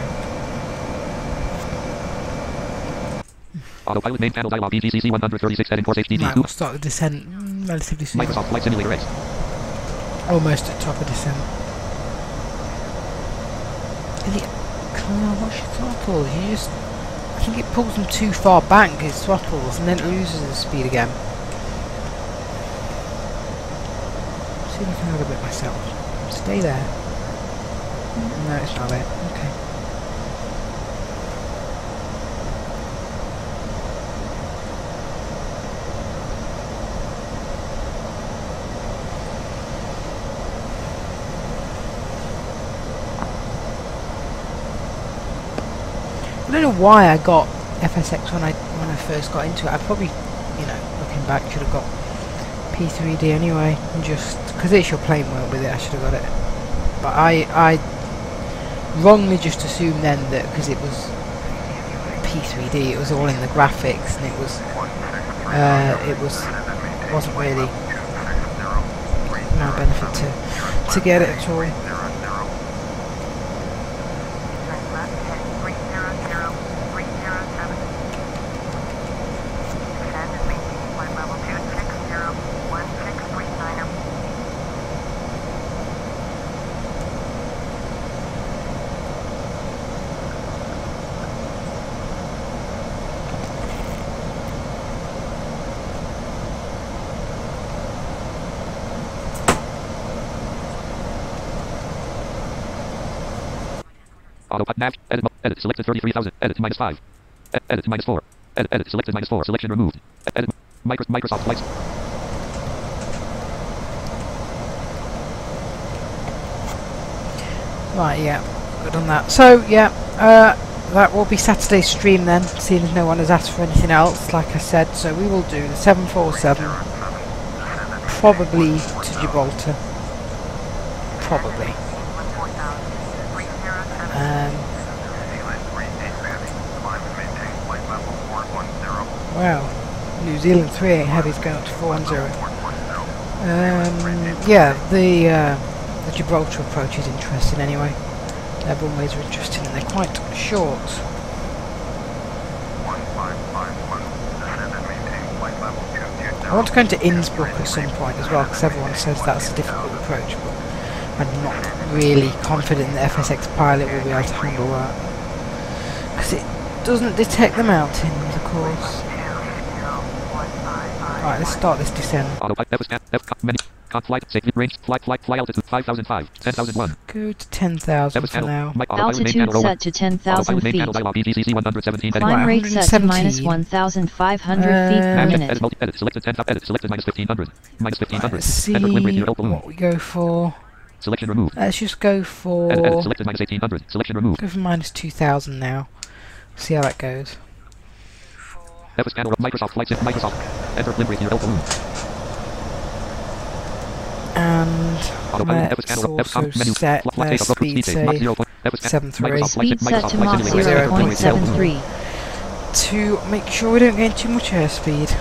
C: Autopilot main panel dialog EGCC 136 heading course
A: Right,
C: HDD2.
A: we'll start the descent relatively soon.
C: Microsoft Flight Simulator X.
A: Almost at top of descent. What's your throttle? You just... I think it pulls them too far back, it throttles, and then it loses the speed again. See if I can have a bit myself. Stay there. No, it's not there. Okay. I don't know why I got FSX when I first got into it. I probably, you know, looking back, should have got P3D anyway, and just because it's your playing world with it, I should have got it. But I wrongly just assumed then that because it was P3D, it was all in the graphics, and it wasn't really no benefit to get it at all.
C: Autopilot nav. Edit selected 33,000. Edit -5. Edit -4. Edit selected -4. Selection removed. Edit Microsoft Flights.
A: Right, yeah, good on that. So yeah, that will be Saturday's stream then, seeing as no one has asked for anything else, like I said. So we will do the 747, probably to Gibraltar. Probably. Wow, New Zealand 38 Heavy's going up to 410. Yeah, the Gibraltar approach is interesting anyway. Their runways are interesting and they're quite short. I want to go into Innsbruck at some point as well, because everyone says that's a difficult approach, but I'm not really confident that FSX Pilot will be able to handle that, because it doesn't detect the mountains, of course. Right, let's start this descent.
C: Fly altitude 5,005, 10,001.
A: Go to 10,000 for now.
D: Altitude set to 10,000 feet. Climb rate set to minus 1,500 feet per minute.
C: Selected 10, edit selected -1500. -1500.
A: Let's see what we go for.
C: Selection removed.
A: Let's just go for...
C: Edit selected -1800. Selection removed.
A: Go for -2,000 now. See how that goes.
C: Microsoft Flight Sim. Microsoft. Enter Limerick your balloon.
A: And let's also set their speed, say, 7.3.
D: Speed set to Mach 0.73.
A: To make sure we don't gain too much airspeed.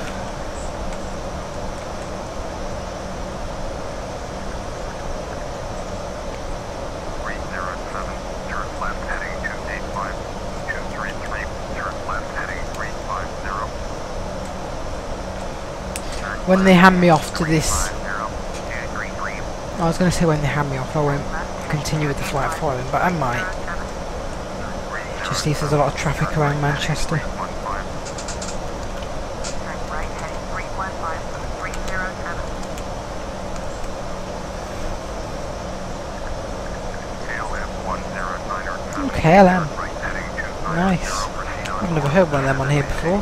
A: When they hand me off to this... I was going to say when they hand me off I won't continue with the flight following, but I might. Just see if there's a lot of traffic around Manchester. Okay, LM. Nice. I've never heard one of them on here before.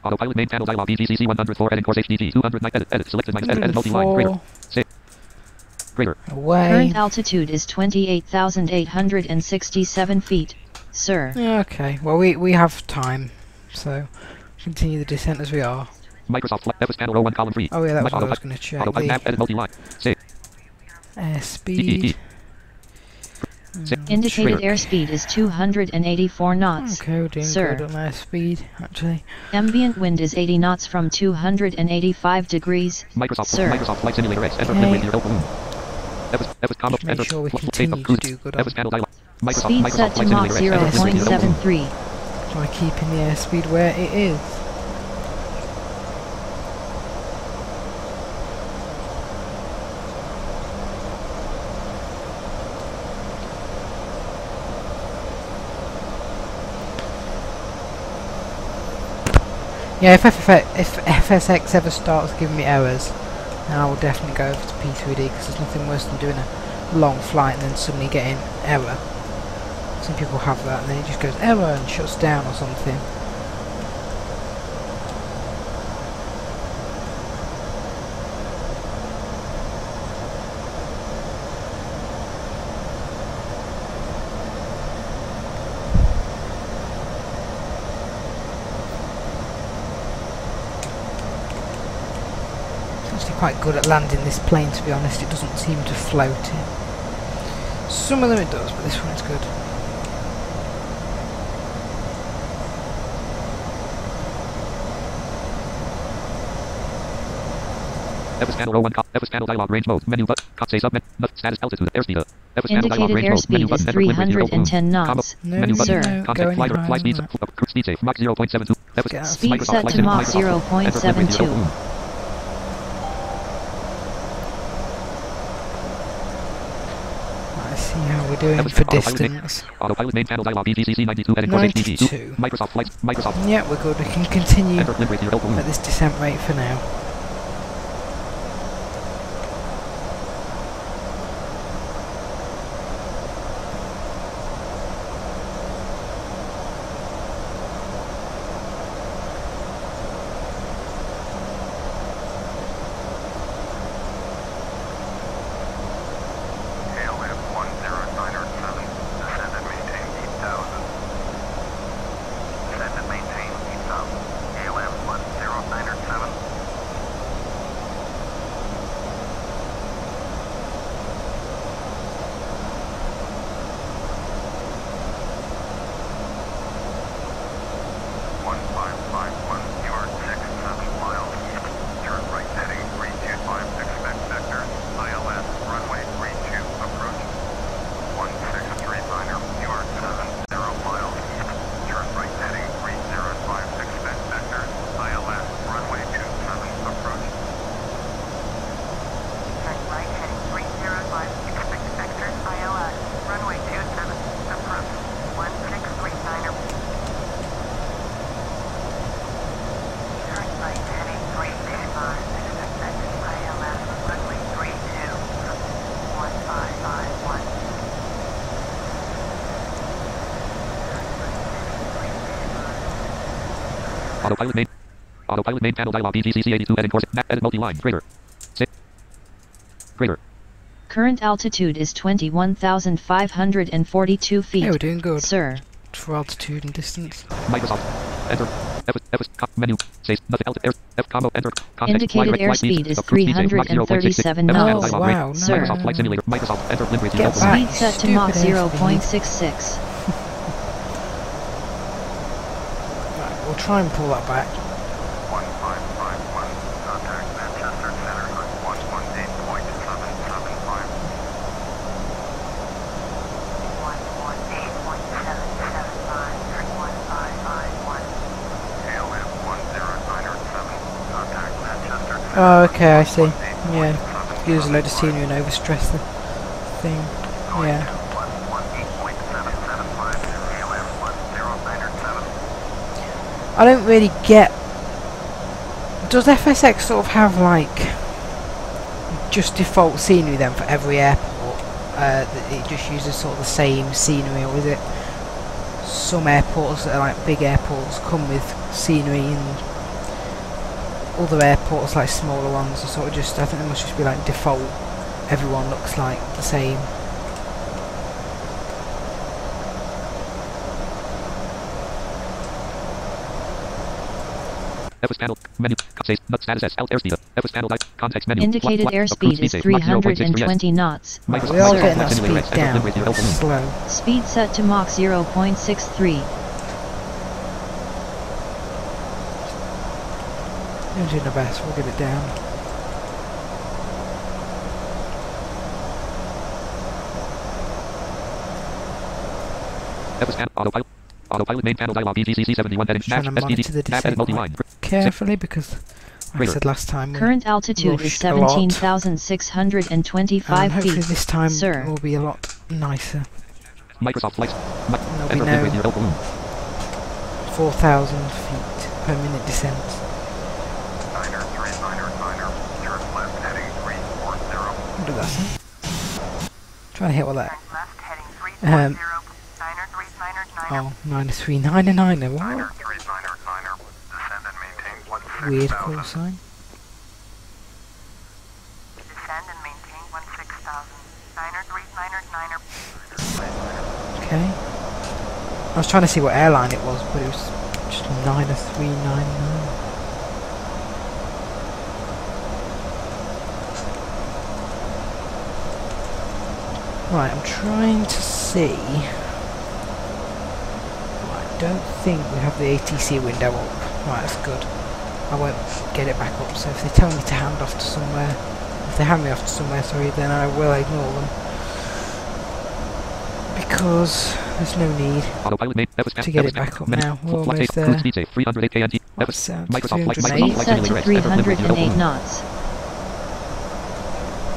C: Autopilot main panel dialog EGCC 104 heading course HDG 209 edit selected edit multi-line greater. Save. Greater.
A: Away.
D: Current altitude is 28,867 feet, sir.
A: Okay, well we have time, so continue the descent as we are.
C: Microsoft Flight Epis panel 01 column 3.
A: Oh yeah, that was what I was going to check.
C: Autopilot nav edit multi-line. Save.
A: Airspeed.
D: Indicated airspeed is 284 knots.
A: Okay, we're doing
D: Sir.
A: good on airspeed, actually.
D: Ambient wind is 80 knots from 285 degrees. Sir.
C: Microsoft Flight Simulator X. Enter
A: Okay.
C: Linway 0 balloon. Combo.
A: Just make
C: Enter.
A: sure we
C: Tape
A: continue
C: of
A: to
C: cruise.
A: do good on.
C: Panel dialog.
D: Speed set to Mach
C: Flight Simulator X. Enter Linway 0 balloon.
D: 0.73.
A: Try keeping the airspeed where it is. Yeah, if FSX ever starts giving me errors, then I will definitely go over to P3D, because there's nothing worse than doing a long flight and then suddenly getting error. Some people have that and then it just goes error and shuts down or something. Quite good at landing this plane, to be honest. It doesn't seem to float it. Some of them it does, but this one's good.
C: FS panel 01. FS panel dialog range mode. Menu button. Say submit. Status altitude. Airspeed. FS panel dialog
D: Indicated
C: range mode. Menu
D: airspeed
C: button.
D: is
C: Enter Linway 0 balloon.
D: 310
C: Combo.
D: knots.
A: No,
C: Menu button.
D: Sir.
A: no,
C: Contact
A: go any
C: flight speed.
A: higher.
C: Cruise speed safe. Mach 0.72.
A: Get
D: Speed
C: Microsoft
D: set
C: Flight
D: to
C: Sim.
D: Mach
C: Enter Linway 0
D: 0.72.
C: balloon.
A: Let's see how we're doing for distance.
C: Autopilot main panel dialog. EGCC 92. Edit course HDD.
A: 92.
C: Microsoft Flight. Microsoft.
A: Yeah, we're good. We can continue
C: Enter Linway 0 balloon.
A: at this descent rate for now.
G: KLM 10907, descend and maintain 8,000. Descend and maintain 8,000. KLM 10907. You are 6-7 miles east. Turn right heading 325. Expect vector. ILS runway 32 approach. 1639er. You are 70 miles east. Turn right heading 305. Expect vector. ILS runway 27 approach. Turn right heading 305. Expect vector. ILS runway 27 approach. 1639er. Turn right heading 325. Expect vector. ILS runway 32. 1551.
C: Autopilot main panel dialog. EGCC 82. Edit course. Edit multi-line. Greater. Greater.
D: Current altitude is 21,542 feet.
A: Yeah, we're doing good
D: Sir.
A: for altitude and distance.
C: Microsoft. Enter. Menu. Say nothing else. F combo. Enter. Context.
D: Indicated airspeed is 337 knots.
A: Oh, wow, no.
D: Sir.
C: Microsoft Flight Simulator. Microsoft. Enter. Linway 0
A: Get
C: balloon.
A: back.
D: Speed set to Mach
A: Stupid airspeed.
D: 0.66.
A: Right, we'll try and pull that back.
G: 1551. Contact Manchester Center on 118.775. 118.775. Turn 1551. KLM 10907. Contact Manchester Center.
A: Oh, okay, I see. Yeah,
G: 118.775.
A: use a load of scenery and overstress the thing. Yeah.
G: 118.775. KLM 10907.
A: I don't really get... Does FSX sort of have, like, just default scenery then for every airport? That it just uses sort of the same scenery, or is it some airports that are like big airports come with scenery and other airports like smaller ones are sort of just, I think they must just be like default, everyone looks like the same.
C: FS panel. Menu. Say not status as alt airspeed. FS panel. Context menu.
D: Indicated airspeed is 320 knots.
A: Right, we are
D: Sir.
A: getting that speed down. It's slow.
D: Speed set to Mach 0.63.
A: We're doing our best, we'll get it down.
C: Autopilot. Autopilot main panel dialog EGCC 71 heading
A: Trying to monitor the descent carefully because, like I said last time, we
D: Current altitude is
A: rushed a lot.
D: 17,625
A: and hopefully
D: feet.
A: this time
D: Sir.
A: it will be a lot nicer.
C: Microsoft flights.
A: There'll be no 4,000 feet per minute descent.
G: Niner 39er, turn left heading 340.
A: What did that say? Trying to hit all that.
G: Turn left heading 340. Niner 39er.
A: Oh, 9399. What?
G: Niner 39er. Descend and maintain 16,000.
A: Weird call sign.
G: Descend and maintain 16,000. Niner 39er.
A: Okay. I was trying to see what airline it was, but it was just 9399. Right, I'm trying to see. I don't think we have the ATC window up. Right, that's good. I won't get it back up, so if they tell me to hand off to somewhere, if they hand me off to somewhere, sorry, then I will ignore them. Because there's no need to get it back up now. We're almost there. What's that? 308
D: Speed set to 308 knots.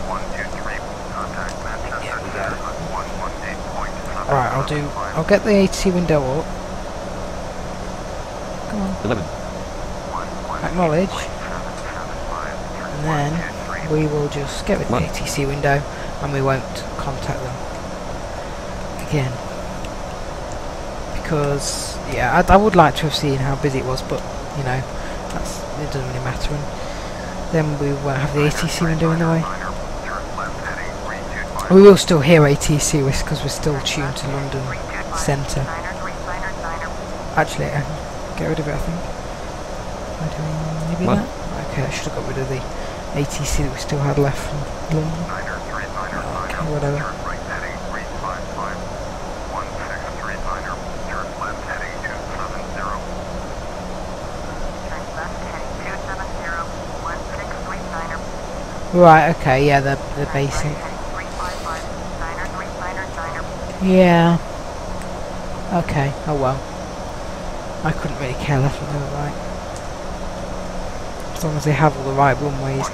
G: 123. Contact Manchester.
A: Yeah, we got it.
G: 118.7.
A: Alright, I'll get the ATC window up. Come on.
C: 11.
A: Acknowledge. And then we will just get rid of the ATC window and we won't contact them again. Because, yeah, I would like to have seen how busy it was, but, you know, it doesn't really matter. And then we won't have the ATC window in the way. We will still hear ATC because we're still tuned to London Centre. Actually, I can get rid of it, I think. Am I doing maybe that? Okay, I should have got rid of the ATC that we still had left from London. Okay, whatever. Right, okay, yeah, the basic. Yeah. Okay, oh well. I couldn't really care left and right. As long as they have all the right runways.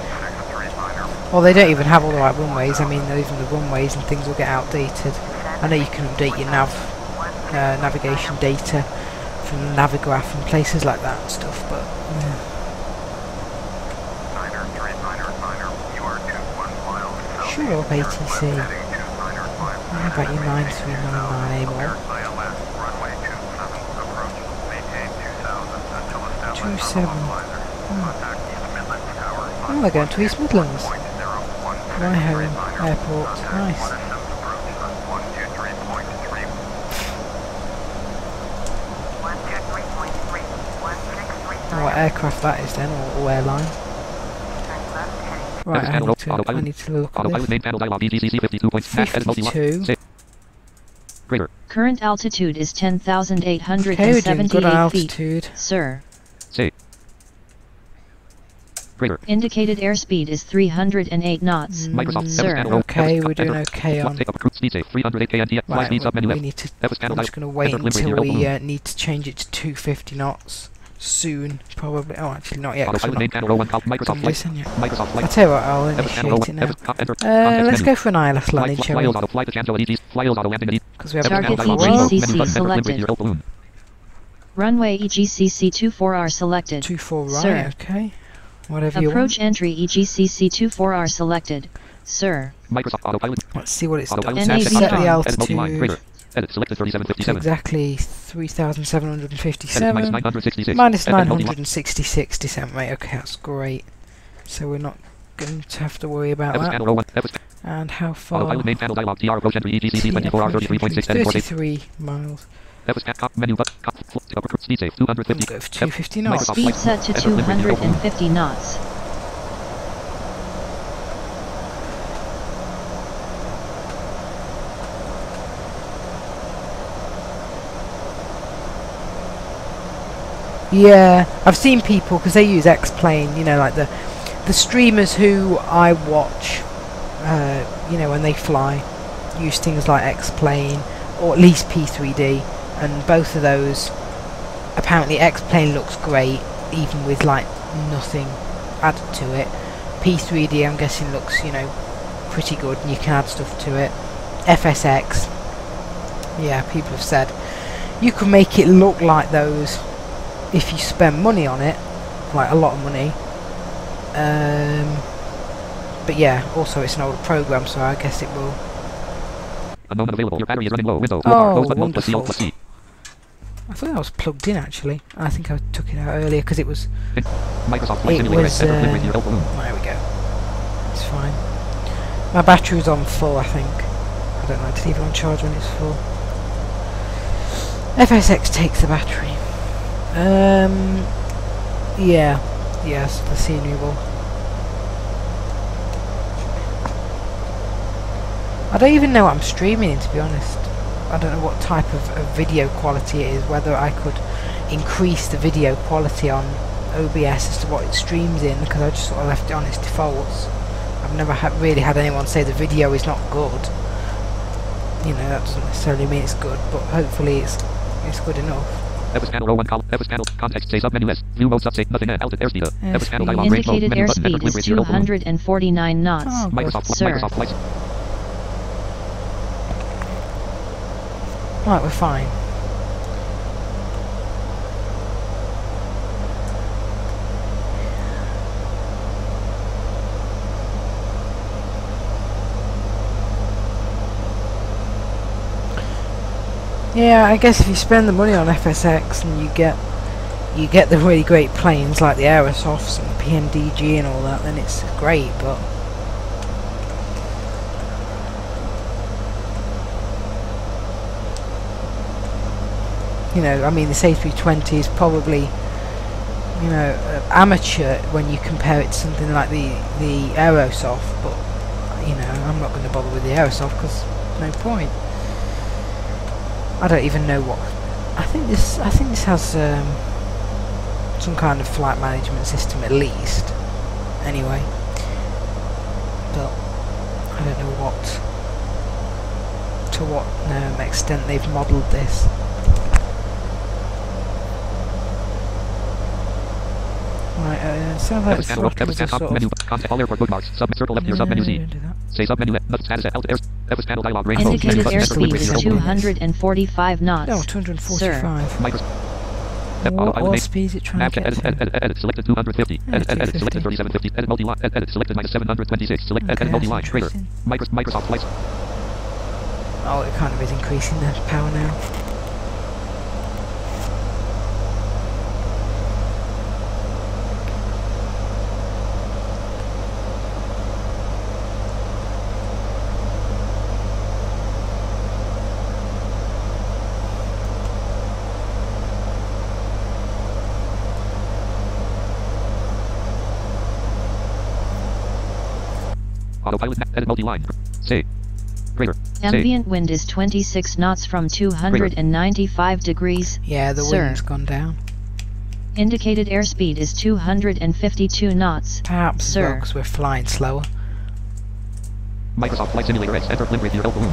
A: Well, they don't even have all the right runways. I mean, even the runways and things will get outdated. I know you can update your navigation data from Navigraph and places like that and stuff, but yeah. Sure up ATC. How about your 9399 anymore? 27. Oh, they're going to East Midlands. My home airport. Nice. What aircraft that is then, or airline. Right, I need to look at this. 52.
D: Current altitude is 10,878
A: Okay, we're doing good
D: feet,
A: altitude.
D: sir.
C: Greater.
D: Indicated airspeed is 308 knots, sir.
A: Okay, we're doing okay on. Right, we need to. I'm just going to wait until we need to change it to 250 knots. Soon, probably. Oh, actually, not yet. I'll tell you what, I'll initiate it now. Let's go for an ILS landing, shall we? Because we have
D: Target EGCC selected. Runway EGCC 24R selected.
A: 24, right?
D: Sir.
A: Okay. Whatever you want.
D: Approach entry EGCC 24R selected, sir.
A: Let's see what it's done.
D: NAV
A: Set the
D: on.
A: altitude.
C: Edit selected 3757.
A: Exactly 3,757. Minus 966 descent rate. Okay, that's great. So we're not going to have to worry about that. And how far? 33 miles. We'll go for 250 knots.
D: Speed set to 250 knots.
A: Yeah, I've seen people, because they use X-Plane, you know, like the streamers who I watch, you know, when they fly, use things like X-Plane, or at least P3D, and both of those, apparently X-Plane looks great, even with, like, nothing added to it. P3D, I'm guessing, looks, you know, pretty good, and you can add stuff to it. FSX, yeah, people have said, you can make it look like those if you spend money on it, like a lot of money. But yeah, also it's an older program, so I guess it will.
C: Unknown available. Your battery is running low. Window.
A: Oh,
C: Close button, Alt plus C,
A: wonderful.
C: Alt plus C.
A: I thought I was plugged in actually. I think I took it out earlier because it was.
C: Microsoft Flight
A: It
C: Simulator.
A: was.
C: Enter Flynn with your help balloon.
A: There we go. It's fine. My battery was on full, I think. I don't like to leave it on charge when it's full. FSX takes the battery. Yeah. Yes, the scenery will. I don't even know what I'm streaming in, to be honest. I don't know what type of video quality it is, whether I could increase the video quality on OBS as to what it streams in, because I just sort of left it on its defaults. I've never really had anyone say the video is not good. You know, that doesn't necessarily mean it's good, but hopefully it's good enough.
C: Evis panel row 1 column. Evis panel context say sub menu S. View mode sub say nothing alt airspeed. Evis panel dialog range mode
D: Indicated
C: menu button. Enter
D: airspeed
C: Flynn
D: is
C: with your help balloon.
D: 249 knots.
A: Oh, good.
D: Sir.
C: Microsoft Flight.
A: Right, we're fine. Yeah, I guess if you spend the money on FSX and you get the really great planes like the Aerosofts and the PMDG and all that, then it's great, but you know, I mean, this A320 is probably, you know, amateur when you compare it to something like the Aerosoft, but you know, I'm not going to bother with the Aerosoft because no point. I don't even know what. I think this has some kind of flight management system at least. Anyway, but I don't know to what extent they've modelled this. Right, sounds like
C: Evis panel Evis panel top menu context all airport bookmarks sub circle left near sub menu Z. Say sub menu not status alt air. Evis panel dialog range mode.
D: Indicated
C: Menu button. Enter Flynn
D: airspeed
C: with
D: is
C: your help balloon.
D: 245 knots.
A: No, 245.
C: Microsoft.
A: What speed is it trying to get to?
C: Edit selected 250. Edit selected 3750. Edit multi-line. Edit selected minus 726. Select edit multi-line. Greater. Microsoft Flight.
A: Oh, it kind of is increasing the power now.
C: Autopilot. Edit multi-line. Say. Greater.
D: Ambient wind is 26 knots from 295 degrees.
A: Yeah, the
D: Sir.
A: wind's gone down.
D: Indicated airspeed is 252 knots.
A: Perhaps as well,
D: Sir.
A: 'cause we're flying slower.
C: Microsoft Flight Simulator X. Enter Flynn with your help balloon.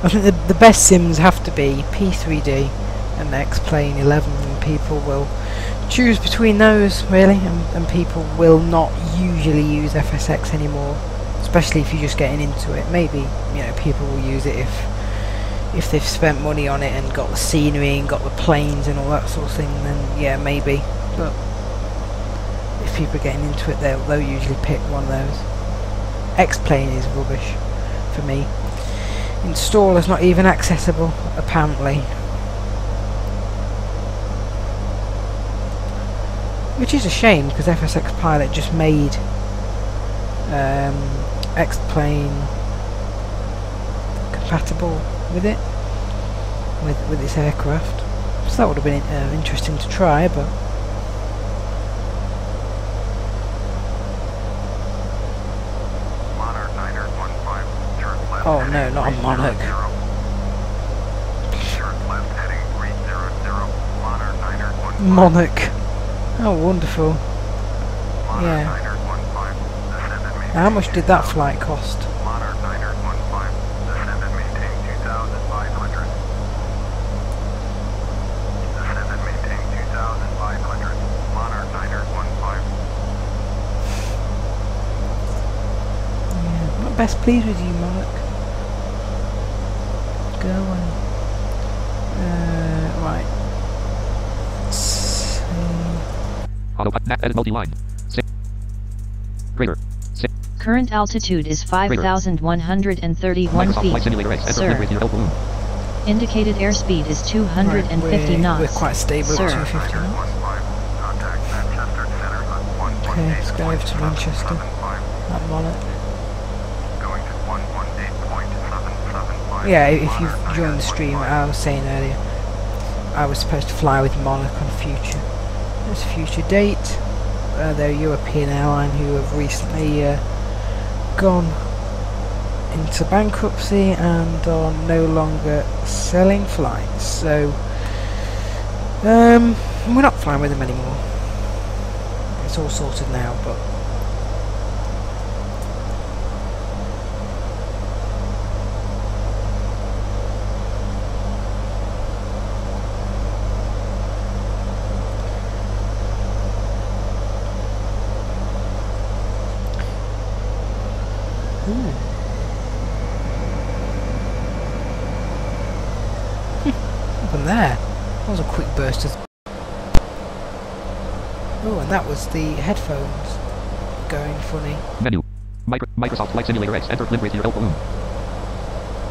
A: I think the best sims have to be P3D and X-Plane 11, and people will choose between those really, and people will not usually use FSX anymore, especially if you're just getting into it. Maybe, you know, people will use it if they've spent money on it and got the scenery and got the planes and all that sort of thing, then yeah, maybe. But if people are getting into it, they'll usually pick one of those. X-Plane is rubbish for me. Installer's not even accessible, apparently. Which is a shame, because FSX Pilot just made X-Plane compatible with it, with its aircraft. So that would have been interesting to try, but Oh no, not a Monarch.
G: Turn left heading 300, Monarch 915.
A: Monarch. Oh, wonderful.
G: Monarch
A: Yeah.
G: 915, descend and maintain.
A: How much did that flight cost?
G: Monarch 915, descend and maintain 2,500. Descend and maintain 2,500. Monarch 915.
A: Yeah, not best pleased with you, Monarch. Go on. Right.
C: Autopilot nav edit multi-line. Greater.
D: Current altitude is 5,131
C: Microsoft Flight
D: feet.
C: Simulator X. Enter
D: Sir.
C: with your balloon.
D: Indicated airspeed is 250 knots.
A: We're quite stable
D: Sir.
A: at 250 knots.
G: Contact Manchester Center on 118.75.
A: Okay, let's go over to Manchester. That Monarch.
G: Going to 118.775.
A: Yeah, if you've joined the stream, I was saying earlier, I was supposed to fly with Monarch on future. There's a future date. They're a European airline who have recently gone into bankruptcy and are no longer selling flights. So we're not flying with them anymore. It's all sorted now, but open there. That was a quick burst of. Oh, and that was the headphones going funny.
C: Menu. Microsoft Flight Simulator X. Enter with your balloon.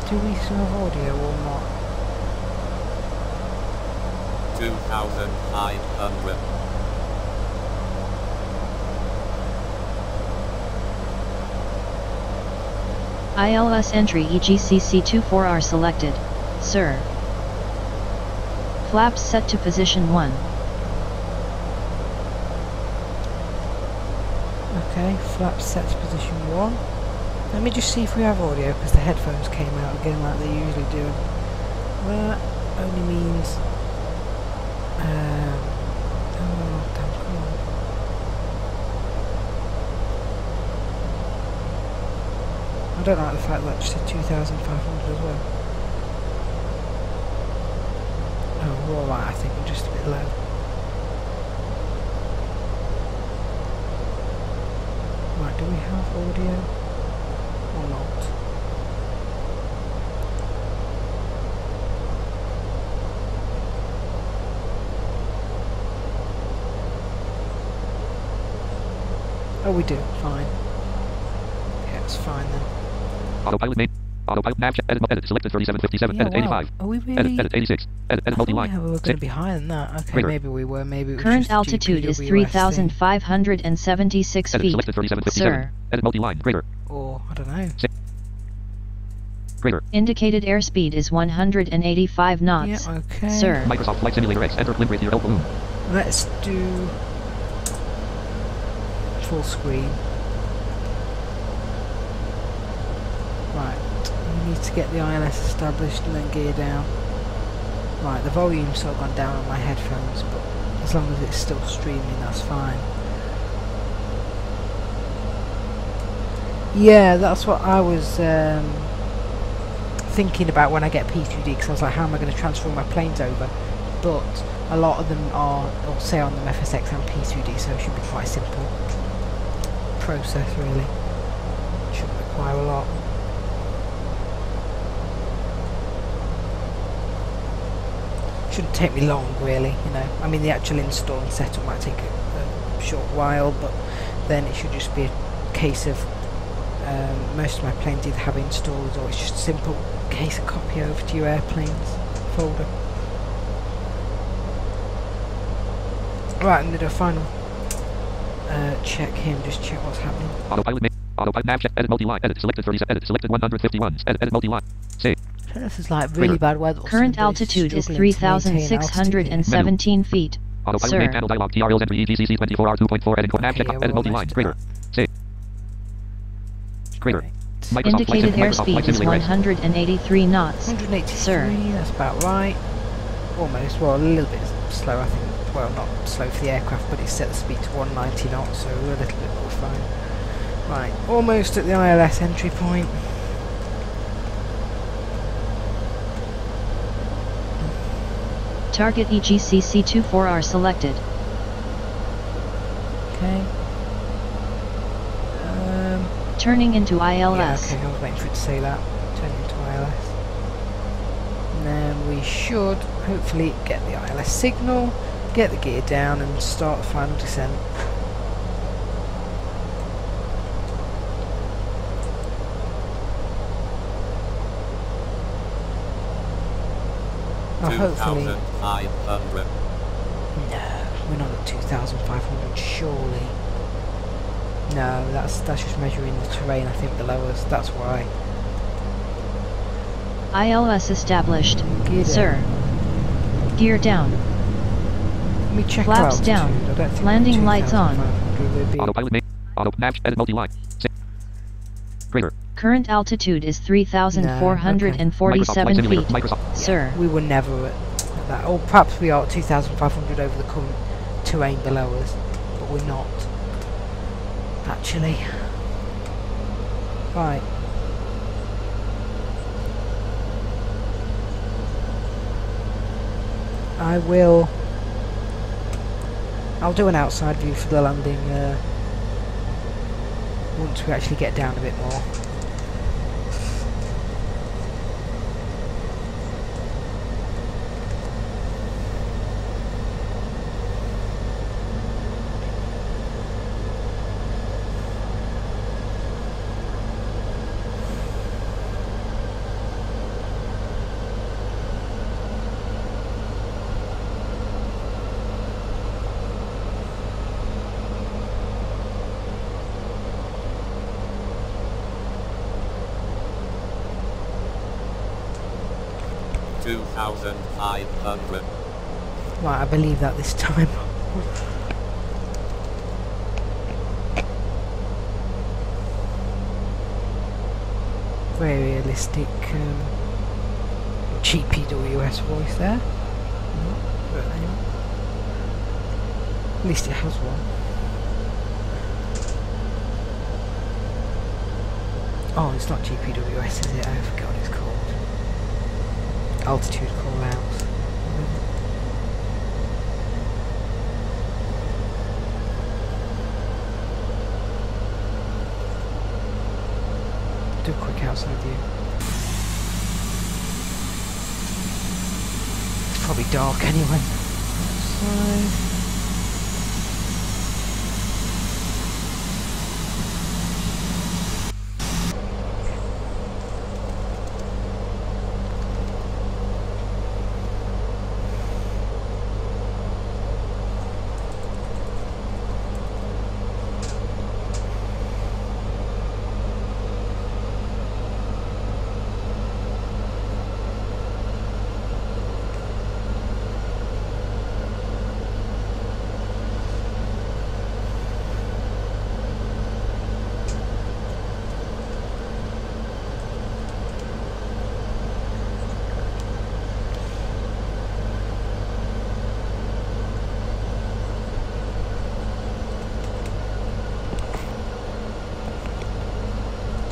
A: Do we still have audio or not?
H: 2,500.
D: ILS entry EGCC24R selected. Sir. Flaps set to position 1.
A: Okay, flaps set to position 1. Let me just see if we have audio, because the headphones came out again like they usually do. That only means... oh, damn, come on. I don't like the fact that it just said 2,500 as well. Oh, we're alright, I think we're just a bit low. Right, do we have audio or not? Oh, we do. Fine. Yeah, it's fine then.
C: Autopilot main. Autopilot nav check. Edit selected 3757.
A: Yeah,
C: Edit 85.
A: Are we really?
C: Edit 86. Edit multi-line.
A: We were going to be higher than that. Okay,
C: Greater.
A: maybe we were. Maybe it was
D: Current
A: just a
D: altitude is
A: GPWS
D: 3,576
C: Edit
D: feet.
C: selected 3757.
D: Sir.
C: Edit multi-line. Greater.
A: thing. Or I don't know.
C: Greater.
D: Indicated airspeed is 185 knots.
A: Yeah. Okay.
D: Sir.
C: Microsoft Flight Simulator X. Enter with your balloon.
A: Let's do full screen. Right. We need to get the ILS established and then gear down. Right. The volume's sort of gone down on my headphones, but as long as it's still streaming, that's fine. Yeah, that's what I was thinking about when I get P3D, because I was like, how am I going to transfer my planes over? But a lot of them are, or say on them, FSX and P3D, so it should be quite a simple process really. Shouldn't require a lot. Shouldn't take me long really, you know. I mean, the actual install and setup might take a short while, but then it should just be a case of most of my planes either have installers or it's just a simple case of copy over to your airplanes folder. Right, I'm going to do a final check here and just check what's happening.
C: Autopilot main. Autopilot nav check. Edit multi-line. Edit selected 37. Edit selected 151. Edit multi-line. Save.
A: So this is like really bad weather.
D: Current altitude is 3,617 feet.
C: Autopilot
D: Sir.
C: main panel dialog. TRLs entry EGCC 24R 2.4. Edit nav check.
A: Okay,
C: Edit
A: we're
C: multi-line.
A: almost
C: Greater.
A: at
C: Save. Greater.
A: Right.
D: Indicated airspeed is 183 knots.
A: 183,
D: Sir.
A: that's about right. Almost, well, a little bit slow, I think. Well, not slow for the aircraft, but it's set the speed to 190 knots, so we're a little bit more fine. Right, almost at the ILS entry point.
D: Target EGCC-24R selected.
A: Okay.
D: Turning into ILS.
A: Yeah, okay, I was waiting for it to say that. Turning into ILS. And then we should hopefully get the ILS signal, get the gear down and start the final descent. Hopefully.
H: 2,500.
A: No, we're not at 2,500 surely. No, that's just measuring the terrain I think below us, that's why.
D: ILS established.
A: Gear
D: Sir.
A: down.
D: Gear down.
A: Let me check
D: Flaps
A: our
D: down.
A: altitude. I don't think
D: Landing lights on.
A: 2,500 would be-
C: Autopilot name. Auto nav edit multi-line. Greater.
D: Current altitude is 3,447 feet.
C: Microsoft.
D: Sir.
A: We were never at that. Or perhaps we are at 2,500 over the current terrain below us, but we're not. Actually. Right. I'll do an outside view for the landing once we actually get down a bit more.
H: $2,500.
A: Right, I believe that this time. Very realistic GPWS voice there. But anyway. At least it has one. Oh, it's not GPWS, is it? I forgot what it's called. Altitude call outs. Do a quick outside view. It's probably dark anyway. Outside.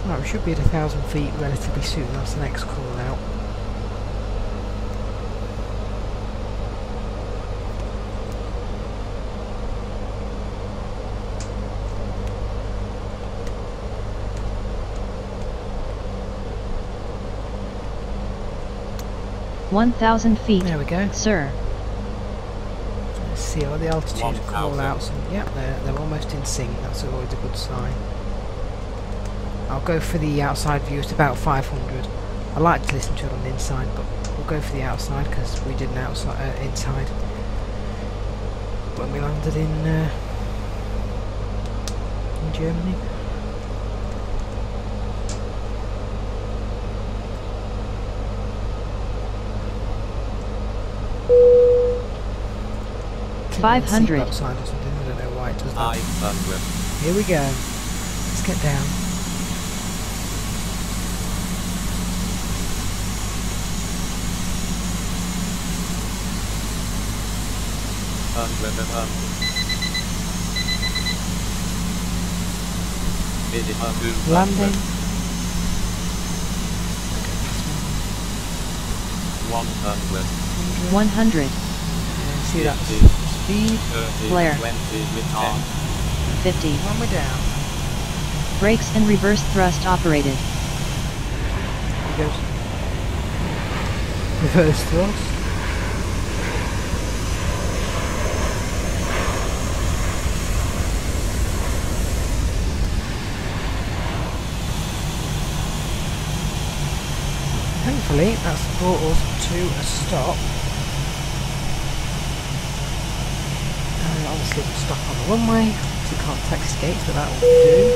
A: Right, we should be at 1,000 feet relatively soon, that's the next call out.
D: $1,000 feet.
A: There we go.
D: Sir.
A: Let's see all the altitude
H: 1,000.
A: call outs. And yep, they're almost in sync, that's always a good sign. I'll go for the outside view, it's about 500. I like to listen to it on the inside, but we'll go for the outside because we did an outside inside when we landed in Germany.
D: $500.
A: Outside or something. I don't know why it does that.
H: 500.
A: Here we go. Let's get down. Landing.
D: 100.
A: See that speed.
D: Flare. 50.
A: When we're down.
D: Brakes and reverse thrust operated.
A: He goes. Reverse thrust. Hopefully that's brought us to a stop. Obviously we'll stop on the runway, so we can't text gates, but that will do.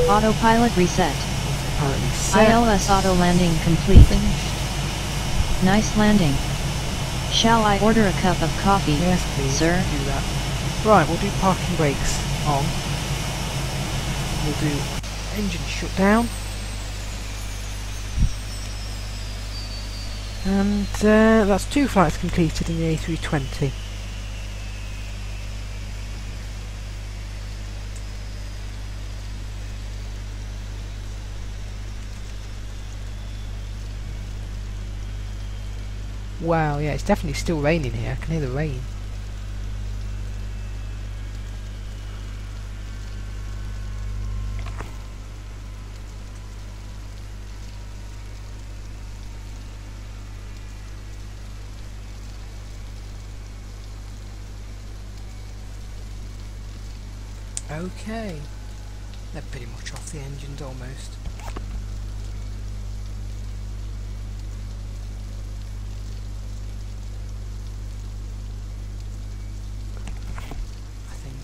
D: Autopilot reset.
A: Autopilot reset.
D: ILS auto landing complete.
A: Finished.
D: Nice landing. Shall I order a cup of coffee?
A: Yes, please.
D: Sir?
A: Do that. Right, we'll do parking brakes on. We'll do engine shutdown. And that's 2 flights completed in the A320. Wow, yeah, it's definitely still raining here. I can hear the rain. Okay, they're pretty much off the engines almost. I think.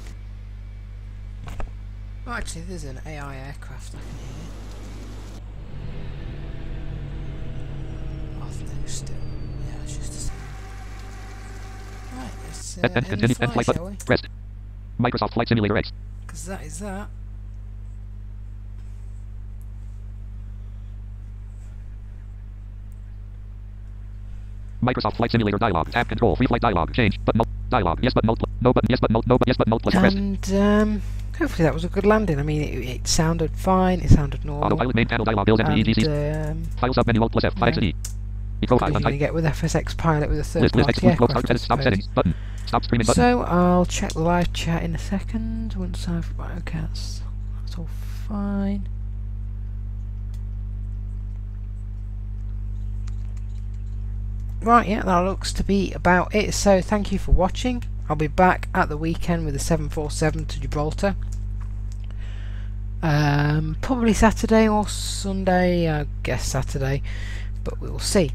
A: Oh, actually, there's an AI aircraft I can hear. Oh, no, still. Yeah, it's just the same. Right, let's
C: And
A: end
C: continue
A: the
C: and
A: flight,
C: flight
A: shall we?
C: button. Pressed. Microsoft Flight Simulator X.
A: Because that is that.
C: Microsoft Flight Simulator dialog. Tab control. Free flight dialog. Change. Button. Dialog. Yes, but no. No button. Yes, but no. No, but yes, but no. Plus pressed.
A: And hopefully that was a good landing. I mean, it sounded fine. It sounded normal.
C: Autopilot main panel dialog. Bills and EGCs.
A: And
C: File submenu Alt plus F. 5
A: yeah.
C: E. Profile
A: you're going to
C: untyped.
A: get with FSX Pilot with a third
C: List. List.
A: party
C: Exclude. Close.
A: aircraft,
C: Edit.
A: I
C: Stop
A: suppose.
C: settings. Button. Stop streaming button.
A: So I'll check the live chat in a second once I've okay, that's all fine. Right, yeah, that looks to be about it. So thank you for watching. I'll be back at the weekend with the 747 to Gibraltar. Probably Saturday or Sunday. I guess Saturday, but we will see.